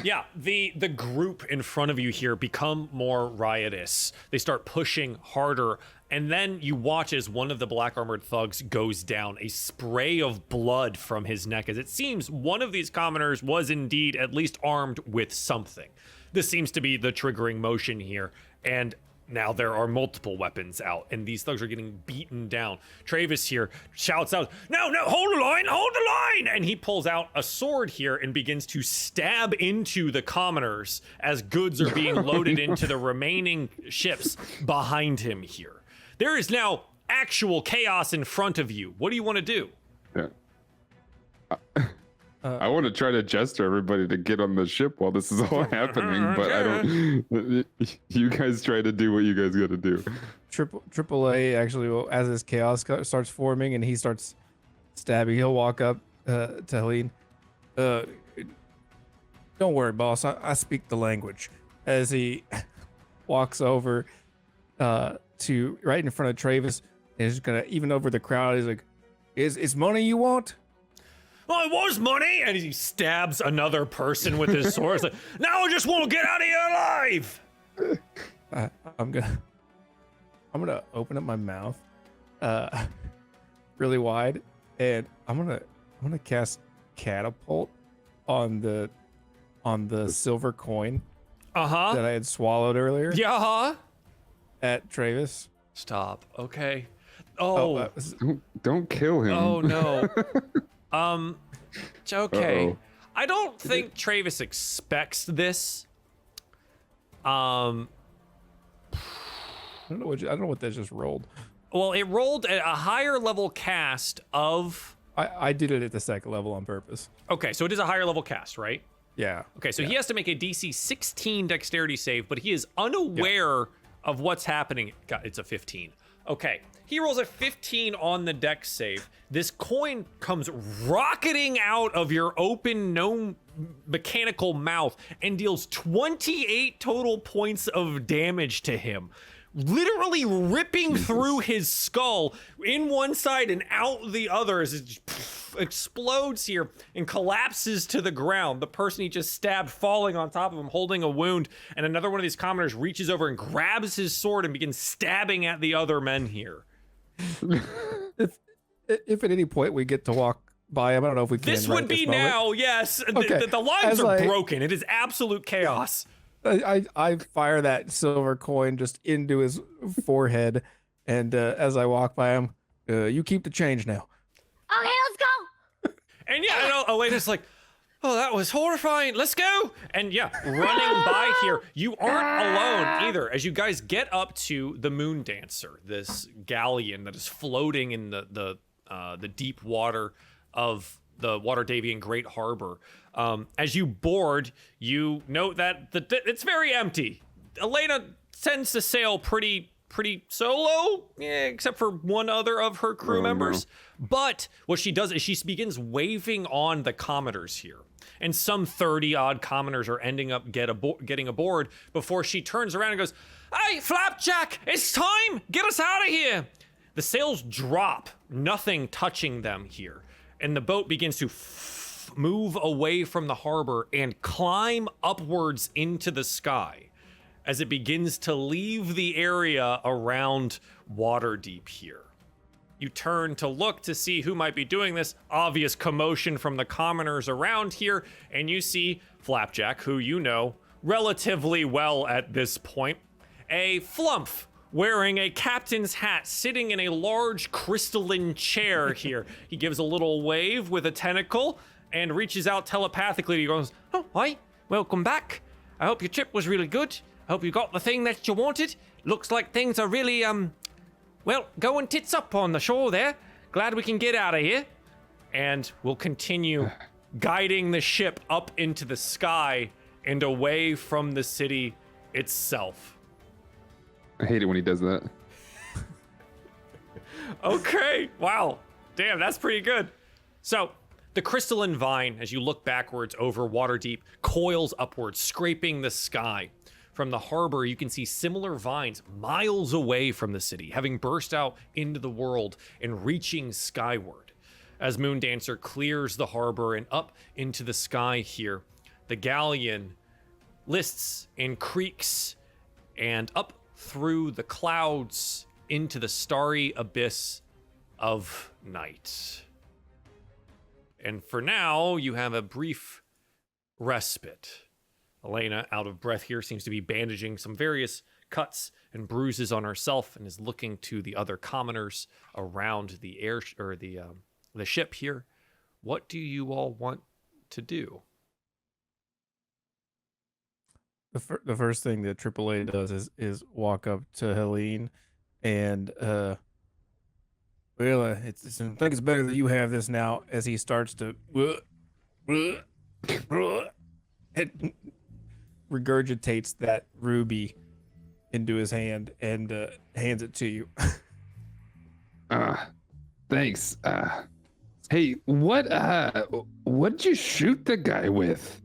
Yeah, the group in front of you here become more riotous. They start pushing harder, and then you watch as one of the black armored thugs goes down, a spray of blood from his neck, as it seems one of these commoners was indeed at least armed with something. This seems to be the triggering motion here, and now there are multiple weapons out, and these thugs are getting beaten down. Travis here shouts out, no, hold the line! And he pulls out a sword here and begins to stab into the commoners as goods are being loaded into the remaining ships behind him here. There is now actual chaos in front of you. What do you want to do? Yeah. I want to try to gesture everybody to get on the ship while this is all happening, but I don't. You guys try to do what you guys got to do. Triple A actually, as this chaos starts forming and he starts stabbing, he'll walk up to Helene. Don't worry, boss. I speak the language. As he walks over to right in front of Travis, and he's gonna even over the crowd. He's like, "Is money you want?" Well, it was money, and he stabs another person with his sword. It's like, now I just want to get out of here alive. I'm gonna open up my mouth, really wide, and I'm gonna cast catapult on the silver coin that I had swallowed earlier. Yeah. At Travis. Stop. Okay. Oh. Don't kill him. Oh no. Okay. Uh-oh. I don't think Travis expects this. I don't know what that just rolled. Well, it rolled a higher level cast of. I did it at the second level on purpose. Okay, so it is a higher level cast, right? Yeah. Okay, so he has to make a DC 16 dexterity save, but he is unaware of what's happening. God, it's a 15. Okay, he rolls a 15 on the dex save. This coin comes rocketing out of your open, no mechanical mouth and deals 28 total points of damage to him. Literally ripping through his skull in one side and out the other as it just explodes here and collapses to the ground. The person he just stabbed falling on top of him, holding a wound, and another one of these commoners reaches over and grabs his sword and begins stabbing at the other men here. If at any point we get to walk by him, I don't know if we can. This would be now, yes. Okay. The lines are broken. It is absolute chaos. I fire that silver coin just into his forehead, and as I walk by him, you keep the change now. Okay, let's go. And yeah, I know Elena's like, oh, that was horrifying. Let's go. And yeah, running by here, you aren't alone either. As you guys get up to the Moon Dancer, this galleon that is floating in the deep water of the Waterdavian Great Harbor. As you board, you note that it's very empty. Elena tends to sail pretty solo, except for one other of her crew members. No. But what she does is she begins waving on the commoners here. And some 30-odd commoners are ending up getting aboard before she turns around and goes, "Hey, Flapjack, it's time! Get us out of here!" The sails drop, nothing touching them here. and the boat begins to move away from the harbor and climb upwards into the sky as it begins to leave the area around Waterdeep here. You turn to look to see who might be doing this. Obvious commotion from the commoners around here, and you see Flapjack, who you know relatively well at this point, a Flumph wearing a captain's hat, sitting in a large crystalline chair here. He gives a little wave with a tentacle and reaches out telepathically. He goes, "Oh, hi, welcome back. I hope your trip was really good. I hope you got the thing that you wanted. Looks like things are really, well, going tits up on the shore there. Glad we can get out of here." And we'll continue guiding the ship up into the sky and away from the city itself. I hate it when he does that. Okay, wow. Damn, that's pretty good. So, the crystalline vine, as you look backwards over Waterdeep, coils upwards, scraping the sky. From the harbor, you can see similar vines miles away from the city, having burst out into the world and reaching skyward. As Moondancer clears the harbor and up into the sky here, the galleon lists and creaks and up through the clouds into the starry abyss of night. And for now, you have a brief respite. Elena, out of breath here, seems to be bandaging some various cuts and bruises on herself and is looking to the other commoners around the the ship here. What do you all want to do? The first thing that AAA does is walk up to Helene and well, I think it's better that you have this now, as he starts to and regurgitates that ruby into his hand and hands it to you. Thanks. Hey, what'd you shoot the guy with?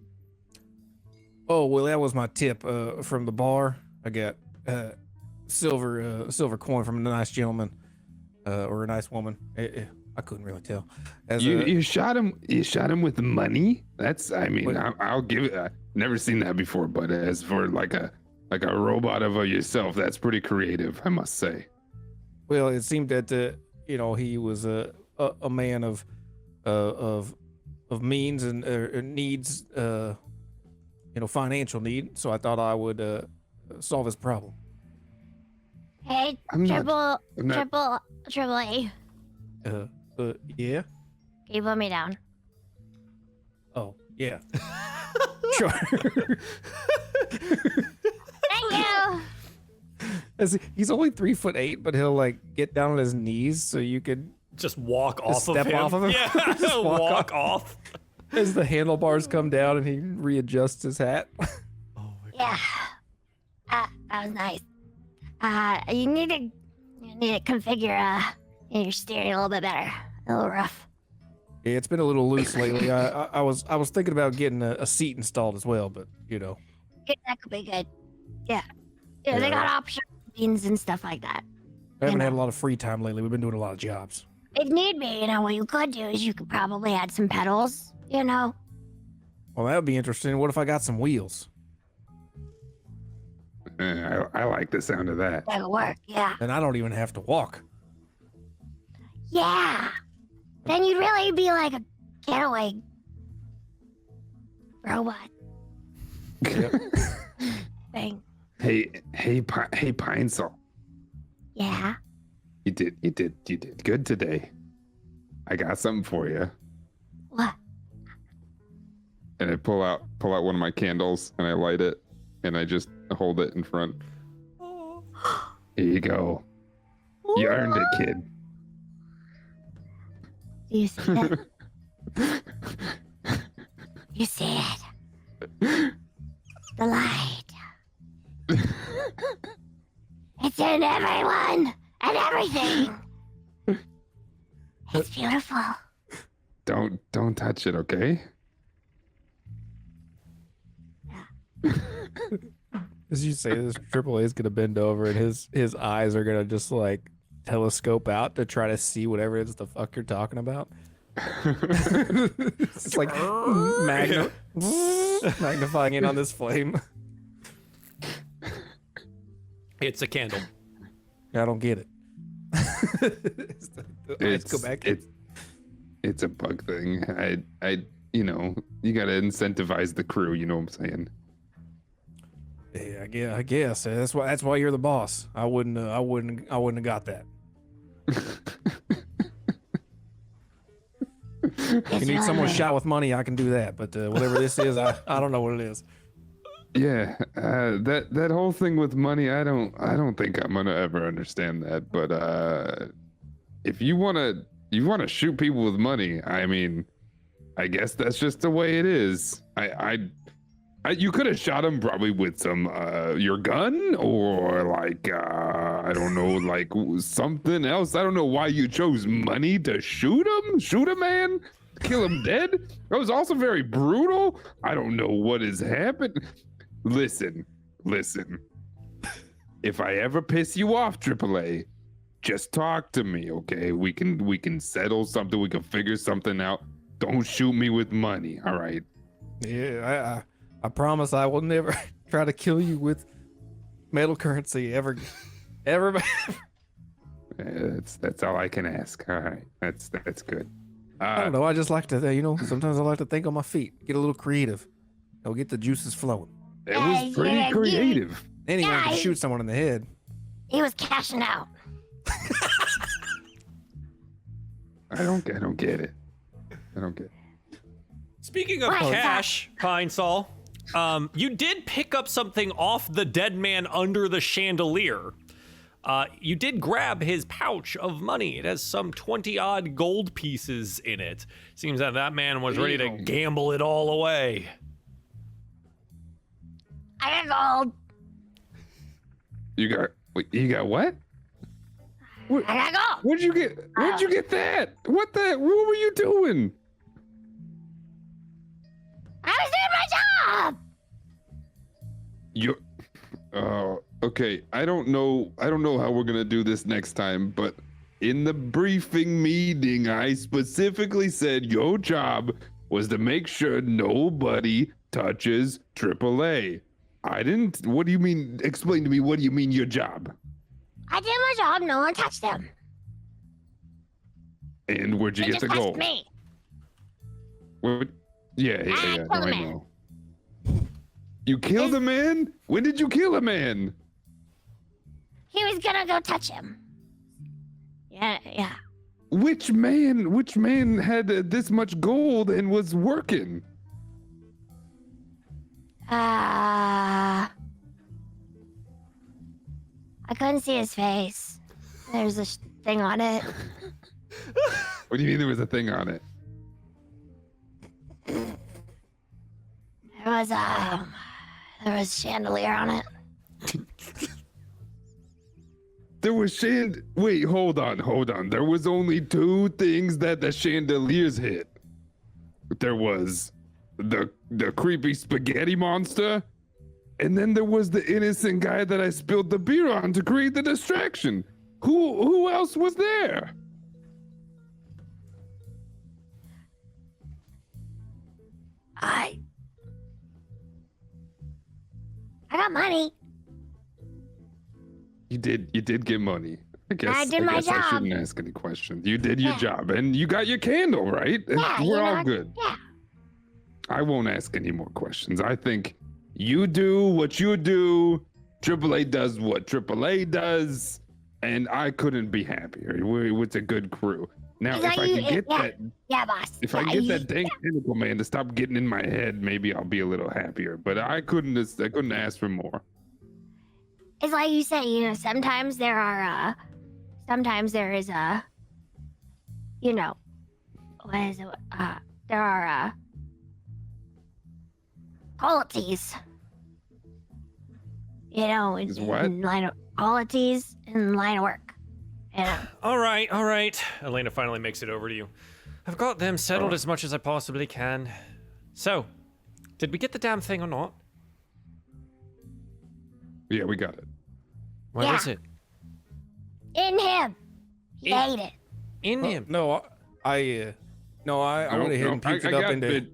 Oh, well, that was my tip from the bar. I got silver coin from a nice gentleman or a nice woman. I couldn't really tell. You shot him. You shot him with money. That's. I mean, I'll give it. I've never seen that before. But as for like a robot of yourself, that's pretty creative, I must say. Well, it seemed that he was a man of means and needs. Financial need. So I thought I would solve his problem. Hey, triple A. Yeah. Can you put me down? Oh, yeah. Sure. Thank you. He's only 3'8", but he'll like get down on his knees so you could Just walk off of step him. off of him. Yeah, Just walk off. as the handlebars come down and he readjusts his hat. Yeah. That was nice. You need to configure your steering a little bit better. A little rough. Yeah, it's been a little loose lately. I was thinking about getting a seat installed as well, but That could be good. Yeah. Yeah, they got options and stuff like that. I haven't had a lot of free time lately. We've been doing a lot of jobs. If need be, what you could do is you could probably add some pedals, Well, that would be interesting. What if I got some wheels? I like the sound of that. That would work, yeah. Then I don't even have to walk. Yeah. Then you'd really be like a getaway robot thing. Hey, Pinesol. Yeah. You did good today. I got something for you. What? And I pull out one of my candles and I light it and I just hold it in front. Here you go. You earned it, kid. You see it? You see it? The light. It's in everyone and everything. It's beautiful. Don't touch it, okay? As you say this, AAA is gonna bend over and his eyes are gonna just like telescope out to try to see whatever it is the fuck you're talking about. It's like magnifying in on this flame. It's a candle. I don't get it. Let's go back. It's a bug thing. You know, you gotta incentivize the crew. You know what I'm saying? Yeah, I guess that's why you're the boss. I wouldn't have got that. You need someone shot with money, I can do that. But whatever this is, I don't know what it is. Yeah, that whole thing with money, I don't think I'm gonna ever understand that. But if you wanna shoot people with money, I mean, I guess that's just the way it is. You could have shot him probably with some your gun or like I don't know, like something else. I don't know why you chose money to shoot a man, kill him dead. That was also very brutal. I don't know what has happened. Listen. If I ever piss you off, AAA, just talk to me, okay? We can settle something. We can figure something out. Don't shoot me with money, all right? Yeah, I promise I will never try to kill you with metal currency ever. That's all I can ask. All right, that's good. I don't know. I just like to, sometimes I like to think on my feet, get a little creative. I'll get the juices flowing. It was pretty creative. Anyone can shoot someone in the head. He was cashing out. I don't get it. I don't get it. Speaking of cash, Pine Sol, you did pick up something off the dead man under the chandelier. You did grab his pouch of money. It has some 20-odd gold pieces in it. Seems that man was ready to gamble it all away. I got gold. You got what? I got gold. Where'd you get that? What were you doing? I was doing my job. Okay. I don't know how we're gonna do this next time, but in the briefing meeting, I specifically said your job was to make sure nobody touches AAA. I didn't. What do you mean? Explain to me. What do you mean your job? I did my job. No one touched them. And where'd you get the gold? Me. What? Yeah. I No, I know. You killed a man? When did you kill a man? He was gonna go touch him. Yeah. Which man had this much gold and was working? I couldn't see his face. There's a thing on it. What do you mean there was a thing on it? There was chandelier on it. Wait, hold on. There was only two things that the chandeliers hit. There was the creepy spaghetti monster, and then there was the innocent guy that I spilled the beer on to create the distraction. Who else was there? I got money. You did get money. I guess I did my job. I shouldn't ask any questions. You did your job, and you got your candle, right? Yeah, We're all good. Yeah. I won't ask any more questions. I think you do what you do. AAA does what AAA does, and I couldn't be happier. It's a good crew. Now, if I can get that, boss. if I get that dang tentacle man to stop getting in my head, maybe I'll be a little happier. But I couldn't ask for more. It's like you say, sometimes there is there are qualities. In line of qualities in line of work. All right. Elena finally makes it over to you. I've got them settled as much as I possibly can. So, did we get the damn thing or not? Yeah, we got it. Where is it? In him. He ate it. In him? No, I No, I went ahead and puked it up into.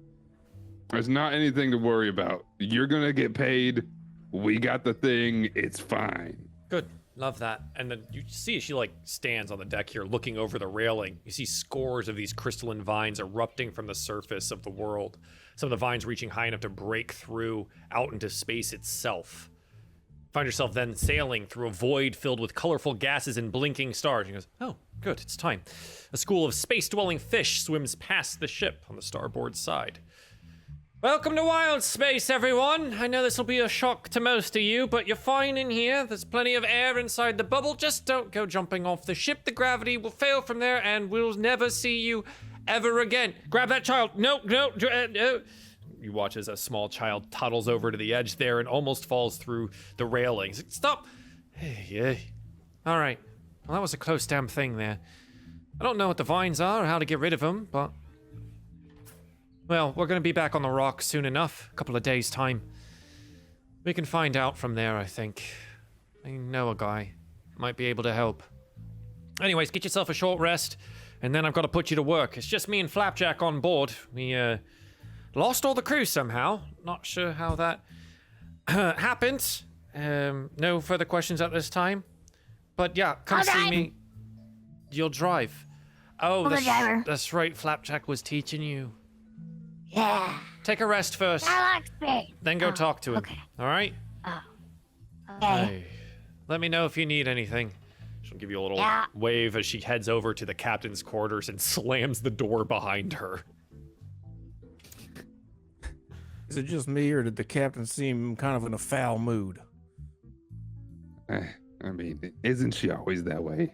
There's not anything to worry about. You're gonna get paid. We got the thing. It's fine. Good. Love that. And then you see she like stands on the deck here looking over the railing. You see scores of these crystalline vines erupting from the surface of the world. Some of the vines reaching high enough to break through out into space itself. Find yourself then sailing through a void filled with colorful gases and blinking stars. He goes, oh, good, it's time. A school of space-dwelling fish swims past the ship on the starboard side. Welcome to Wild Space, everyone. I know this will be a shock to most of you, but you're fine in here. There's plenty of air inside the bubble. Just don't go jumping off the ship. The gravity will fail from there, and we'll never see you ever again. Grab that child. No. You watch as a small child toddles over to the edge there and almost falls through the railings. Stop. Hey. All right. Well, that was a close damn thing there. I don't know what the vines are or how to get rid of them, but... Well, we're going to be back on the rock soon enough, a couple of days' time. We can find out from there, I think. I know a guy. Might be able to help. Anyways, get yourself a short rest, and then I've got to put you to work. It's just me and Flapjack on board. We, lost all the crew somehow. Not sure how that happened. No further questions at this time. But yeah, come see me. You'll drive. Oh, that's right. Flapjack was teaching you. Yeah. Take a rest first. Then go talk to him. Okay. All right? Okay. Hey, let me know if you need anything. She'll give you a little wave as she heads over to the captain's quarters and slams the door behind her. Is it just me, or did the captain seem kind of in a foul mood? I mean, isn't she always that way?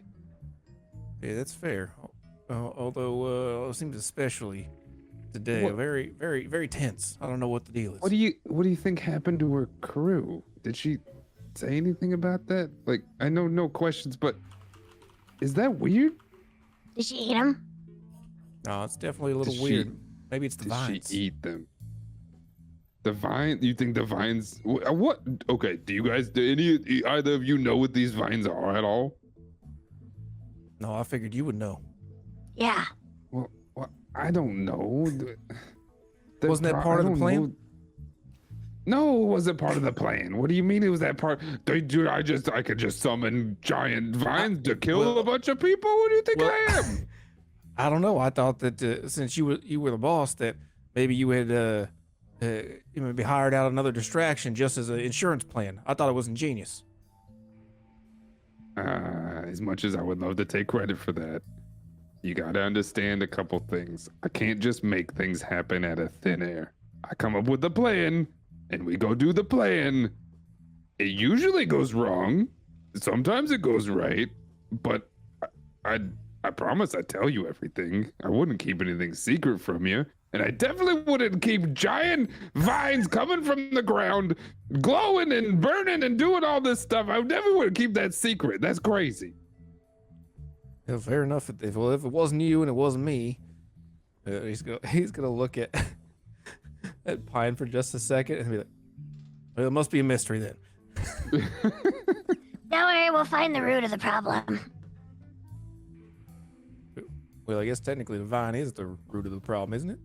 Yeah, that's fair. Although it seems especially today very, very, very tense. I don't know what the deal is. What do you think happened to her crew? Did she say anything about that? Like, I know no questions, but is that weird? Did she eat him? No, it's definitely a little weird. Maybe it's the vines. Did she eat them? The vine? You think the vines? What? Okay. Do either of you know what these vines are at all? No, I figured you would know. Yeah. Well, I don't know. Wasn't that part of the plan? No, it wasn't part of the plan. What do you mean it was that part? I could just summon giant vines to kill a bunch of people? Who do you think I am? I don't know. I thought that since you were the boss, that maybe you had maybe hired out another distraction just as an insurance plan. I thought it was ingenious. As much as I would love to take credit for that, you gotta understand a couple things. I can't just make things happen out of thin air. I come up with a plan, and we go do the plan. It usually goes wrong. Sometimes it goes right, but I promise I'd tell you everything. I wouldn't keep anything secret from you. And I definitely wouldn't keep giant vines coming from the ground, glowing and burning and doing all this stuff. I never would keep that secret. That's crazy. Yeah, fair enough. If it wasn't you and it wasn't me, he's gonna look at Pine for just a second and be like, well, it must be a mystery then. Don't worry, we'll find the root of the problem. Well, I guess technically the vine is the root of the problem, isn't it?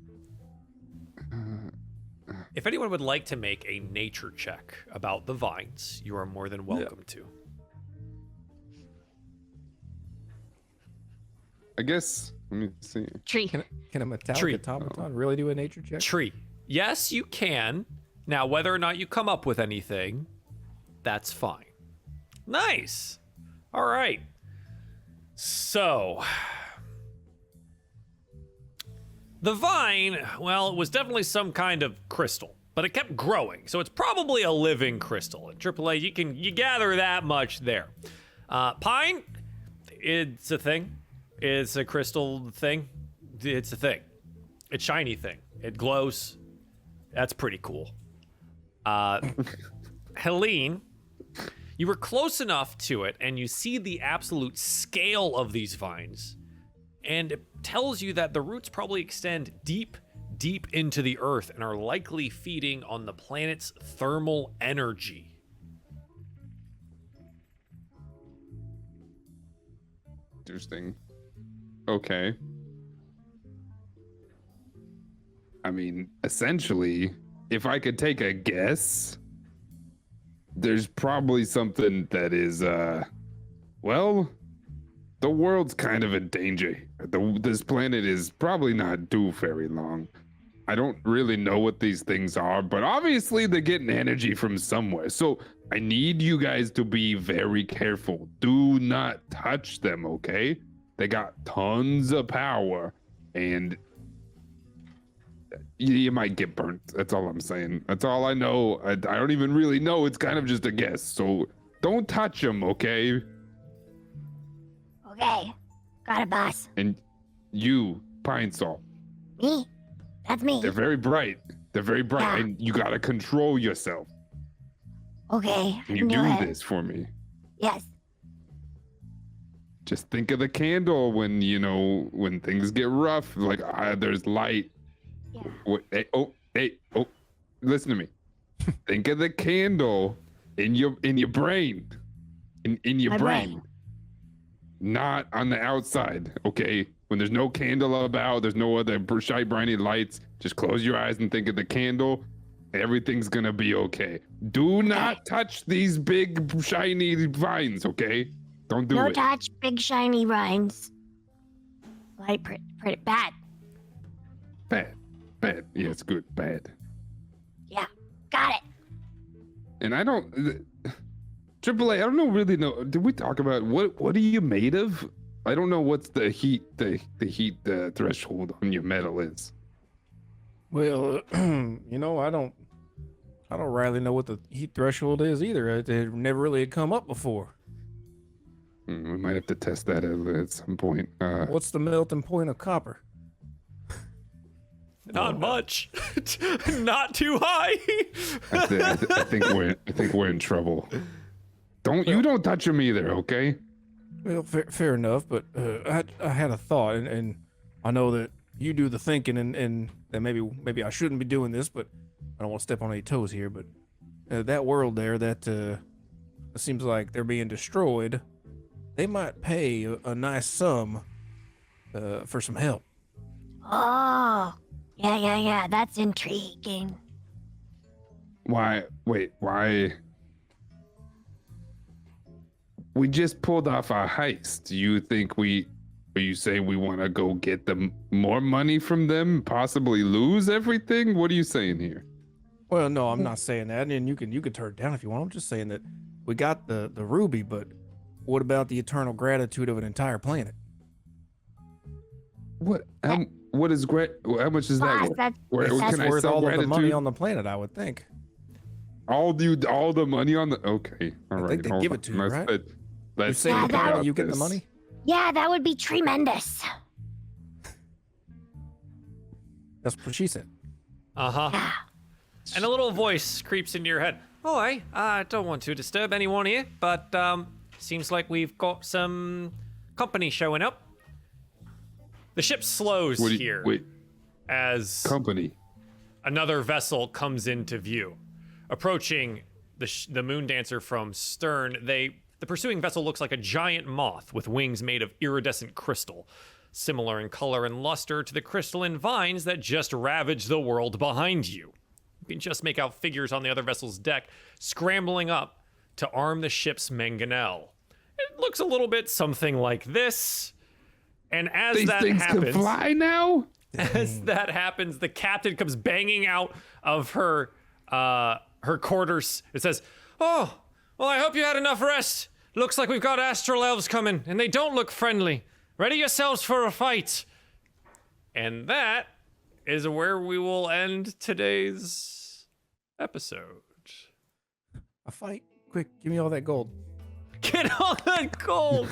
If anyone would like to make a nature check about the vines, you are more than welcome to. I guess, let me see. Tree. Can a metallic Tree. automaton really do a nature check? Tree. Yes, you can. Now, whether or not you come up with anything, that's fine. Nice. All right. So, the vine, well, it was definitely some kind of crystal, but it kept growing, so it's probably a living crystal. In AAA, you gather that much there. Pine, it's a thing. It's a crystal thing. It's a thing. It's shiny thing. It glows. That's pretty cool. Helene, you were close enough to it, and you see the absolute scale of these vines. And it tells you that the roots probably extend deep, deep into the earth and are likely feeding on the planet's thermal energy. Interesting. Okay. I mean, essentially, if I could take a guess, there's probably something that is, well, the world's kind of in danger. This planet is probably not due very long. I don't really know what these things are, but obviously they're getting energy from somewhere. So I need you guys to be very careful. Do not touch them, okay? They got tons of power, and you might get burnt. That's all I'm saying. That's all I know. I don't even really know. It's kind of just a guess. So don't touch them, okay? Okay. Got it, boss. And you, Pine Sol. Me? That's me. They're very bright. They're very bright, Yeah. and you gotta control yourself. Okay. I Can you can do it. this for me? Yes. Just think of the candle when, you know, when things get rough. Like, there's light. Yeah. Hey, listen to me. Think of the candle in your brain. In your My brain. Not on the outside, okay? When there's no candle about, there's no other bright, briny lights, just close your eyes and think of the candle. Everything's gonna be okay. Do not touch these big, shiny vines, okay? Don't do No it. touch, big shiny vines. Like, pretty bad. Bad. Yeah, it's good. Bad. Yeah. Got it. And I don't... AAA, I don't really know. Did we talk about what are you made of? I don't know what's the heat threshold on your metal is. Well, you know, I don't really know what the heat threshold is either. It never really had come up before. We might have to test that at some point. What's the melting point of copper? Not much. Not too high. I think we're in trouble. You don't touch him either, okay? Well, fair enough, but I had a thought, and I know that you do the thinking, and that maybe I shouldn't be doing this, but I don't want to step on any toes here. But that world there, that it seems like they're being destroyed. They might pay a nice sum for some help. Oh. Yeah. That's intriguing. Why? Wait, why? We just pulled off our heist. Do you think are you saying we want to go get them more money from them, possibly lose everything? What are you saying here? Well, no, I'm not saying that, and you can turn it down if you want. I'm just saying that we got the ruby, but what about the eternal gratitude of an entire planet? What? What is great? How much is Boss, that? that's It's Can I worth sell all of the money gratitude? on the planet, I would think. All the money on the. Okay, all right. think they hold give on. it to you, right? You Let's say Yeah, the that- money, about you get the this. money. Yeah, that would be tremendous. That's what she said. Uh-huh. Yeah. And a little voice creeps into your head. Oh, I don't want to disturb anyone here, but seems like we've got some company showing up. The ship slows here Wait, as company. another vessel comes into view. Approaching the moon dancer from stern, the pursuing vessel looks like a giant moth with wings made of iridescent crystal, similar in color and luster to the crystalline vines that just ravage the world behind you. You can just make out figures on the other vessel's deck scrambling up to arm the ship's mangonel. It looks a little bit something like this. And as These that things happens, can fly now. as that happens, the captain comes banging out of her quarters. It says, "Oh, well, I hope you had enough rest. Looks like we've got astral elves coming, and they don't look friendly. Ready yourselves for a fight." And that is where we will end today's episode. A fight? Quick, give me all that gold. Get on that gold!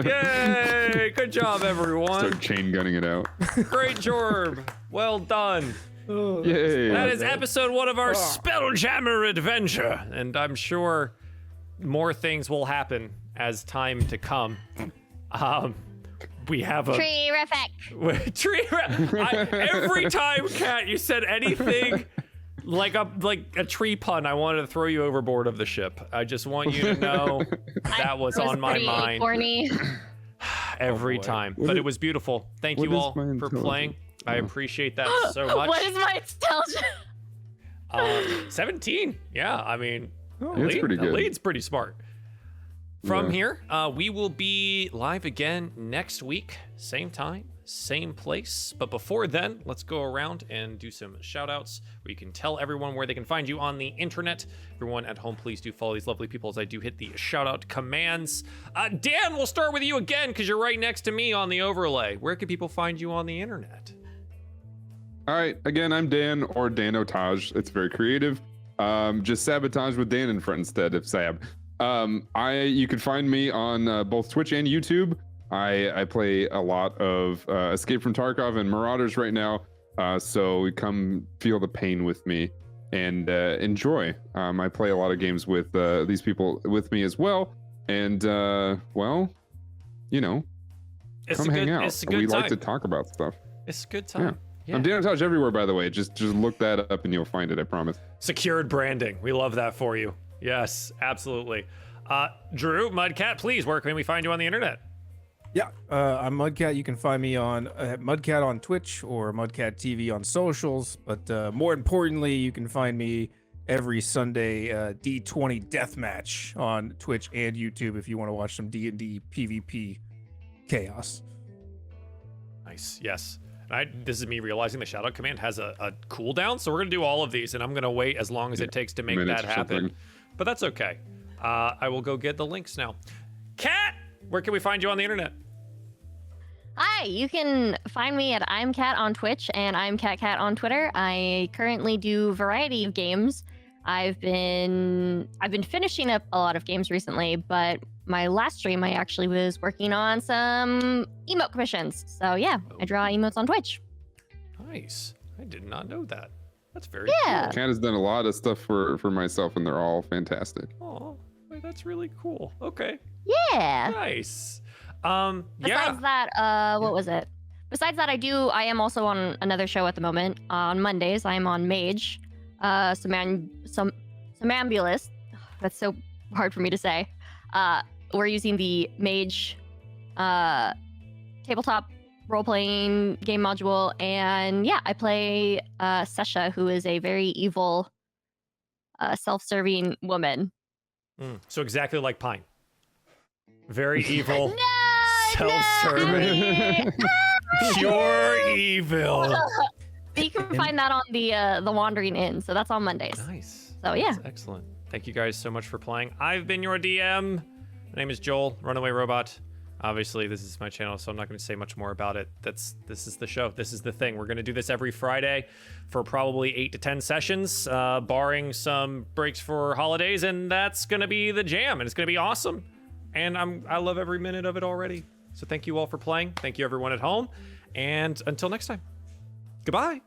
Yay! Good job, everyone. Start chain gunning it out. Great job. Well done. Yay! That is episode 1 of our Spelljammer adventure, and I'm sure more things will happen as time to come. We have a Terrific. every time, Kat, you said anything like a tree pun, I wanted to throw you overboard of the ship. I just want you to know that was on my pretty mind Corny. every boy. time. What But is- it was beautiful. Thank what you is all my for intelligence? playing. I appreciate that so much. What is my intelligence? 17. Yeah, I mean, It's pretty the good. lead's pretty smart. From Yeah. here, we will be live again next week, same time, same place. But before then, let's go around and do some shout outs where you can tell everyone where they can find you on the internet. Everyone at home, please do follow these lovely people as I do hit the shout out commands. Dan, we'll start with you again because you're right next to me on the overlay. Where can people find you on the internet? All right, again, I'm Dan or Dan Otage. It's very creative. Just sabotage with Dan in front instead of Sab. You can find me on both Twitch and YouTube. I play a lot of Escape from Tarkov and Marauders right now. So come feel the pain with me and enjoy. I play a lot of games with these people with me as well. And well, you know, come hang out. It's a good We time. like to talk about stuff. It's a good time. Yeah. I'm Dan Otage everywhere, by the way. Just look that up and you'll find it. I promise. Secured branding. We love that for you. Yes, absolutely. Drew, Mudcat, please, where can we find you on the internet? Yeah, I'm Mudcat. You can find me on Mudcat on Twitch or Mudcat TV on socials. But more importantly, you can find me every Sunday D20 Deathmatch on Twitch and YouTube if you want to watch some D&D PvP chaos. Nice. Yes. This is me realizing the shoutout command has a cooldown, so we're going to do all of these, and I'm going to wait as long as it takes to make Minutes that or happen. something. But that's okay. I will go get the links now. Kat, where can we find you on the internet? Hi, you can find me at I'm Cat on Twitch and I'm Cat on Twitter. I currently do a variety of games. I've been finishing up a lot of games recently, but my last stream I actually was working on some emote commissions. So yeah, I draw emotes on Twitch. Nice. I did not know that. That's very Yeah. Kat has done a lot of stuff for myself, and they're all fantastic. cool. Oh, that's really cool. Okay. Yeah. Nice. Besides Yeah. that, what was it? Besides that, I am also on another show at the moment. On Mondays, I'm on Mage, Somnambulist. That's so hard for me to say. We're using the Mage tabletop role-playing game module, and yeah, I play Sesha, who is a very evil, self-serving woman. So exactly like Pine. Very evil, No, self-serving, pure evil. You can find that on the Wandering Inn, so that's on Mondays. Nice. So yeah. That's excellent. Thank you guys so much for playing. I've been your DM. My name is Joel, Runaway Robot. Obviously, this is my channel, so I'm not going to say much more about it. This is the show. This is the thing. We're going to do this every Friday for probably 8 to 10 sessions, barring some breaks for holidays, and that's going to be the jam, and it's going to be awesome. And I love every minute of it already. So thank you all for playing. Thank you everyone at home, and until next time. Goodbye.